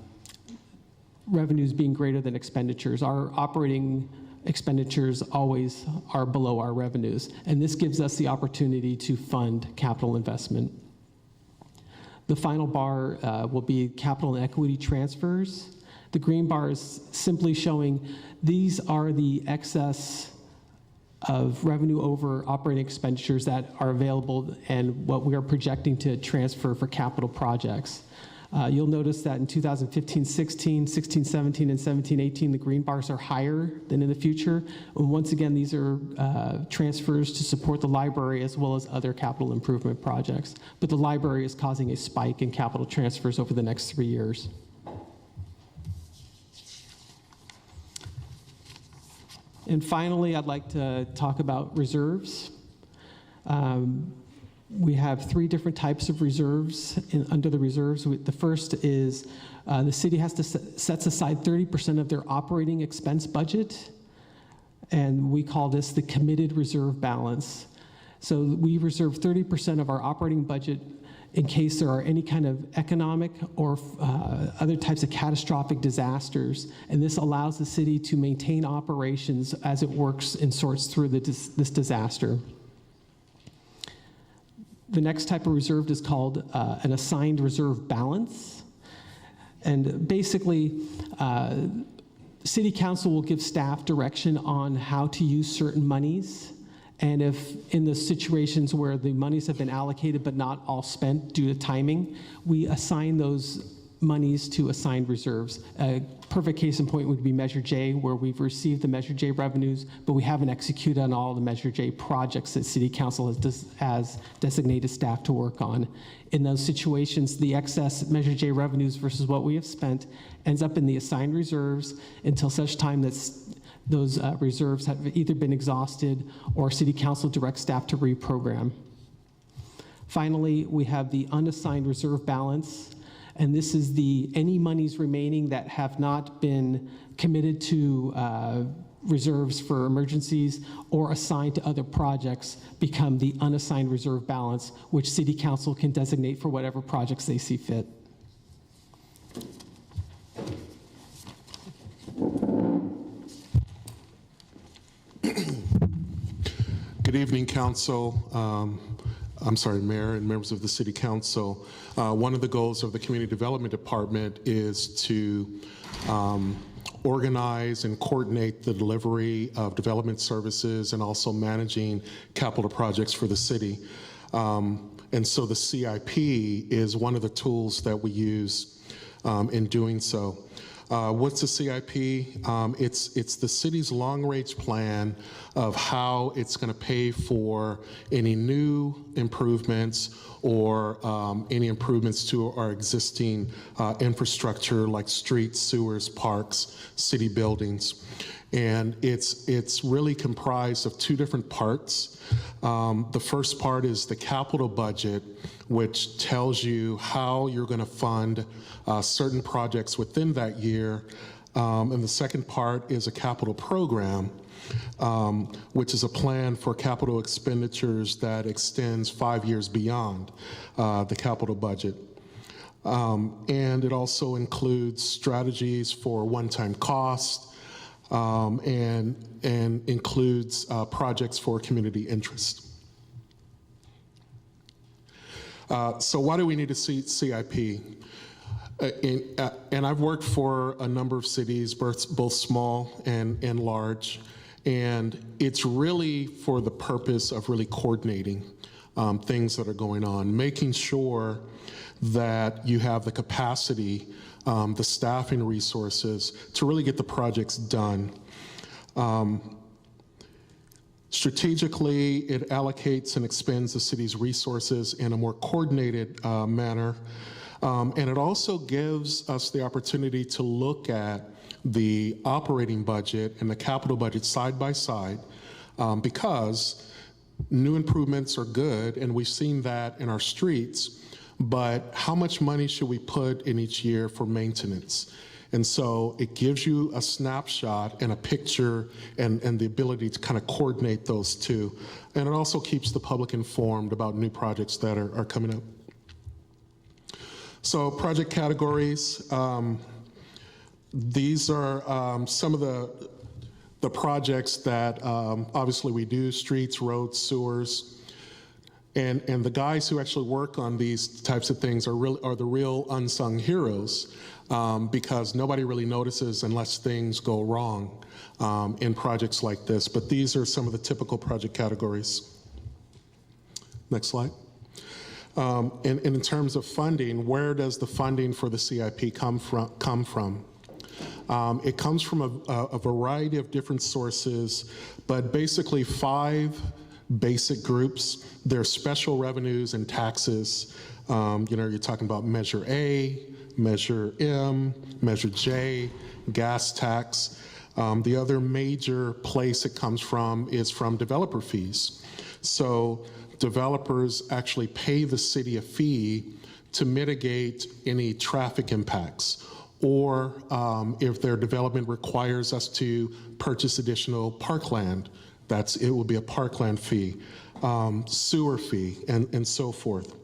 revenues being greater than expenditures. Our operating expenditures always are below our revenues, and this gives us the opportunity to fund capital investment. The final bar will be capital and equity transfers. The green bar is simply showing these are the excess of revenue over operating expenditures that are available and what we are projecting to transfer for capital projects. You'll notice that in 2015-16, 16-17, and 17-18, the green bars are higher than in the future. And once again, these are transfers to support the library as well as other capital improvement projects. But the library is causing a spike in capital transfers over the next 3 years. And finally, I'd like to talk about reserves. We have 3 different types of reserves under the reserves. The first is the city has to sets aside 30% of their operating expense budget, and we call this the committed reserve balance. So we reserve 30% of our operating budget in case there are any kind of economic or other types of catastrophic disasters, and this allows the city to maintain operations as it works and sorts through this disaster. The next type of reserve is called an assigned reserve balance. And basically, City Council will give staff direction on how to use certain monies. And if in the situations where the monies have been allocated but not all spent due to timing, we assign those monies to assigned reserves. A perfect case in point would be Measure J, where we've received the Measure J revenues, but we haven't executed on all the Measure J projects that City Council has designated staff to work on. In those situations, the excess Measure J revenues versus what we have spent ends up in the assigned reserves until such time that those reserves have either been exhausted or City Council directs staff to reprogram. Finally, we have the unassigned reserve balance. And this is any monies remaining that have not been committed to reserves for emergencies or assigned to other projects become the unassigned reserve balance, which City Council can designate for whatever projects they see fit. Good evening, Council. Mayor and members of the City Council. One of the goals of the Community Development Department is to organize and coordinate the delivery of development services and also managing capital projects for the city. And so the CIP is one of the tools that we use in doing so. What's the CIP? It's the city's long-range plan of how it's going to pay for any new improvements or any improvements to our existing infrastructure like streets, sewers, parks, city buildings. And it's really comprised of two different parts. The first part is the capital budget, which tells you how you're going to fund certain projects within that year. And the second part is a capital program, which is a plan for capital expenditures that extends 5 years beyond the capital budget. And it also includes strategies for one-time cost, and includes projects for community interest. So why do we need a CIP? And I've worked for a number of cities, both small and large, and it's really for the purpose of really coordinating things that are going on, making sure that you have the capacity, the staffing resources to really get the projects done. Strategically, it allocates and expends the city's resources in a more coordinated manner. And it also gives us the opportunity to look at the operating budget and the capital budget side by side, because new improvements are good, and we've seen that in our streets. But how much money should we put in each year for maintenance? And so it gives you a snapshot and a picture and the ability to kind of coordinate those two. And it also keeps the public informed about new projects that are coming up. So project categories, these are some of the projects that obviously we do: streets, roads, sewers. And the guys who actually work on these types of things are the real unsung heroes, because nobody really notices unless things go wrong in projects like this. But these are some of the typical project categories. Next slide. And in terms of funding, where does the funding for the CIP come from? It comes from a variety of different sources, but basically 5 basic groups. There's special revenues and taxes. You're talking about Measure A, Measure M, Measure J, gas tax. The other major place it comes from is from developer fees. So developers actually pay the city a fee to mitigate any traffic impacts, or if their development requires us to purchase additional parkland, it will be a parkland fee, sewer fee, and so forth.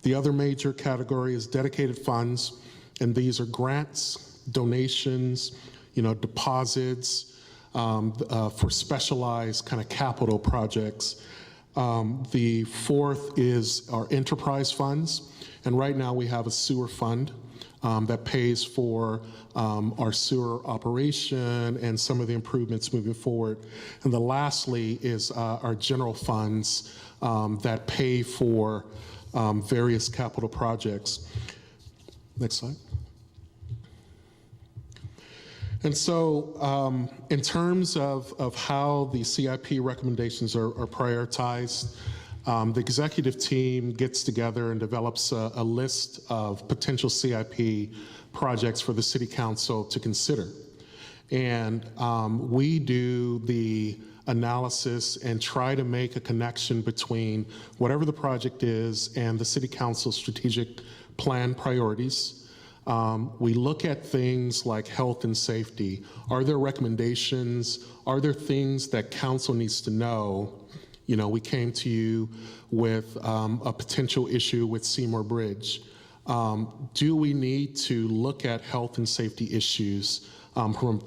The other major category is dedicated funds, and these are grants, donations, deposits for specialized kind of capital projects. The fourth is our enterprise funds, and right now we have a sewer fund that pays for our sewer operation and some of the improvements moving forward. And the lastly is our general funds that pay for various capital projects. Next slide. And so in terms of how the CIP recommendations are prioritized, the executive team gets together and develops a list of potential CIP projects for the city council to consider. And we do the analysis and try to make a connection between whatever the project is and the city council's strategic plan priorities. We look at things like health and safety. Are there recommendations? Are there things that council needs to know? We came to you with a potential issue with Seymour Bridge. Do we need to look at health and safety issues from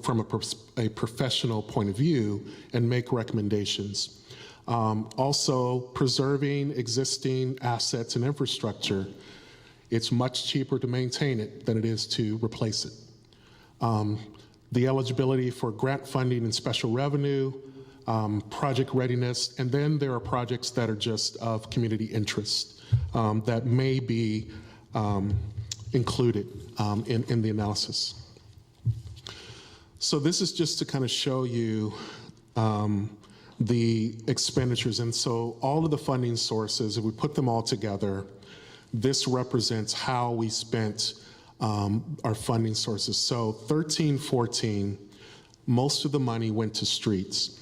a professional point of view and make recommendations? Also, preserving existing assets and infrastructure. It's much cheaper to maintain it than it is to replace it. The eligibility for grant funding and special revenue, project readiness, and then there are projects that are just of community interest that may be included in the analysis. So this is just to kind of show you the expenditures. And so all of the funding sources, if we put them all together, this represents how we spent our funding sources. So 13-14, most of the money went to streets.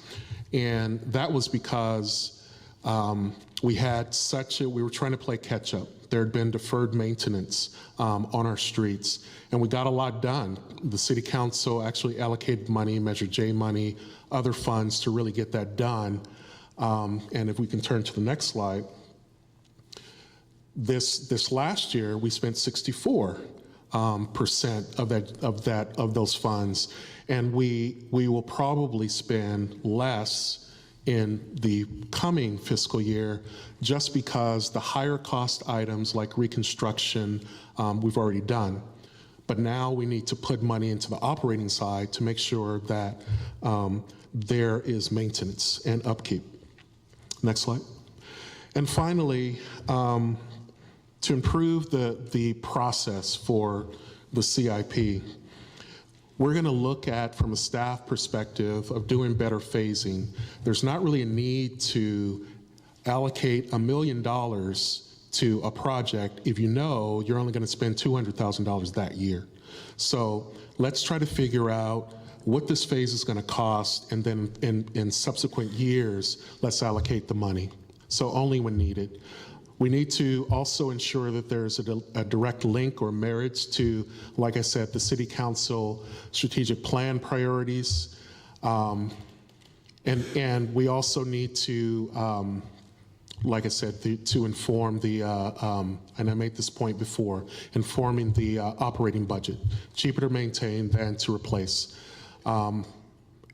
And that was because we were trying to play catch up. There had been deferred maintenance on our streets, and we got a lot done. The city council actually allocated money, Measure J money, other funds to really get that done. And if we can turn to the next slide, this last year we spent 64% of those funds, and we will probably spend less in the coming fiscal year just because the higher cost items like reconstruction we've already done. But now we need to put money into the operating side to make sure that there is maintenance and upkeep. Next slide. And finally, to improve the process for the CIP, we're going to look at, from a staff perspective, of doing better phasing. There's not really a need to allocate $1 million to a project if you know you're only going to spend $200,000 that year. So let's try to figure out what this phase is going to cost, and then in subsequent years, let's allocate the money. So only when needed. We need to also ensure that there's a direct link or marriage to, like I said, the City Council strategic plan priorities. And we also need to, like I said, to inform the, and I made this point before, informing the operating budget. Cheaper to maintain than to replace. And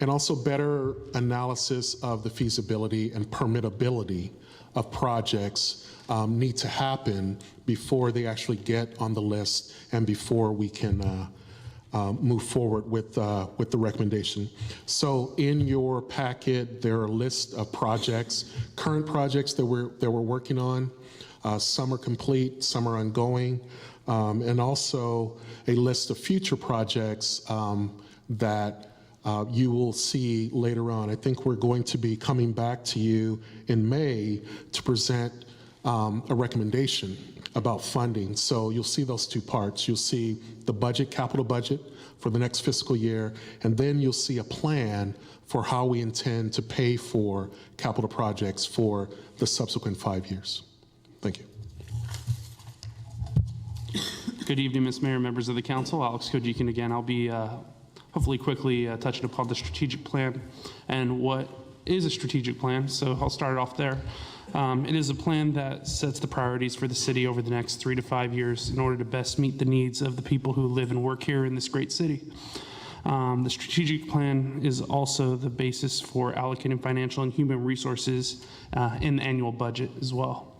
also better analysis of the feasibility and permittability of projects need to happen before they actually get on the list and before we can move forward with the recommendation. So in your packet, there are a list of projects, current projects that we're working on. Some are complete, some are ongoing, and also a list of future projects that you will see later on. I think we're going to be coming back to you in May to present a recommendation about funding. So you'll see those two parts. You'll see the budget, capital budget for the next fiscal year, and then you'll see a plan for how we intend to pay for capital projects for the subsequent 5 years. Thank you. Good evening, Ms. Mayor, members of the council. Alex Kojikin again. I'll be hopefully quickly touching upon the strategic plan and what is a strategic plan. So I'll start off there. It is a plan that sets the priorities for the city over the next 3 to 5 years in order to best meet the needs of the people who live and work here in this great city. The strategic plan is also the basis for allocating financial and human resources in the annual budget as well.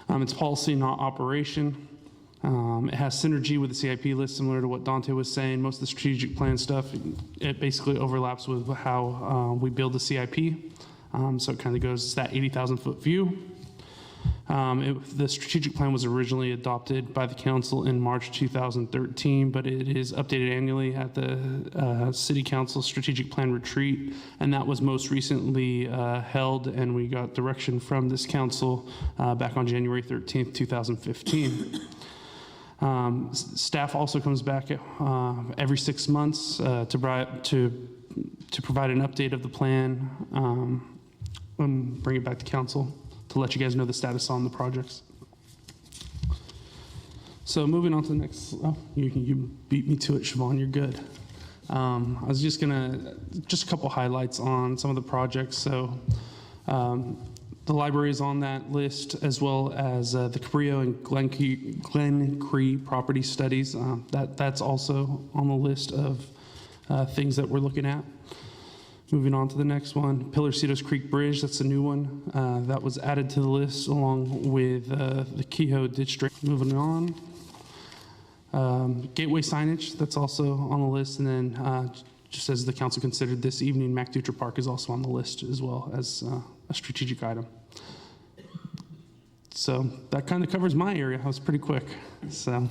It's policy, not operation. It has synergy with the CIP list, similar to what Dante was saying. Most of the strategic plan stuff, it basically overlaps with how we build the CIP. So it kind of goes, it's that 80,000 foot view. The strategic plan was originally adopted by the council in March 2013, but it is updated annually at the City Council Strategic Plan Retreat, and that was most recently held, and we got direction from this council back on January 13th, 2015. Staff also comes back every 6 months to provide an update of the plan and bring it back to council to let you guys know the status on the projects. So moving on to the next, you beat me to it, Siobhan, you're good. I was just a couple highlights on some of the projects. So the library is on that list, as well as the Cabrillo and Glen Cree property studies. That's also on the list of things that we're looking at. Moving on to the next one, Pillarcitos Creek Bridge, that's a new one that was added to the list along with the Kehoe Ditch Drain. Moving on, gateway signage, that's also on the list, and then just as the council considered this evening, Dutra Park is also on the list as well as a strategic item. So that kind of covers my area. I was pretty quick. So.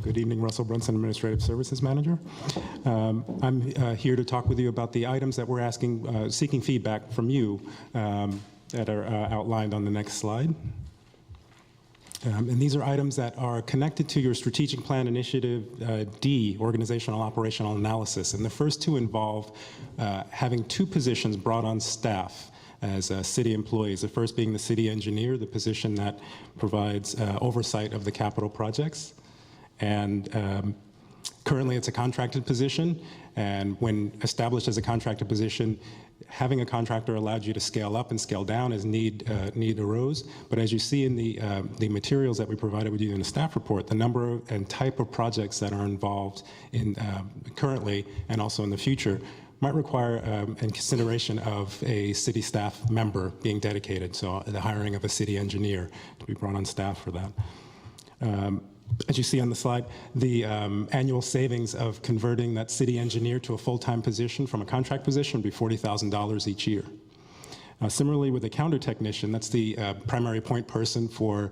Good evening, Russell Brunson, Administrative Services Manager. I'm here to talk with you about the items that we're asking, seeking feedback from you that are outlined on the next slide. And these are items that are connected to your strategic plan initiative D, organizational operational analysis. And the first two involve having two positions brought on staff as city employees. The first being the city engineer, the position that provides oversight of the capital projects. And currently it's a contracted position, and when established as a contracted position, having a contractor allowed you to scale up and scale down as need arose. But as you see in the materials that we provided with you in the staff report, the number and type of projects that are involved in currently and also in the future might require and consideration of a city staff member being dedicated, so the hiring of a city engineer to be brought on staff for that. As you see on the slide, the annual savings of converting that city engineer to a full-time position from a contract position would be $40,000 each year. Similarly, with a counter technician, that's the primary point person for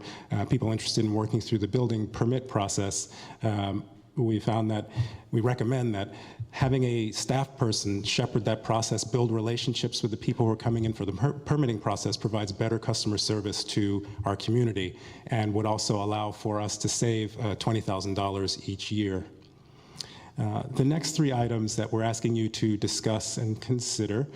people interested in working through the building permit process. We recommend that having a staff person shepherd that process, build relationships with the people who are coming in for the permitting process, provides better customer service to our community, and would also allow for us to save $20,000 each year. The next three items that we're asking you to discuss and consider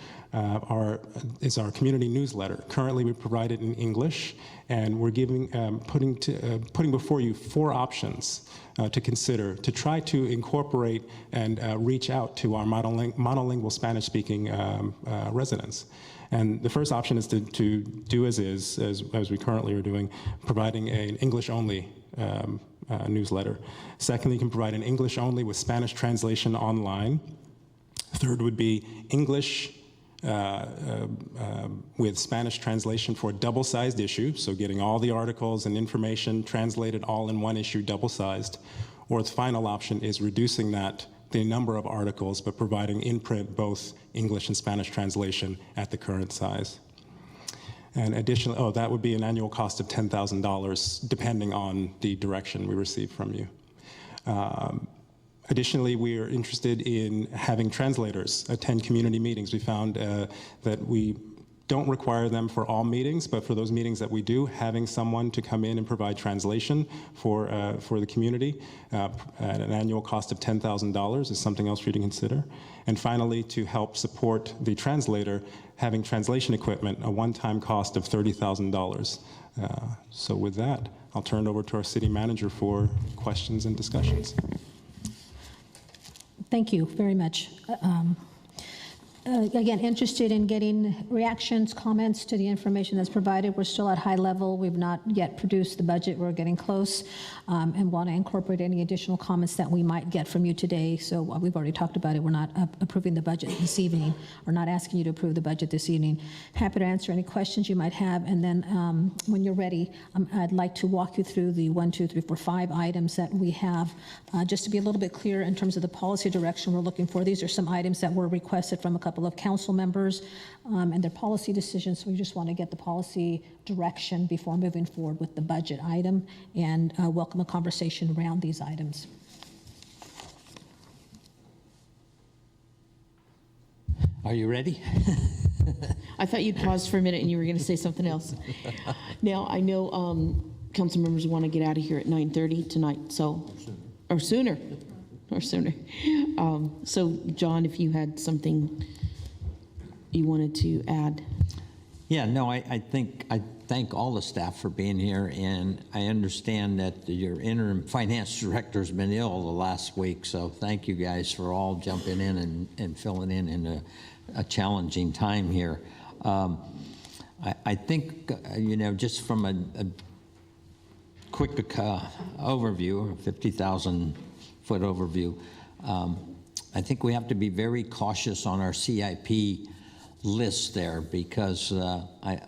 is our community newsletter. Currently, we provide it in English, and we're putting before you 4 options to consider to try to incorporate and reach out to our monolingual Spanish-speaking residents. And the first option is to do as we currently are doing, providing an English-only newsletter. Secondly, you can provide an English only with Spanish translation online. Third would be English with Spanish translation for a double-sized issue, so getting all the articles and information translated all in one issue, double-sized. Or the final option is reducing the number of articles, but providing in print both English and Spanish translation at the current size. And additionally, that would be an annual cost of $10,000, depending on the direction we receive from you. Additionally, we are interested in having translators attend community meetings. We found that we don't require them for all meetings, but for those meetings that we do, having someone to come in and provide translation for the community at an annual cost of $10,000 is something else for you to consider. And finally, to help support the translator, having translation equipment, a one-time cost of $30,000. So with that, I'll turn it over to our city manager for questions and discussions. Thank you very much. Again, interested in getting reactions, comments to the information that's provided. We're still at high level. We've not yet produced the budget. We're getting close, and want to incorporate any additional comments that we might get from you today. So we've already talked about it. We're not approving the budget this evening, or not asking you to approve the budget this evening. Happy to answer any questions you might have. And then when you're ready, I'd like to walk you through the 1, 2, 3, 4, 5 items that we have, just to be a little bit clear in terms of the policy direction we're looking for. These are some items that were requested from a couple of council members and their policy decisions. So we just want to get the policy direction before moving forward with the budget item, and welcome a conversation around these items. Are you ready? I thought you'd pause for a minute and you were going to say something else. Now, I know council members want to get out of here at 9:30 tonight, or sooner. So, John, if you had something you wanted to add. Yeah, no, I thank all the staff for being here, and I understand that your interim finance director has been ill the last week, so thank you guys for all jumping in and filling in a challenging time here. I think, just from a quick overview, a 50,000-foot overview, I think we have to be very cautious on our CIP list there, because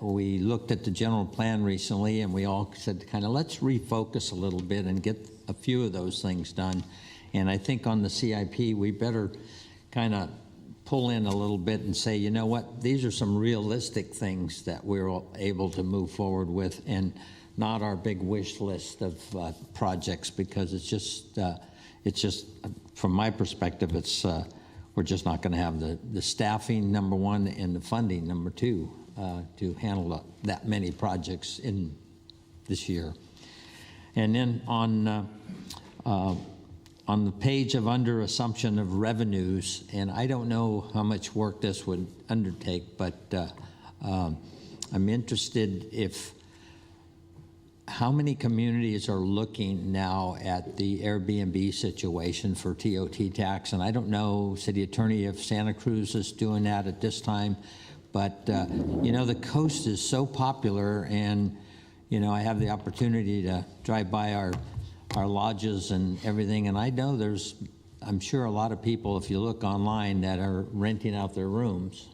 we looked at the general plan recently, and we all said let's refocus a little bit and get a few of those things done. And I think on the CIP, we better kind of pull in a little bit and say, you know what, these are some realistic things that we're able to move forward with, and not our big wish list of projects, because it's just from my perspective, we're just not going to have the staffing, number one, and the funding, number two, to handle that many projects in this year. And then on the page of under assumption of revenues, and I don't know how much work this would undertake, but I'm interested how many communities are looking now at the Airbnb situation for TOT tax? And I don't know, City Attorney, if Santa Cruz is doing that at this time, but you know, the coast is so popular, and you know, I have the opportunity to drive by our lodges and everything, and I know I'm sure a lot of people, if you look online, that are renting out their rooms.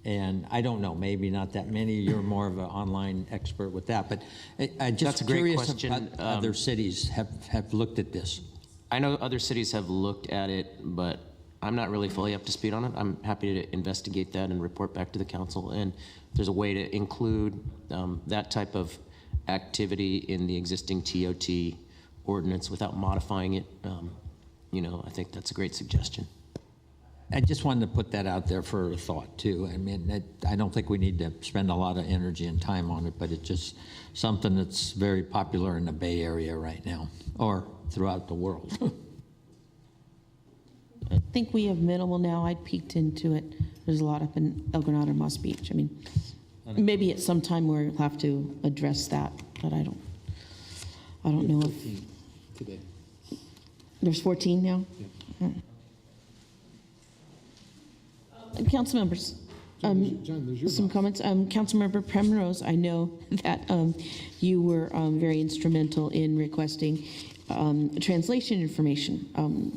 And I don't know, maybe not that many. You're more of an online expert with that, but I'm just That's a great curious question. if other cities have looked at this. I know other cities have looked at it, but I'm not really fully up to speed on it. I'm happy to investigate that and report back to the council. And if there's a way to include that type of activity in the existing TOT ordinance without modifying it, you know, I think that's a great suggestion. I just wanted to put that out there for a thought too. I mean, I don't think we need to spend a lot of energy and time on it, but it's just something that's very popular in the Bay Area right now, or throughout the world. I think we have minimal now. I peeked into it. There's a lot up in El Granado, Moss Beach. I mean, maybe at some time we'll have to address that, but I don't know if today. There's 14 now. Yeah. Council members, some comments. Councilmember Primrose, I know that you were very instrumental in requesting translation information.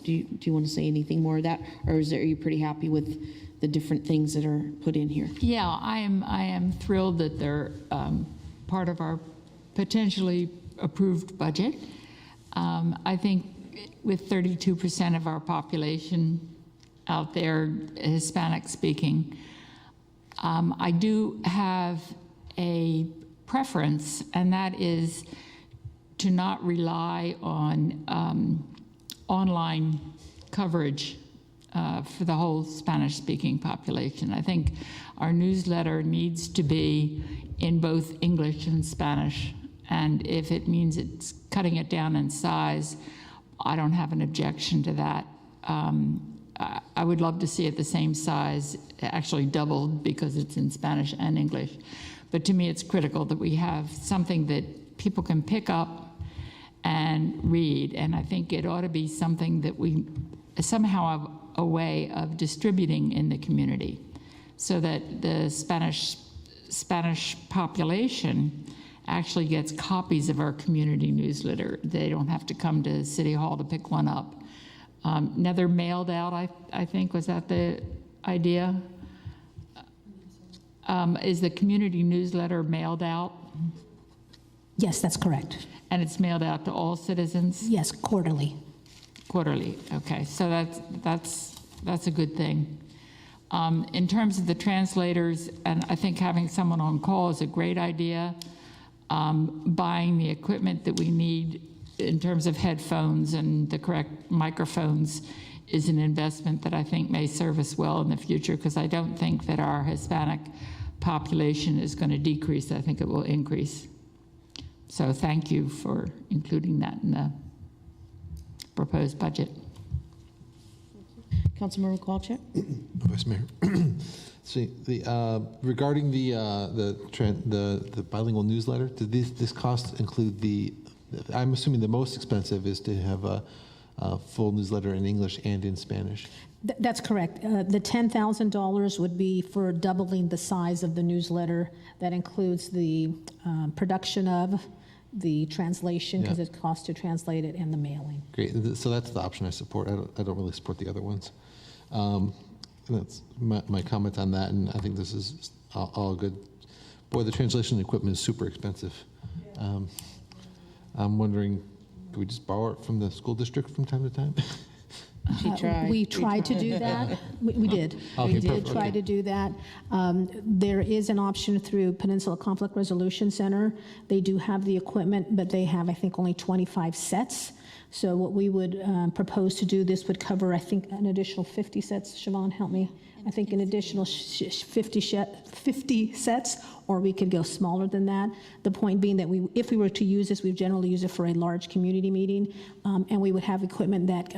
Do you want to say anything more of that, or are you pretty happy with the different things that are put in here? Yeah, I am thrilled that they're part of our potentially approved budget. I think with 32% of our population out there Hispanic speaking, I do have a preference, and that is to not rely on online coverage for the whole Spanish-speaking population. I think our newsletter needs to be in both English and Spanish, and if it means it's cutting it down in size, I don't have an objection to that. I would love to see it the same size, actually doubled, because it's in Spanish and English. But to me, it's critical that we have something that people can pick up and read, and I think it ought to be something that we somehow have a way of distributing in the community, so that the Spanish population actually gets copies of our community newsletter. They don't have to come to City Hall to pick one up. Now they're mailed out, I think, was that the idea? Is the community newsletter mailed out? Yes, that's correct. And it's mailed out to all citizens? Yes, quarterly. Quarterly, okay, so that's a good thing. In terms of the translators, and I think having someone on call is a great idea. Buying the equipment that we need in terms of headphones and the correct microphones is an investment that I think may serve us well in the future, because I don't think that our Hispanic population is going to decrease. I think it will increase. So thank you for including that in the proposed budget. Councilmember Kowalczyk? Vice Mayor. See, regarding the bilingual newsletter, did this cost include I'm assuming the most expensive is to have a full newsletter in English and in Spanish. That's correct. The $10,000 would be for doubling the size of the newsletter. That includes the production of the translation, because it costs to translate it, and the mailing. Great. So that's the option I support. I don't really support the other ones. That's my comment on that, and I think this is all good. Boy, the translation equipment is super expensive. I'm wondering, do we just borrow it from the school district from time to time? We tried to do that. We did. Okay, We did perfect. try to do that. There is an option through Peninsula Conflict Resolution Center. They do have the equipment, but they have, I think, only 25 sets. So what we would propose to do, this would cover, I think, an additional 50 sets. Siobhan, help me. I think an additional 50 sets, or we could go smaller than that. The point being that if we were to use this, we generally use it for a large community meeting, and we would have equipment that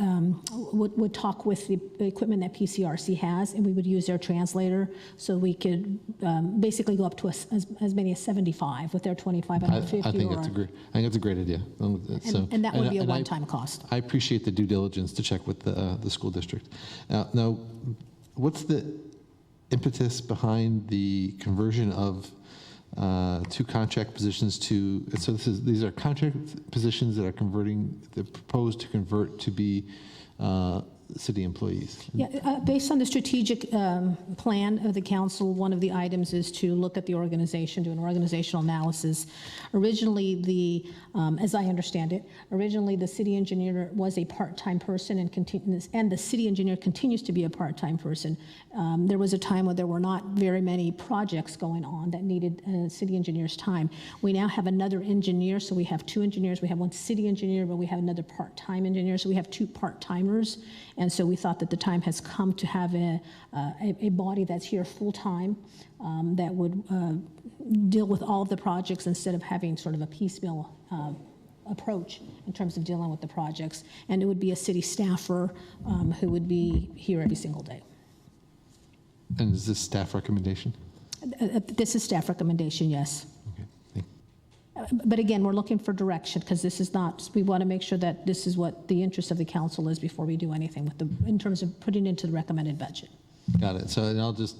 would talk with the equipment that PCRC has, and we would use their translator, so we could basically go up to as many as 75 with their 25 and 50. I think that's a great idea. And that would be a one-time cost. I appreciate the due diligence to check with the school district. Now, what's the impetus behind the conversion of 2 contract positions to? So these are contract positions that are proposed to convert to be city employees. Yeah, based on the strategic plan of the council, one of the items is to look at the organization, do an organizational analysis. Originally, as I understand it, the city engineer was a part-time person and the city engineer continues to be a part-time person. There was a time when there were not very many projects going on that needed city engineer's time. We now have another engineer, so we have 2 engineers. We have 1 city engineer, but we have another part-time engineer, so we have 2 part-timers. And so we thought that the time has come to have a body that's here full-time that would deal with all of the projects instead of having sort of a piecemeal approach in terms of dealing with the projects. And it would be a city staffer who would be here every single day. And is this staff recommendation? This is staff recommendation, yes. But again, we're looking for direction because this is not, we want to make sure that this is what the interest of the council is before we do anything in terms of putting into the recommended budget. Got it. So and I'll just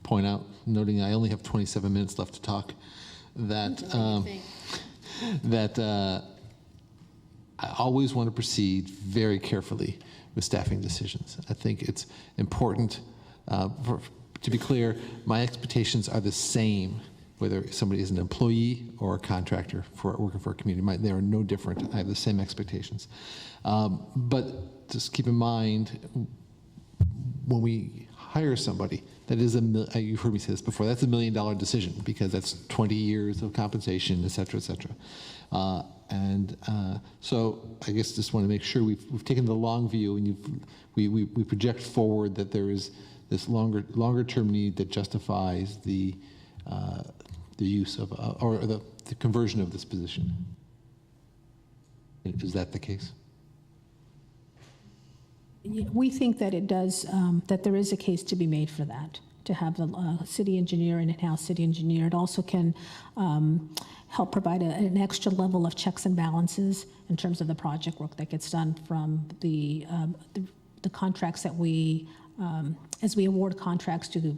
point out, noting I only have 27 minutes left to talk, that I always want to proceed very carefully with staffing decisions. I think it's important, to be clear, my expectations are the same whether somebody is an employee or a contractor working for a community. They are no different. I have the same expectations. But just keep in mind, when we hire somebody, that is you've heard me say this before, that's $1 million decision because that's 20 years of compensation, et cetera, et cetera. So I guess just want to make sure we've taken the long view and we project forward that there is this longer term need that justifies the use of, or the conversion of this position. Is that the case? We think that it does, that there is a case to be made for that, to have the city engineer and in-house city engineer. It also can help provide an extra level of checks and balances in terms of the project work that gets done from the contracts that we, as we award contracts to the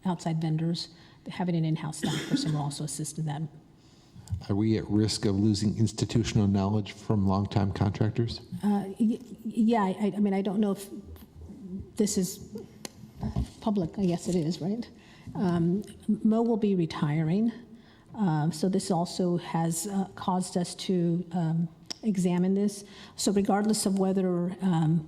outside vendors. Having an in-house staff person will also assist in that. Are we at risk of losing institutional knowledge from longtime contractors? Yeah, I mean, I don't know if this is public. I guess it is, right? Mo will be retiring, so this also has caused us to examine this. So regardless of whether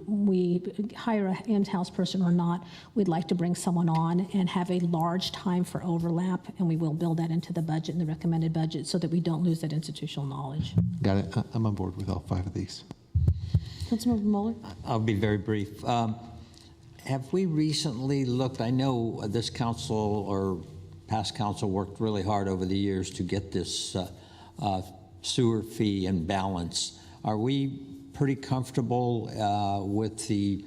we hire an in-house person or not, we'd like to bring someone on and have a large time for overlap, and we will build that into the budget and the recommended budget so that we don't lose that institutional knowledge. Got it. I'm on board with all 5 of these. Councilmember Mueller? I'll be very brief. Have we recently looked, I know this council or past council worked really hard over the years to get this sewer fee in balance. Are we pretty comfortable with the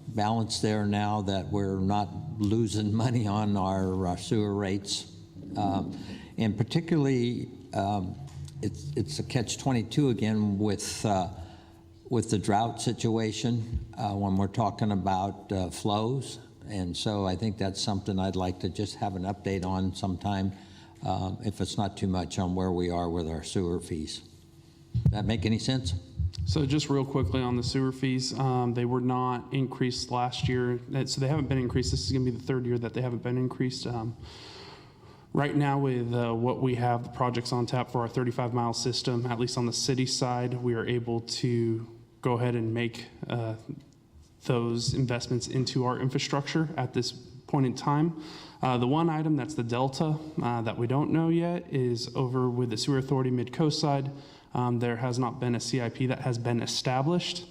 balance there now that we're not losing money on our sewer rates? And particularly, it's a catch-22 again with the drought situation when we're talking about flows. And so I think that's something I'd like to just have an update on sometime, if it's not too much, on where we are with our sewer fees. Does that make any sense? So just real quickly on the sewer fees, they were not increased last year. So they haven't been increased. This is going to be the 3rd year that they haven't been increased. Right now with what we have, the projects on tap for our 35-mile system, at least on the city side, we are able to go ahead and make those investments into our infrastructure at this point in time. The one item that's the delta that we don't know yet is over with the Sewer Authority Mid-Coast side. There has not been a CIP that has been established.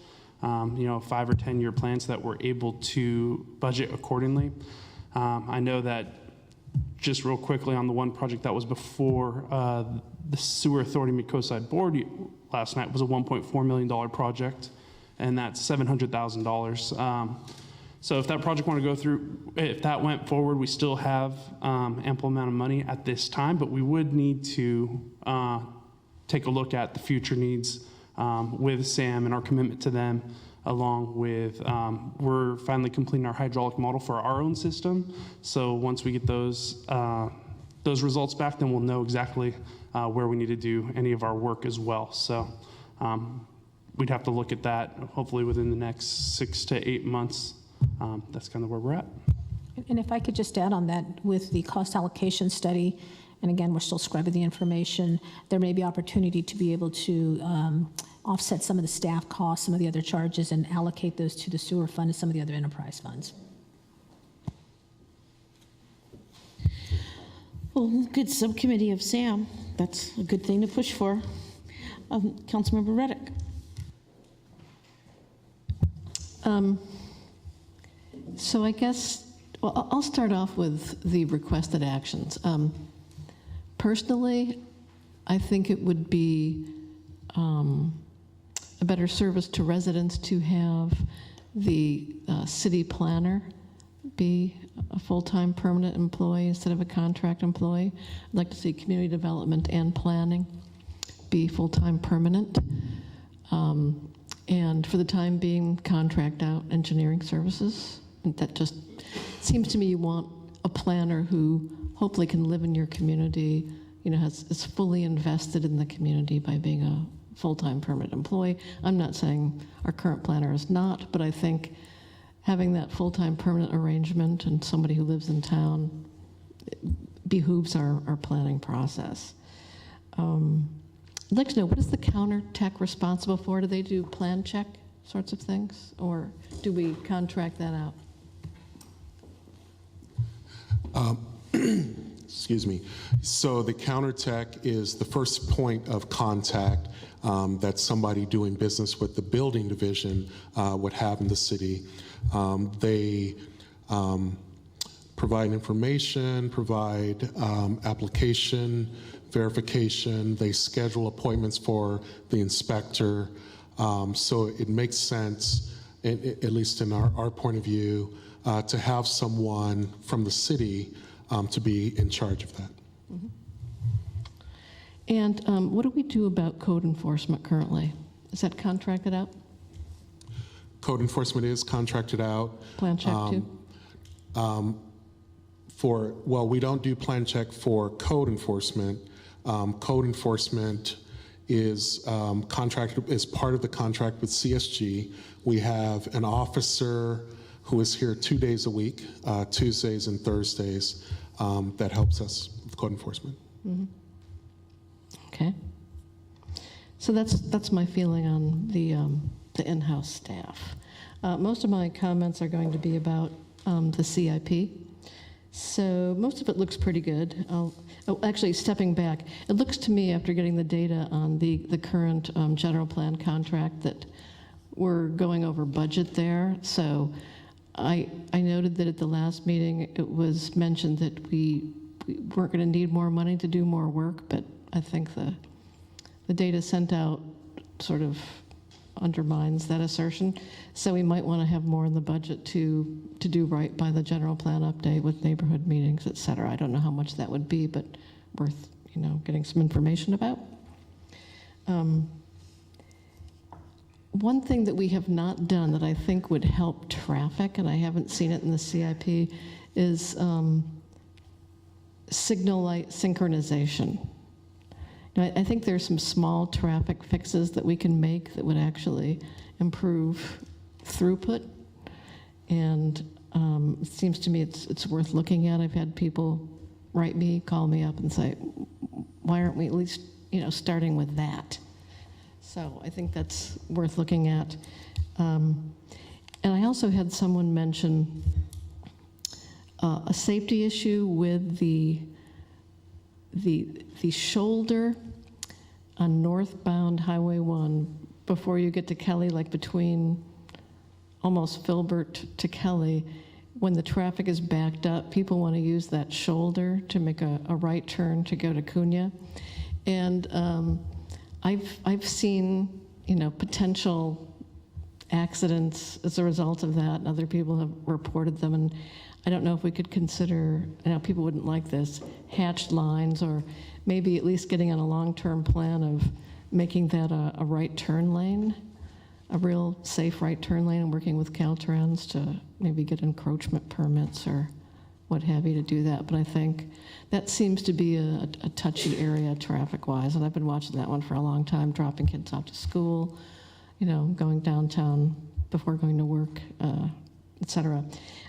a 5 or 10 year plan so that we're able to budget accordingly. I know that just real quickly on the one project that was before the Sewer Authority Mid-Coast Board last night was a $1.4 million project, and that's $700,000. So if that project want to go through, if that went forward, we still have ample amount of money at this time, but we would need to take a look at the future needs with SAM and our commitment to them, along with, we're finally completing our hydraulic model for our own system. So once we get those results back, then we'll know exactly where we need to do any of our work as well. So we'd have to look at that hopefully within the next 6 to 8 months. That's kind of where we're at. And if I could just add on that, with the cost allocation study, and again, we're still scrubbing the information, there may be opportunity to be able to offset some of the staff costs, some of the other charges, and allocate those to the sewer fund and some of the other enterprise funds. Well, good subcommittee of SAM. That's a good thing to push for. Councilmember Reddick. So I guess, well, I'll start off with the requested actions. Personally, I think it would be a better service to residents to have the city planner be a full-time permanent employee instead of a contract employee. I'd like to see community development and planning be full-time permanent. And for the time being, contract out engineering services. And that just seems to me you want a planner who hopefully can live in your community, is fully invested in the community by being a full-time permanent employee. I'm not saying our current planner is not, but I think having that full-time permanent arrangement and somebody who lives in town behooves our planning process. I'd like to know, what is the counter tech responsible for? Do they do plan check sorts of things, or do we contract that out? Excuse me. So the counter tech is the first point of contact that somebody doing business with the building division would have in the city. They provide information, provide application verification. They schedule appointments for the inspector. So it makes sense, at least in our point of view, to have someone from the city to be in charge of that. Mm-hmm. And what do we do about code enforcement currently? Is that contracted out? Code enforcement is contracted out. Plan check too? We don't do plan check for code enforcement. Code enforcement is contracted as part of the contract with CSG. We have an officer who is here 2 days a week, Tuesdays and Thursdays, that helps us with code enforcement. Mm-hmm. Okay. So that's my feeling on the in-house staff. Most of my comments are going to be about the CIP. So most of it looks pretty good. Actually, stepping back, it looks to me, after getting the data on the current general plan contract, that we're going over budget there. So I noted that at the last meeting, it was mentioned that we weren't going to need more money to do more work, but I think the data sent out sort of undermines that assertion. So we might want to have more in the budget to do right by the general plan update with neighborhood meetings, et cetera. I don't know how much that would be, but worth getting some information about. One thing that we have not done that I think would help traffic, and I haven't seen it in the CIP, is signal light synchronization. Now, I think there's some small traffic fixes that we can make that would actually improve throughput, and it seems to me it's worth looking at. I've had people call me up and say, why aren't we at least starting with that? So I think that's worth looking at. And I also had someone mention a safety issue with the shoulder on northbound Highway 1 before you get to Kelly, like between almost Filbert to Kelly, when the traffic is backed up, people want to use that shoulder to make a right turn to go to Cunha. And I've seen, potential accidents as a result of that, and other people have reported them. And I don't know if we could consider, people wouldn't like this, hatched lines, or maybe at least getting on a long-term plan of making that a right turn lane, a real safe right turn lane, and working with Caltrans to maybe get encroachment permits or what have you to do that. But I think that seems to be a touchy area traffic-wise, and I've been watching that one for a long time, dropping kids off to school, going downtown before going to work, et cetera.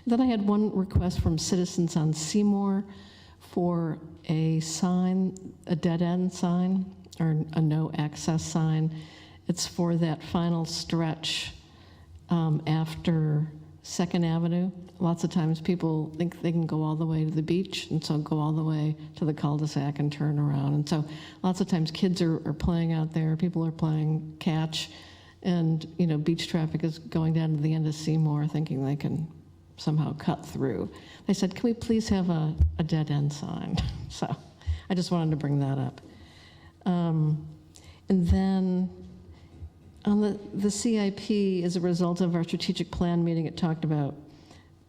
Then I had one request from citizens on Seymour for a sign, a dead-end sign, or a no-access sign. It's for that final stretch after 2nd Avenue. Lots of times people think they can go all the way to the beach, and so go all the way to the cul-de-sac and turn around. And so lots of times kids are playing out there, people are playing catch, and beach traffic is going down to the end of Seymour thinking they can somehow cut through. They said, can we please have a dead-end sign? So I just wanted to bring that up. And then on the CIP, as a result of our strategic plan meeting, it talked about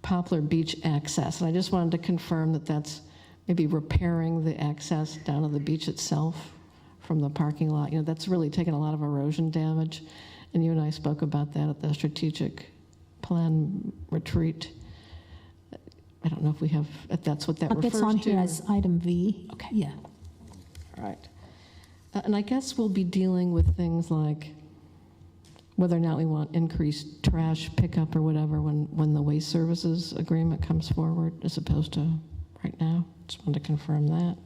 Poplar Beach access. And I just wanted to confirm that that's maybe repairing the access down to the beach itself from the parking lot. That's really taken a lot of erosion damage. And you and I spoke about that at the strategic plan retreat. I don't know if that's what that refers to. It's on here as item V. Okay. Yeah. All right. And I guess we'll be dealing with things like whether or not we want increased trash pickup or whatever when the waste services agreement comes forward, as opposed to right now. Just wanted to confirm that.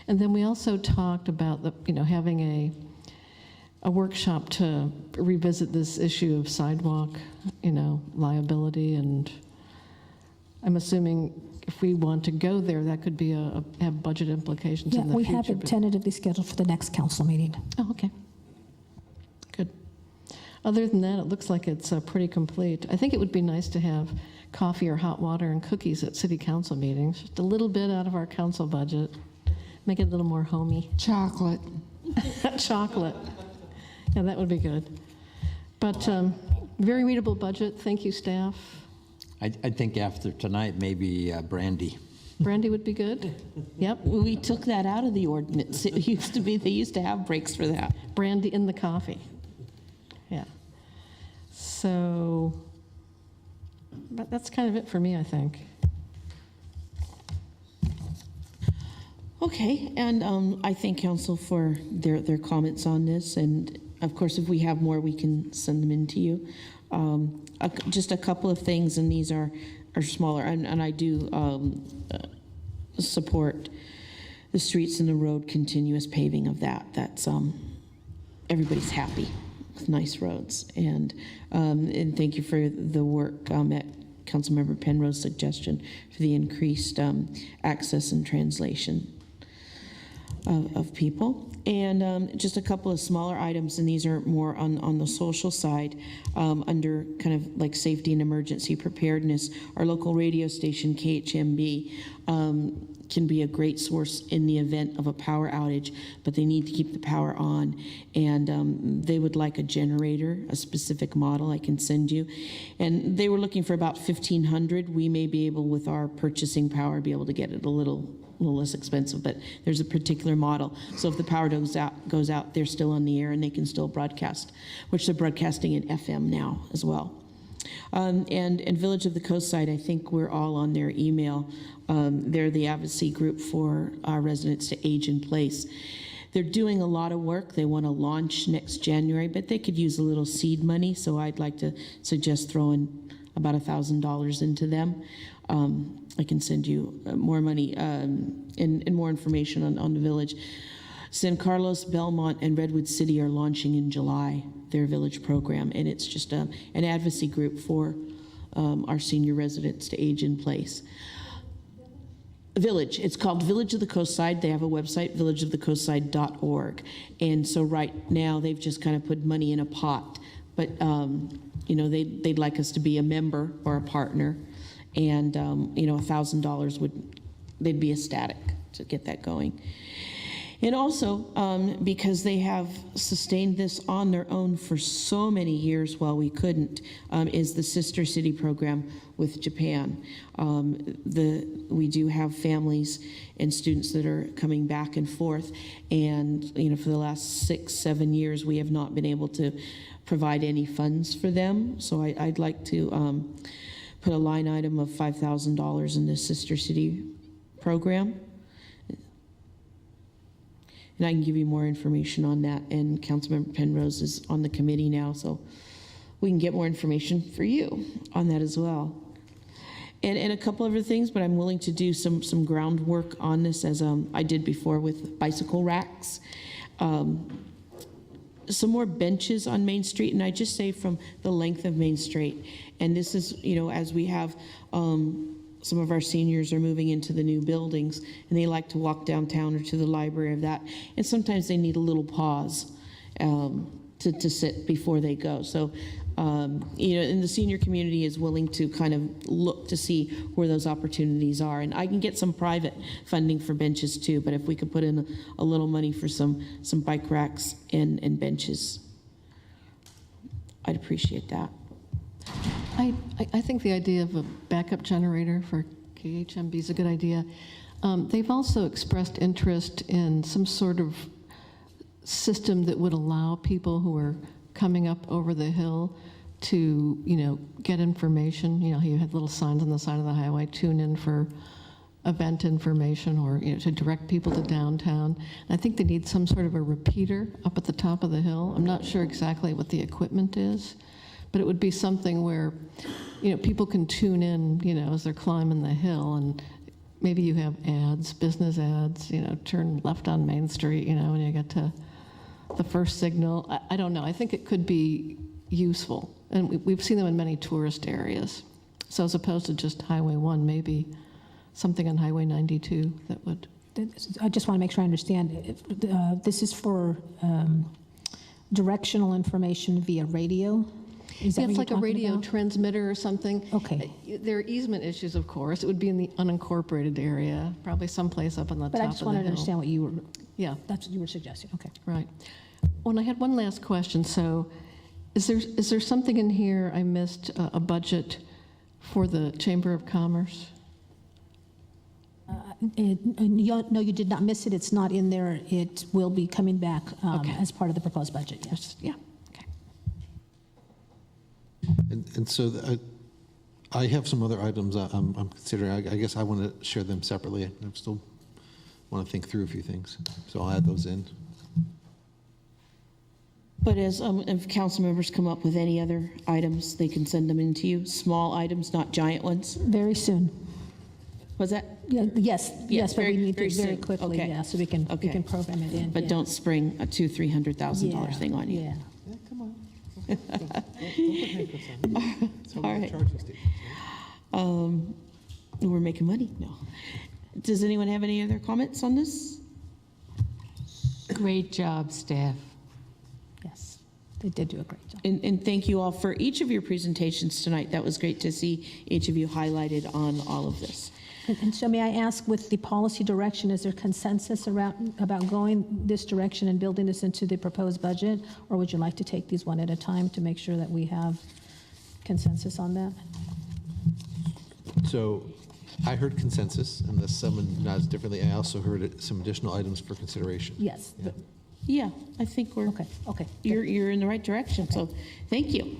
And then we also talked about having a workshop to revisit this issue of sidewalk, liability, and I'm assuming if we want to go there, that could be have budget implications in the future. We have it tentatively scheduled for the next council meeting. Oh, okay. Good. Other than that, it looks like it's pretty complete. I think it would be nice to have coffee or hot water and cookies at city council meetings, just a little bit out of our council budget, make it a little more homey. Chocolate. Chocolate. Yeah, that would be good. But very readable budget. Thank you, staff. I think after tonight, maybe brandy. Brandy would be good. Yep. We took that out of the ordinance. It used to be, they used to have breaks for that. Brandy in the coffee. Yeah. So, but that's kind of it for me, I think. Okay, and I thank council for their comments on this, and of course, if we have more, we can send them in to you. Just a couple of things, and these are smaller, and I do support the streets and the road continuous paving of that. That's everybody's happy with nice roads, and thank you for the work at Councilmember Penrose's suggestion for the increased access and translation of people. And just a couple of smaller items, and these are more on the social side, under kind of like safety and emergency preparedness. Our local radio station, KHMB, can be a great source in the event of a power outage, but they need to keep the power on. And they would like a generator, a specific model I can send you. And they were looking for about 1,500. We may be able, with our purchasing power, be able to get it a little less expensive, but there's a particular model. So if the power goes out, they're still on the air and they can still broadcast, which they're broadcasting in FM now as well. And Village of the Coast Side, I think we're all on their email. They're the advocacy group for our residents to age in place. They're doing a lot of work. They want to launch next January, but they could use a little seed money, so I'd like to suggest throwing about $1,000 into them. I can send you more money and more information on the village. San Carlos, Belmont, and Redwood City are launching in July their village program, and it's just an advocacy group for our senior residents to age in place. Village, it's called Village of the Coast Side. They have a website, villageofthecoastside.org. And so right now they've just kind of put money in a pot, but they'd like us to be a member or a partner, and $1,000 they'd be ecstatic to get that going. And also, because they have sustained this on their own for so many years while we couldn't, is the Sister City program with Japan. We do have families and students that are coming back and forth, and for the last 6-7 years, we have not been able to provide any funds for them. So I'd like to put a line item of $5,000 in the Sister City program. And I can give you more information on that. And Councilmember Penrose is on the committee now, so we can get more information for you on that as well. And a couple other things, but I'm willing to do some groundwork on this, as I did before with bicycle racks. Some more benches on Main Street, and I just say from the length of Main Street. And this is, as we have some of our seniors are moving into the new buildings, and they like to walk downtown or to the library of that. And sometimes they need a little pause to sit before they go. So, and the senior community is willing to kind of look to see where those opportunities are. And I can get some private funding for benches too, but if we could put in a little money for some bike racks and benches, I'd appreciate that. I think the idea of a backup generator for KHMB is a good idea. They've also expressed interest in some sort of system that would allow people who are coming up over the hill to, get information. You had little signs on the side of the highway, tune in for event information, or to direct people to downtown. And I think they need some sort of a repeater up at the top of the hill. I'm not sure exactly what the equipment is, but it would be something where, people can tune in, as they're climbing the hill, and maybe you have ads, business ads, turn left on Main Street, when you get to the first signal. I don't know. I think it could be useful. And we've seen them in many tourist areas. So as opposed to just Highway 1, maybe something on Highway 92 that would. I just want to make sure I understand. This is for directional information via radio? Is that It's what like a you're radio talking about? transmitter or something. Okay. There are easement issues, of course. It would be in the unincorporated area, probably someplace up on the But top I of just the wanted to hill. understand what you were, Yeah, that's what you were suggesting. Okay. right. Well, I had one last question. So is there something in here I missed, a budget for the Chamber of Commerce? No, you did not miss it. It's not in there. It will be coming back Okay. as part of the proposed budget, yes. Yeah. And so I have some other items I'm considering. I guess I want to share them separately. I still want to think through a few things, so I'll add those in. But as if council members come up with any other items, they can send them in to you. Small items, not giant ones. Very soon. Was that? Yeah, yes, Yes, but we need to very very soon. quickly, Okay. yeah, so we can program it in. But yeah. don't spring a $200,000-$300,000 thing on you. Yeah. Come on. All right. We're making money? No. Does anyone have any other comments on this? Great job, staff. Yes, they did do a great job. And thank you all for each of your presentations tonight. That was great to see each of you highlighted on all of this. And so may I ask, with the policy direction, is there consensus about going this direction and building this into the proposed budget? Or would you like to take these one at a time to make sure that we have consensus on that? So I heard consensus, unless someone nods differently. I also heard some additional items for consideration. Yes. Yeah. Yeah, I think we're, okay. You're in the right direction, so thank you.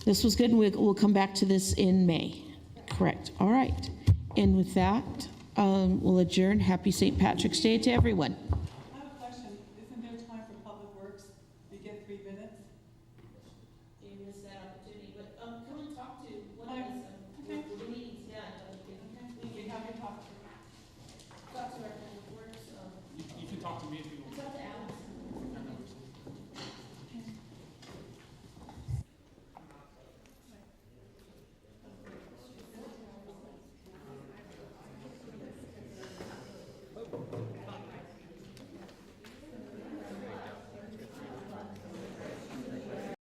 This was good, and we'll come back to this in May. Correct. All right. And with that, we'll adjourn. Happy St. Patrick's Day to everyone.